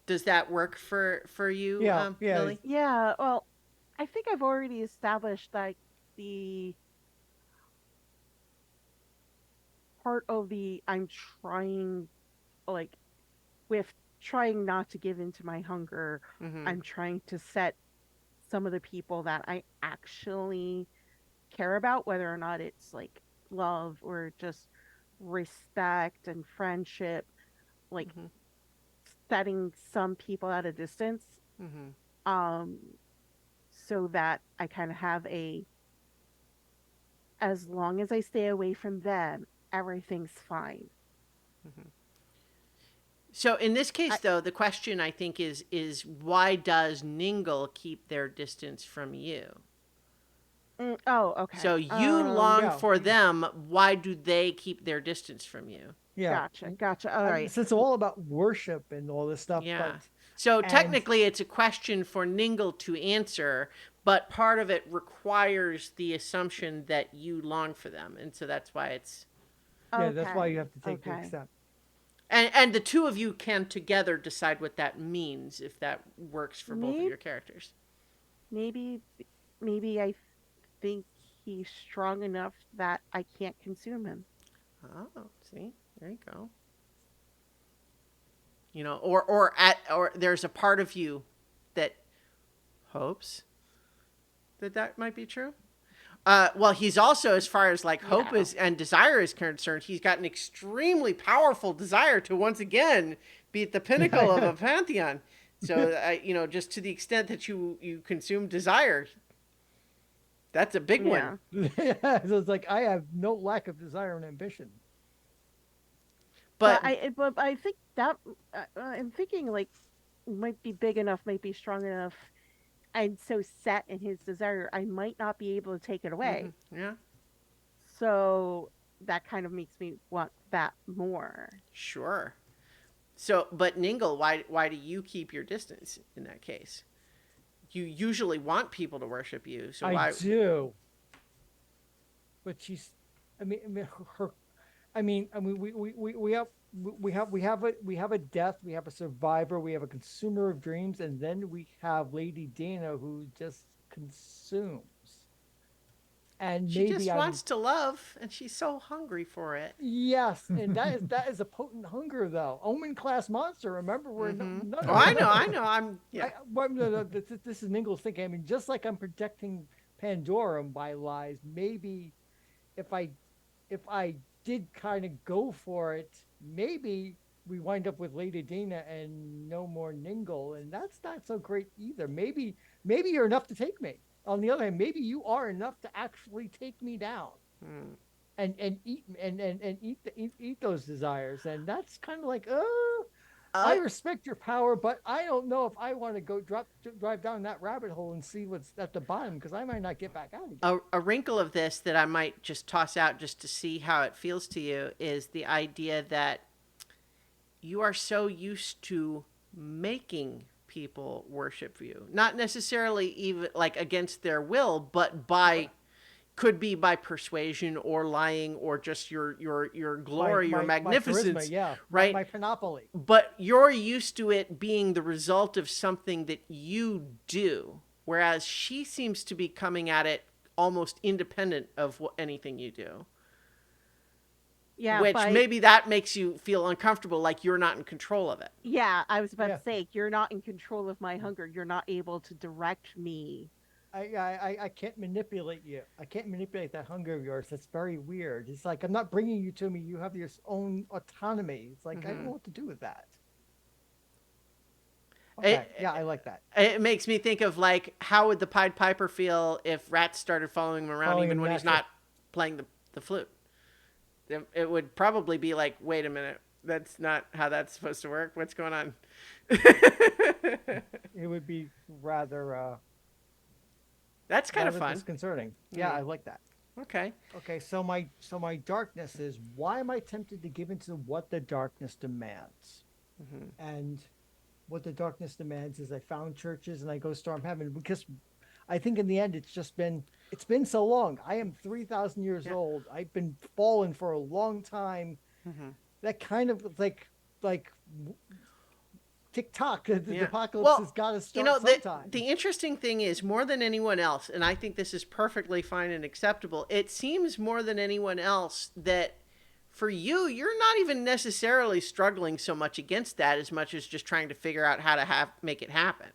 Does that work for you, Yeah, Lily? Yeah, well, I think I've already established that the part of the I'm trying, like, with trying not to give in to my hunger, I'm trying to set some of the people that I actually care about, whether or not it's like love or just respect and friendship, like setting some people at a distance, so that I kind of have as long as I stay away from them, everything's fine. So in this case, though, the question I think is why does Ningle keep their distance from you? Oh, okay. So you long yeah. for them. Why do they keep their distance from you? Yeah. Gotcha. All right. Since it's all about worship and all this stuff, Yeah. but So and technically, it's a question for Ningle to answer, but part of it requires the assumption that you long for them, and so that's why it's. yeah, that's why you Okay. have to take the Okay. extent. And the two of you can together decide what that means if that works for both of Maybe your characters. maybe maybe I think he's strong enough that I can't consume him. Oh, see, there you go. You know, or there's a part of you that hopes that might be true. Well, he's also, as far as like hope Yeah. is and desire is concerned, he's got an extremely powerful desire to once again be at the pinnacle of a pantheon. So, you know, just to the extent that you consume desire, that's a big one. Yeah. Yeah, so it's like I have no lack of desire and ambition. But But I think that I'm thinking like might be big enough, might be strong enough. I'm so set in his desire, I might not be able to take it away. yeah, So that kind of makes me want that more. sure. So, but Ningle, why do you keep your distance in that case? You usually want people to worship you, so why? I do. But she's, her, we have a death, we have a survivor, we have a consumer of dreams, and then we have Lady Dana who just consumes. And She maybe just I'm, wants to love, and she's so hungry for it. yes, and that is a potent hunger though. Omen class monster. Remember, we're Mhm. none Oh, of I us- know, I know. Yeah. no, this is Ningle's thinking. I mean, just like I'm protecting Pandora by lies, maybe if I did kind of go for it, maybe we wind up with Lady Dana and no more Ningle, and that's not so great either. Maybe you're enough to take me. On the other hand, maybe you are enough to actually take me down Hmm. and eat those desires, and that's kind of like, Uh, I respect your power, but I don't know if I want to go drive down that rabbit hole and see what's at the bottom because I might not get back out again. a wrinkle of this that I might just toss out just to see how it feels to you is the idea that you are so used to making people worship you, not necessarily even like against their will, but by could be by persuasion or lying or just your glory, your My magnificence, charisma, yeah, right? my panoply. But you're used to it being the result of something that you do, whereas she seems to be coming at it almost independent of anything you do. Yeah, Which by maybe that makes you feel uncomfortable, like you're not in control of it. yeah, I was about Yeah. to say you're not in control of my hunger. You're not able to direct me. I can't manipulate you. I can't manipulate that hunger of yours. That's very weird. It's like I'm not bringing you to me. You have your own autonomy. It's like I don't know what to do with that. Okay, yeah, I like that. It makes me think of like how would the Pied Piper feel if rats started following him around Following even him when he's naturally. not playing the flute? It would probably be like, wait a minute, that's not how that's supposed to work. What's going on? It would be rather That's kind of rather fun. disconcerting. Yeah, Mhm. I like that. Okay. Okay, so my darkness is why am I tempted to give into what the darkness demands? Mhm. And what the darkness demands is I found churches and I go storm heaven because I think in the end it's been so long. I am 3,000 years Yeah. old. I've been fallen for a long time. Mhm. That kind of like tick tock. The Yeah. apocalypse Well, has got to start You know, sometime. the interesting thing is, more than anyone else, and I think this is perfectly fine and acceptable, it seems more than anyone else that for you, you're not even necessarily struggling so much against that as much as just trying to figure out how to make it happen.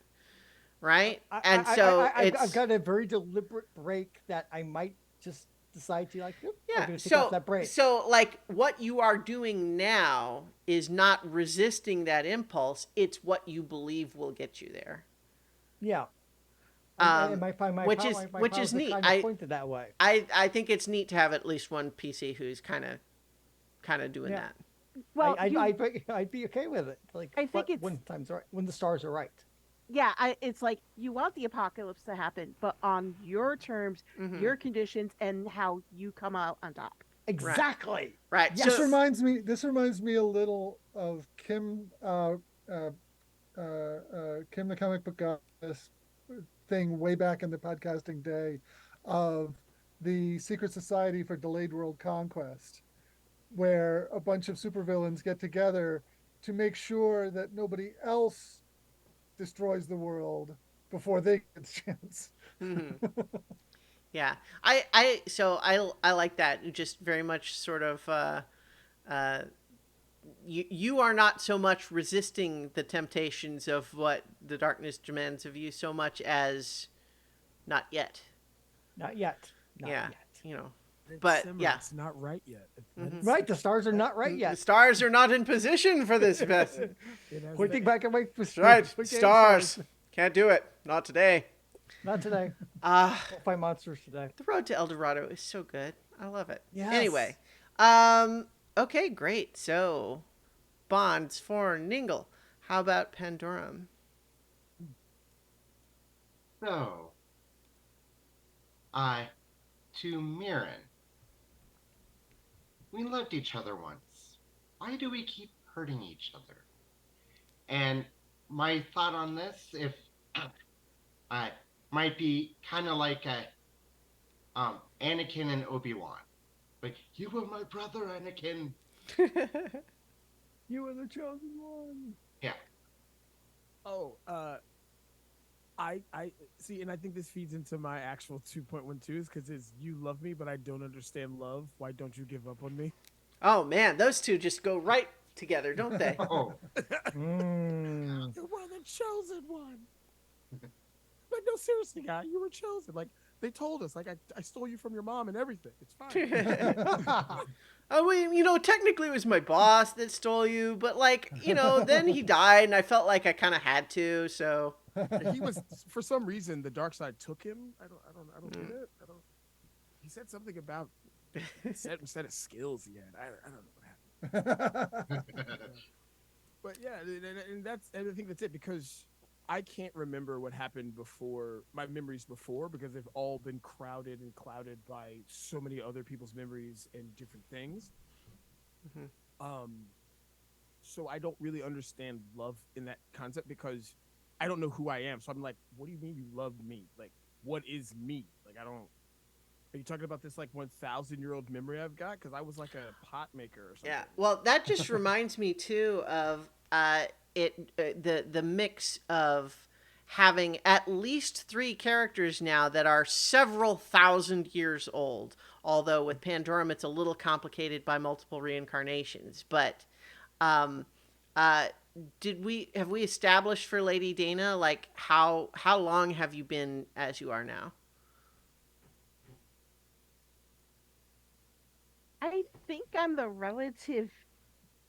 Right? And so I've got a very deliberate break that I might just decide to like. I'm yeah, going to take off that break. so like what you are doing now is not resisting that impulse, it's what you believe will get you there. Yeah. Um, And my which pow- is- my which powers is are neat. Kind of pointed that way. I think it's neat to have at least one PC who's kind of doing Yeah. that. Well, I'd be okay with it. Like I think when times are right, when the stars are right. yeah, it's like you want the apocalypse to happen, but on your terms, Mhm. your conditions, and how you come out on top. Exactly. Right. Yes. This reminds me a little of Kim the comic book goddess thing way back in the podcasting day of the Secret Society for Delayed World Conquest, where a bunch of supervillains get together to make sure that nobody else destroys the world before they get the chance. Yeah. I like that. Just very much sort of, uh, you are not so much resisting the temptations of what the darkness demands of you so much as not yet. Not yet. Not Yeah. yet. You know, It's but simmer, yeah. it's not right yet. Right. The stars are not right The yet. stars are not in position for this best. It has Pointing that- back at my That's right. spaghetti Stars. stars. Can't do it. Not today. Not today. Ah, We'll fight monsters today. the road to El Dorado is so good. I love it. Yes. Anyway, okay, great. So, bonds for Ningle. How about Pandorum? So, to Mirren. We loved each other once. Why do we keep hurting each other? And my thought on this, if might be kind of like Anakin and Obi-Wan. Like, you were my brother, Anakin. You are the chosen one. Yeah. Oh, I see, and I think this feeds into my actual 2.12s because it's you love me, but I don't understand love. Why don't you give up on me? Oh man, those two just go right together, don't they? Oh, Mm. You were the chosen one. Like, no, seriously, guy, you were chosen. Like, they told us, like, I stole you from your mom and everything. It's fine. Oh, technically it was my boss that stole you, but then he died, and I felt like I kind of had to. So He was, for some reason, the dark side took him. I don't get it. He said something about set of skills he had. I don't know what happened. But yeah, and I think that's it, because I can't remember what happened before, my memories before, because they've all been crowded and clouded by so many other people's memories and different things. So I don't really understand love in that concept, because I don't know who I am. So I'm like, what do you mean you love me? Like, what is me? Like, I don't. Are you talking about this like 1,000-year-old memory I've got? Because I was like a pot maker or something. yeah, well, that just reminds me too of the mix of having at least 3 characters now that are several thousand years old. Although with Pandorum, it's a little complicated by multiple reincarnations. But have we established for Lady Dana, like how long have you been as you are now? I think I'm the relative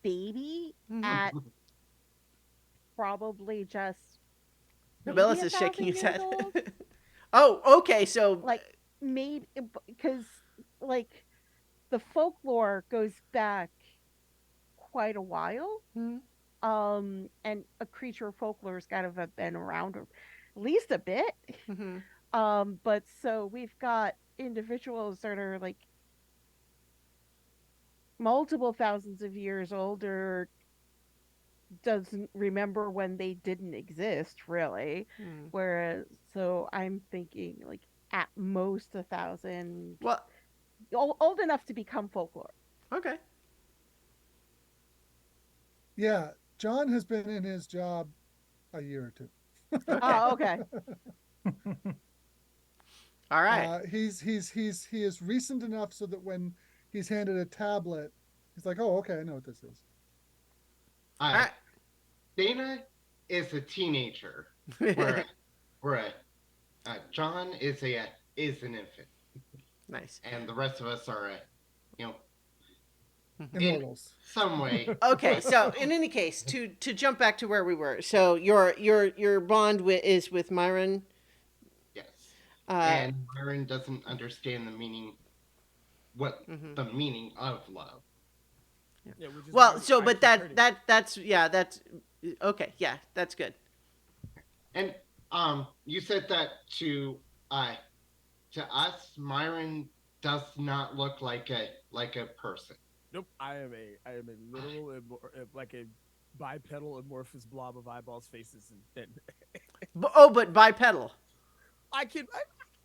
baby at probably just. Nobilis maybe is shaking his 1,000 head. years old. Oh, okay. So Like, maybe because like the folklore goes back quite a while. And a creature of folklore has got to have been around at least a bit. But so we've got individuals that are like multiple thousands of years old, or doesn't remember when they didn't exist, really. Whereas, so I'm thinking like at most 1,000, well, old enough to become folklore. okay. Yeah, John has been in his job a year or two. Oh, okay. All right. He is recent enough so that when he's handed a tablet, he's like, "Oh, okay, I know what this is." All right. Dana is a teenager, where John is an infant, Nice. and the rest of us are in Immortals. some way. Okay, so in any case, to jump back to where we were, so your bond is with Myron. Yes. Uh, And Myron doesn't understand the meaning of love. Yeah, which is well, why so I but keep that's okay. Yeah, that's good. And you said that to us, Myron does not look like a person. Nope. I am a literal like a bipedal amorphous blob of eyeballs, faces, and But bipedal. I can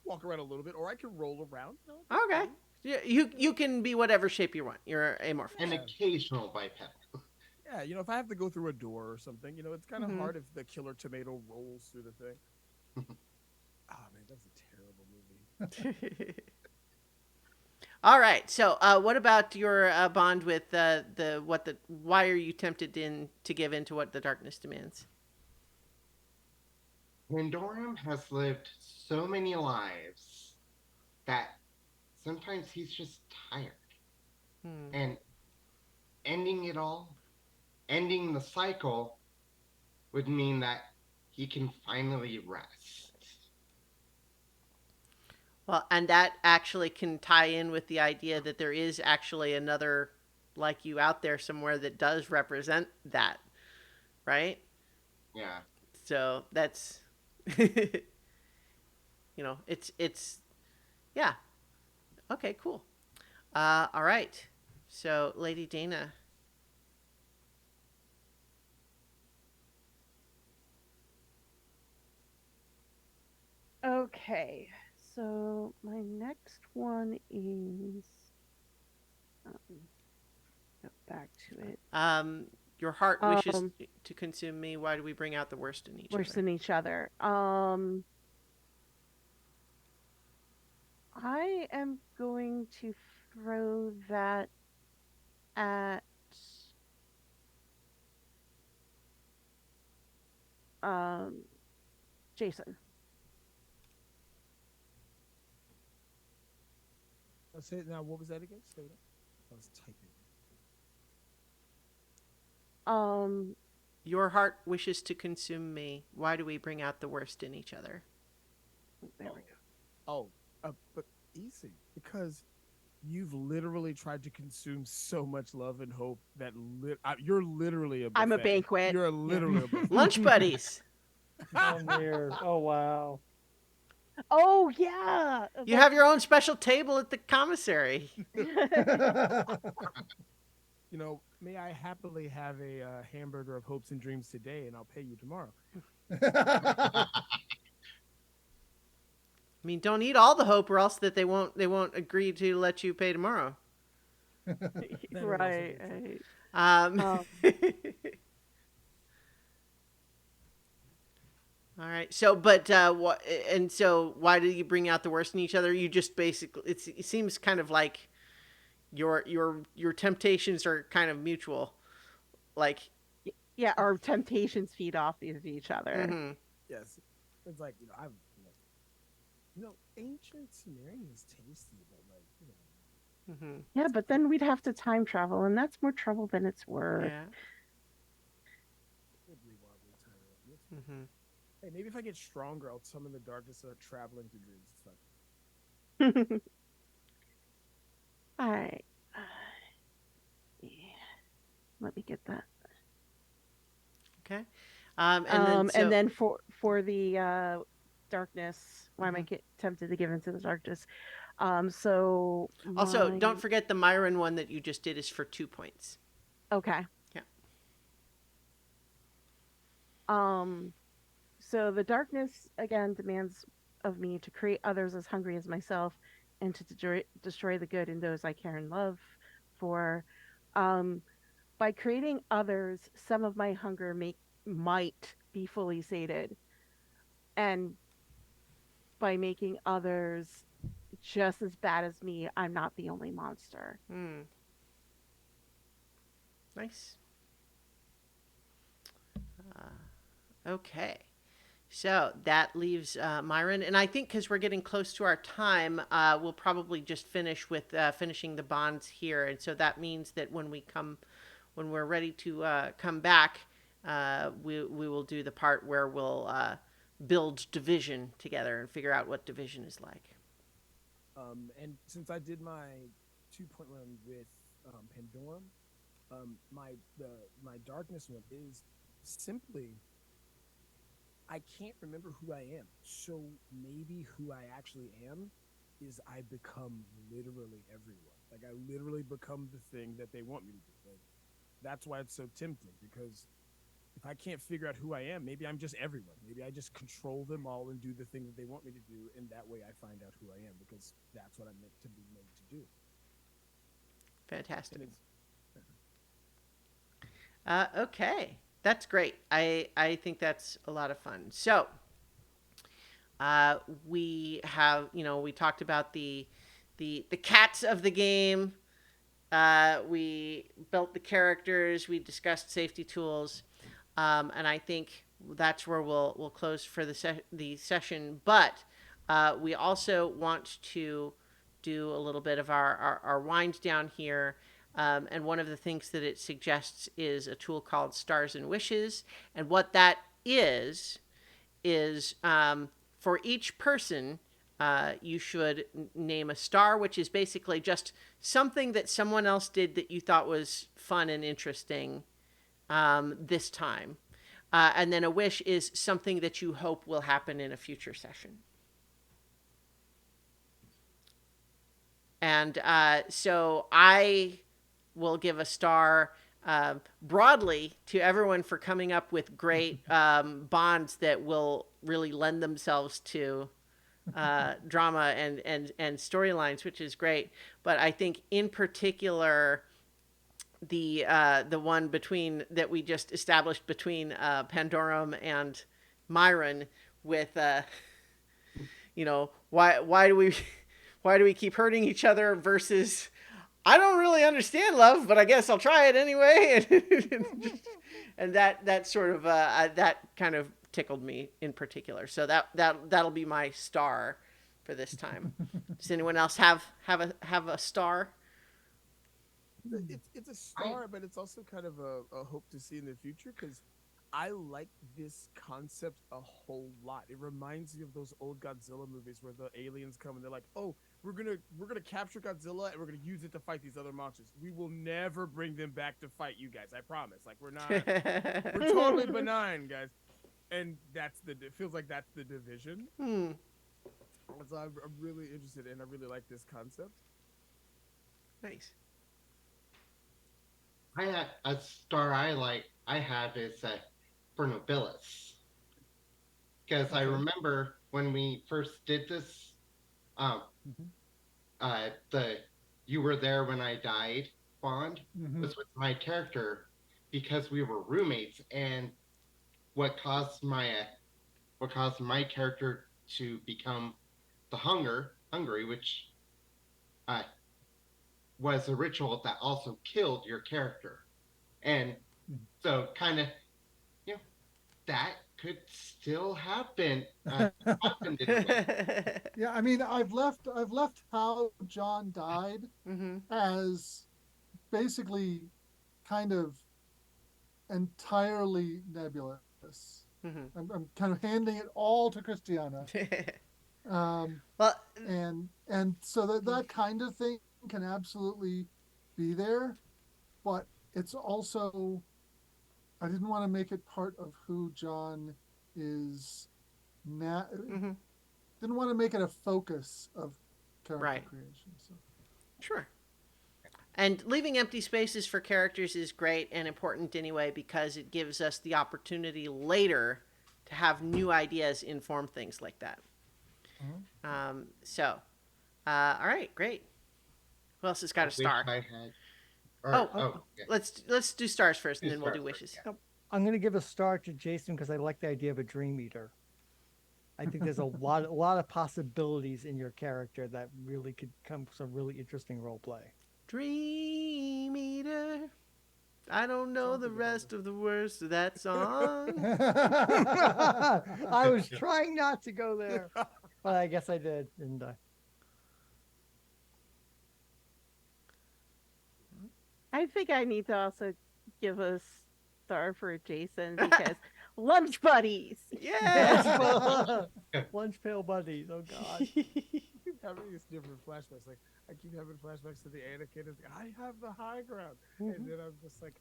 walk around a little bit, or I can roll around. You know, that's Okay. fine. Yeah, you can be whatever shape you want. You're amorphous. An Yeah. occasional bipedal. Yeah, you know, if I have to go through a door or something, you know, it's kind of Mhm. hard if the killer tomato rolls through the thing. Oh man, that's a terrible movie. All right. So, what about your bond with why are you tempted to give in to what the darkness demands? Pandorum has lived so many lives that sometimes he's just tired. Hmm. And ending it all, ending the cycle, would mean that he can finally rest. Well, and that actually can tie in with the idea that there is actually another like you out there somewhere that does represent that, right? Yeah. So that's it's yeah. Okay, cool. All right. So, Lady Dana. Okay, so my next one is go back to it. Your heart wishes Um, to consume me. Why do we bring out the worst in each worse other? than each other. I am going to throw that at um Jason. I'll say it now. What was that again? Say that. I was typing. Um, Your heart wishes to consume me. Why do we bring out the worst in each other? there we go. Oh, but easy because you've literally tried to consume so much love and hope that you're literally a buffet. I'm a banquet. You're literally a buffet. Lunch buddies. Oh, weird. Oh, wow. Oh yeah. You have your own special table at the commissary. You know, may I happily have a hamburger of hopes and dreams today, and I'll pay you tomorrow. I mean, don't eat all the hope, or else that they won't agree to let you pay tomorrow. That is also right. very true. Um, Um, all right. So, but what? And so, why do you bring out the worst in each other? You just basically it seems kind of like your temptations are kind of mutual. Like, yeah, our temptations feed off of each other. mhm. Yes, it's like ancient Sumerian is tasty, but like Mhm. Yeah, but then we'd have to time travel, and that's more trouble than it's worth. Yeah. wibbly wobbly time. Mhm. Hey, maybe if I get stronger, I'll summon the darkness of traveling through dreams. It's fine. All right. Yeah. Let me get that. Okay. And then For the darkness, why am I tempted to give into the darkness? So also, my- don't forget the Myron one that you just did is for 2 points. Okay. Yeah. So the darkness again demands of me to create others as hungry as myself, and to destroy the good in those I care and love. For, by creating others, some of my hunger might be fully sated, and by making others just as bad as me, I'm not the only monster. Hmm. Nice. Okay. So that leaves Myron, and I think because we're getting close to our time, we'll probably just finish with finishing the bonds here, and so that means that when we're ready to come back, we will do the part where we'll build division together and figure out what division is like. And since I did my 2-point run with Pandorum, my darkness one is simply I can't remember who I am. So maybe who I actually am is I become literally everyone. Like I literally become the thing that they want me to be. Like that's why it's so tempting because if I can't figure out who I am, maybe I'm just everyone. Maybe I just control them all and do the thing that they want me to do, and that way I find out who I am because that's what I'm meant to be made to do. Fantastic. And it's Okay, that's great. I think that's a lot of fun. So, we have, we talked about the cats of the game. We built the characters. We discussed safety tools, and I think that's where we'll close for the session. But we also want to do a little bit of our wind down here. And one of the things that it suggests is a tool called Stars and Wishes. And what that is for each person, you should name a star, which is basically just something that someone else did that you thought was fun and interesting this time. And then a wish is something that you hope will happen in a future session. And so I will give a star broadly to everyone for coming up with great bonds that will really lend themselves to drama and storylines, which is great. But I think in particular, the one that we just established between Pandorum and Myron with why do we keep hurting each other versus I don't really understand love, but I guess I'll try it anyway. And that sort of that kind of tickled me in particular. So that'll be my star for this time. Does anyone else have a star? it's a star, but it's also kind of a hope to see in the future because I like this concept a whole lot. It reminds me of those old Godzilla movies where the aliens come and they're like, "Oh, we're gonna capture Godzilla and we're gonna use it to fight these other monsters. We will never bring them back to fight you guys. I promise. Like we're totally benign, guys." And it feels like that's the division. So I'm really interested and I really like this concept. Nice. I have a star I have is for Nobilis. Because I remember when we first did this, the "you were there when I died" bond was with my character because we were roommates, and what caused my character to become the hungry, which was a ritual that also killed your character, and so kind of that could still happen. Yeah, I mean, I've left how John died as basically kind of entirely nebulous. I'm kind of handing it all to Christiana. Well, and so that kind of thing can absolutely be there, but it's also, I didn't want to make it part of who John is now. Didn't want to make it a focus of character creation. So. Sure. And leaving empty spaces for characters is great and important anyway because it gives us the opportunity later to have new ideas inform things like that. So, all right, great. Who else has got a star? Yeah. Let's do stars first, and then we'll do wishes. Yeah. I'm going to give a star to Jason because I like the idea of a dream eater. I think there's a lot of possibilities in your character that really could come some really interesting role play. Dream eater. I don't know the rest of the words to that song. I was trying not to go there, but I guess I did, didn't I? I think I need to also give a star for Jason because lunch buddies. Yeah. Lunch pail buddies. Oh God. Having these different flashbacks, like I keep having flashbacks to the Anakin. I have the high ground, and then I'm just like,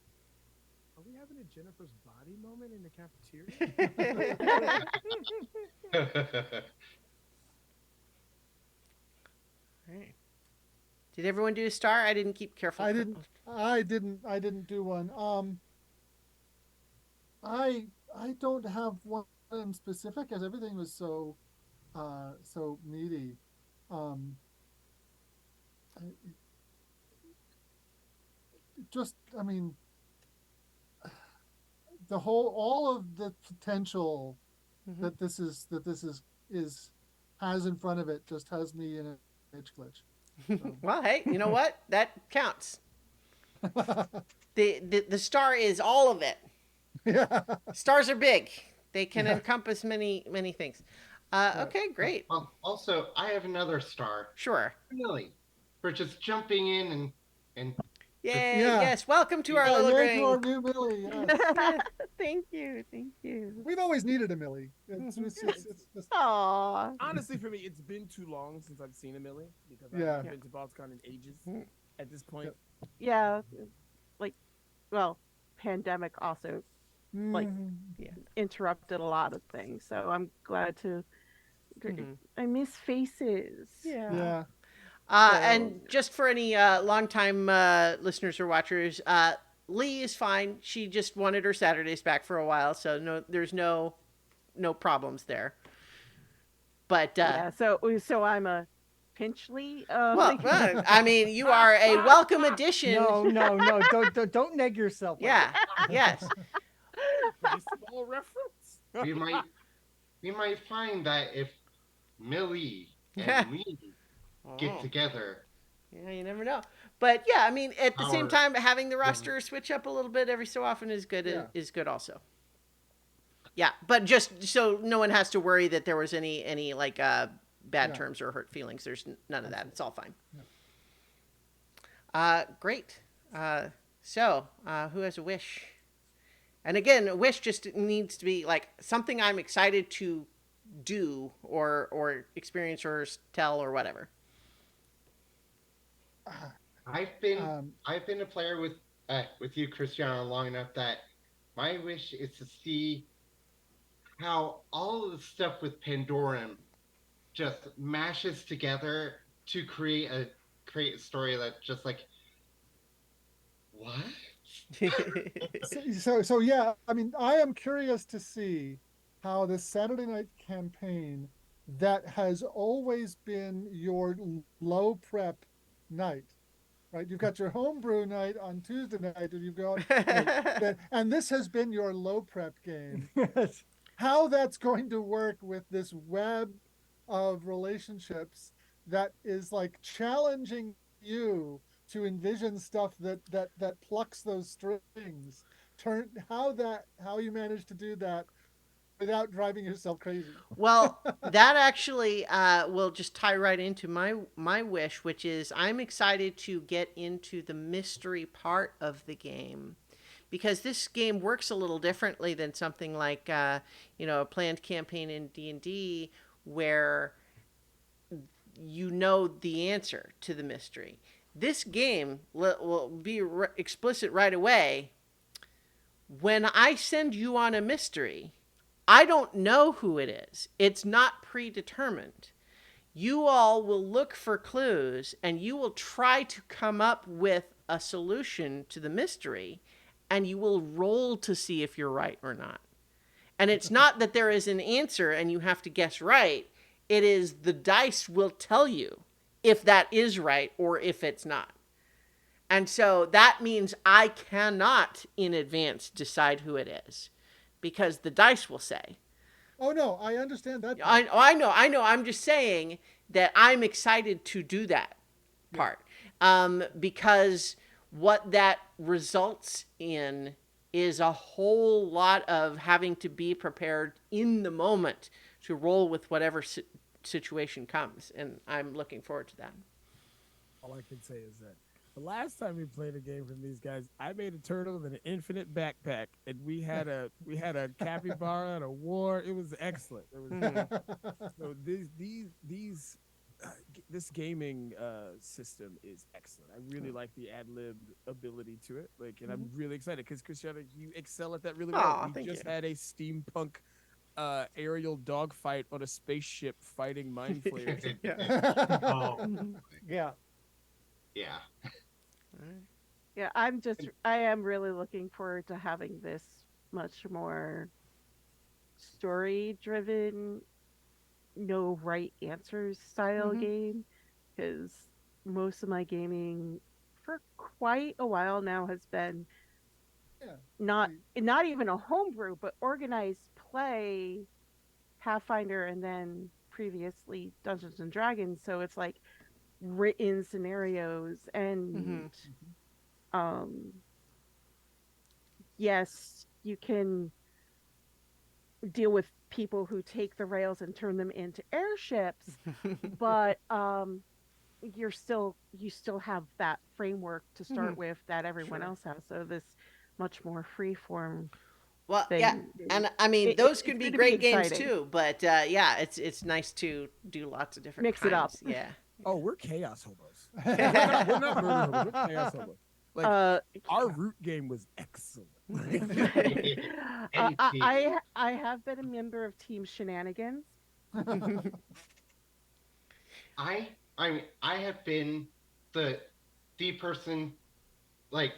are we having a Jennifer's body moment in the cafeteria? Did everyone do a star? I didn't keep careful. I didn't do one. I don't have one in specific, as everything was so meaty. I- I mean, all of the potential Mhm. that this is has in front of it just has me in an edge glitch. Well, hey, you know what? That counts. The star is all of it. Yeah. Stars are big. They can Yeah. encompass many things. Okay, great. Well, also, I have another star, Sure. Millie, for just jumping in and Yay! Yeah. Yes. Welcome to our Yeah, little yay to our ring. new Millie. Yes. Thank you. Thank you. We've always needed a Millie. It's just Aw. Honestly, for me, it's been too long since I've seen a Millie because I Yeah. haven't been to BaltzCon in ages. At this point, Yeah. Like, well, pandemic also like mm, interrupted a lot of things. So I'm glad to. Mhm. I miss faces. yeah. And just for any longtime listeners or watchers, Lee is fine. She just wanted her Saturdays back for a while, so there's no problems there. But Yeah. So I'm a Pinchley. well, I mean, you are a welcome addition. No, don't neg yourself. Like Yeah. Yes. baseball reference. we might find that if Millie and Lee get Oh. together, Yeah, you never know. But yeah, I mean, at the same Our- time, having the roster switch up a little bit every so often is good. Yeah. Is good also. Yeah, but just so no one has to worry that there was any like bad Yeah. terms or hurt feelings. There's none of that. It's all fine. Yeah. Great. So who has a wish? And again, a wish just needs to be like something I'm excited to do or experience or tell or whatever. I've been Um, a player with you, Cristiano, long enough that my wish is to see how all of the stuff with Pandorum just mashes together to create a story that just like what? so yeah, I mean, I am curious to see how this Saturday night campaign that has always been your low prep night, right? You've got your homebrew night on Tuesday night, and you've got and this has been your low prep game. How that's going to work with this web of relationships that is like challenging you to envision stuff that plucks those strings. How you manage to do that without driving yourself crazy. Well, that actually will just tie right into my wish, which is I'm excited to get into the mystery part of the game, because this game works a little differently than something like a planned campaign in D&D where you know the answer to the mystery. This game will be explicit right away. When I send you on a mystery, I don't know who it is. It's not predetermined. You all will look for clues and you will try to come up with a solution to the mystery, and you will roll to see if you're right or not. And it's not that there is an answer and you have to guess right. It is the dice will tell you if that is right or if it's not. And so that means I cannot in advance decide who it is, because the dice will say. Oh no, I understand that. I know. I'm just saying that I'm excited to do that part, because what that results in is a whole lot of having to be prepared in the moment to roll with whatever situation comes, and I'm looking forward to that. All I can say is that the last time we played a game from these guys, I made a turtle with an infinite backpack, and we had a capybara and a war. It was excellent. It was so this gaming system is excellent. I really like the ad lib ability to it. And I'm really excited because Cristiano, you excel at that really well. Aw, We thank just you. had a steampunk aerial dogfight on a spaceship fighting mind flayers. Yeah. Yeah. Yeah, I am really looking forward to having this much more story driven, no right answers style Mhm. game. Because most of my gaming for quite a while now has been Yeah. not the- not even a homebrew, but organized play, Pathfinder, and then previously Dungeons and Dragons. So it's like written scenarios and Mhm. Mhm. um yes, you can deal with people who take the rails and turn them into airships, but you still have that framework to start Mhm. with that everyone Sure. else has. So this much more free form Well, yeah, thing and I mean those it's could be going to be great games exciting. too. But yeah, it's nice to do lots of different Mix it up. kinds. Yeah. Oh, we're chaos hobos. We're not murder hobos. We're chaos hobos. Like Uh, our root game was excellent. NT. I have been a member of Team Shenanigans. I have been the person like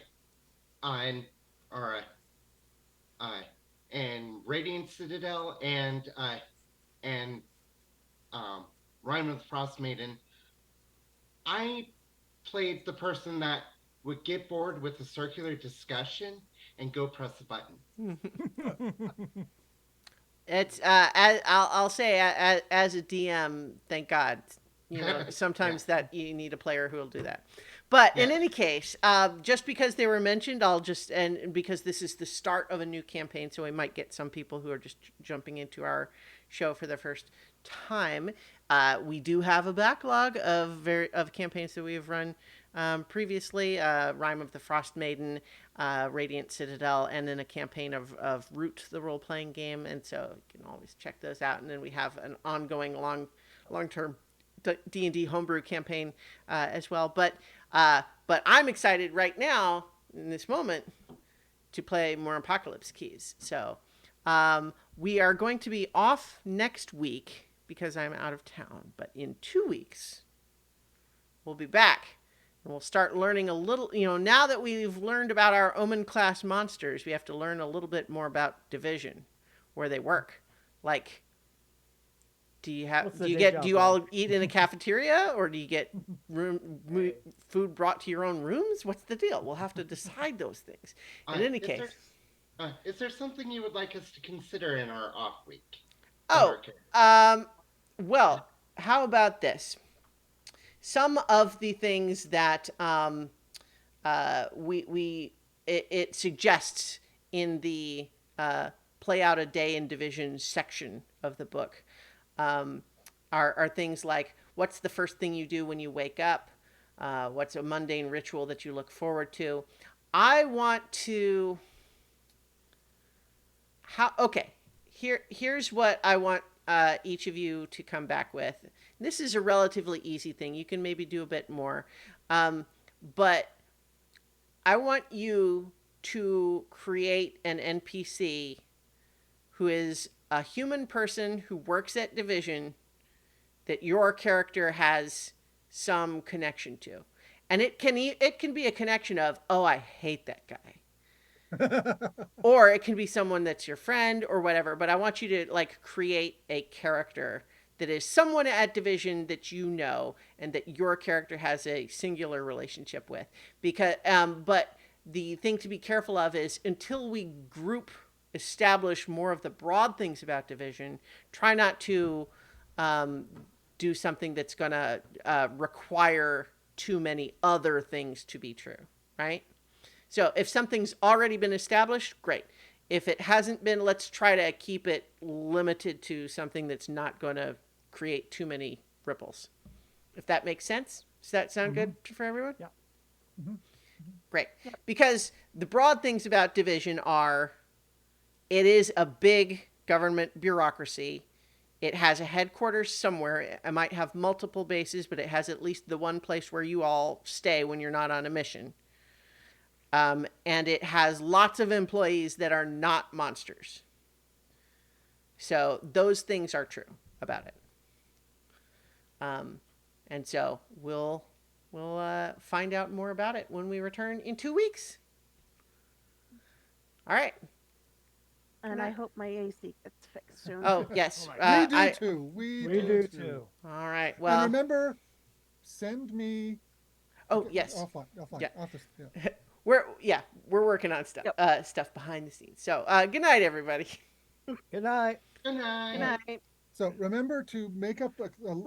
on or uh and Radiant Citadel and Rhyme of the Frost Maiden. I played the person that would get bored with the circular discussion and go press a button. It's I'll say as a DM, thank God, Yeah. sometimes that you need a player who will do that. But in Yes. any case, just because they were mentioned, I'll just and because this is the start of a new campaign, so we might get some people who are just jumping into our show for the first time. We do have a backlog of campaigns that we have run previously. Rhyme of the Frost Maiden, Radiant Citadel, and then a campaign of Root, the role playing game. And so you can always check those out. And then we have an ongoing long term D&D homebrew campaign as well. But I'm excited right now in this moment to play more Apocalypse Keys. So we are going to be off next week because I'm out of town. But in 2 weeks, we'll be back. And we'll start learning a little, now that we've learned about our Omen class monsters, we have to learn a little bit more about Division, where they work. Like, What's the do you day get job do you like? all eat in a cafeteria, or do you get food brought to your own rooms? What's the deal? We'll have to decide those things. In any Is case, is there something you would like us to consider in our off week? oh, Okay. well, how about this? Some of the things that it suggests in the play out a day in Division section of the book um, are things like what's the first thing you do when you wake up, what's a mundane ritual that you look forward to. I want to okay, here's what I want each of you to come back with. This is a relatively easy thing. You can maybe do a bit more, but I want you to create an NPC who is a human person who works at Division that your character has some connection to. And it can be a connection of, oh, I hate that guy. Or it can be someone that's your friend or whatever, but I want you to like create a character that is someone at Division that you know and that your character has a singular relationship with. Because but the thing to be careful of is until we establish more of the broad things about Division, try not to do something that's going to require too many other things to be true, right? So if something's already been established, great. If it hasn't been, let's try to keep it limited to something that's not going to create too many ripples. If that makes sense? Does that sound good for everyone? Yeah. Great. Because the broad things about Division are it is a big government bureaucracy. It has a headquarters somewhere. It might have multiple bases, but it has at least the one place where you all stay when you're not on a mission. And it has lots of employees that are not monsters. So those things are true about it. And so we'll we'll find out more about it when we return in 2 weeks. All right. And I hope my AC gets fixed soon. Oh yes. We do I, too. We We do too. too. all right. And Well. remember, send me. Oh yes. Offline. Offline. Yeah. Office. Yeah. We're working on stuff stuff behind the scenes. So good night, everybody. Good night. Good night. Good night. So remember to make up an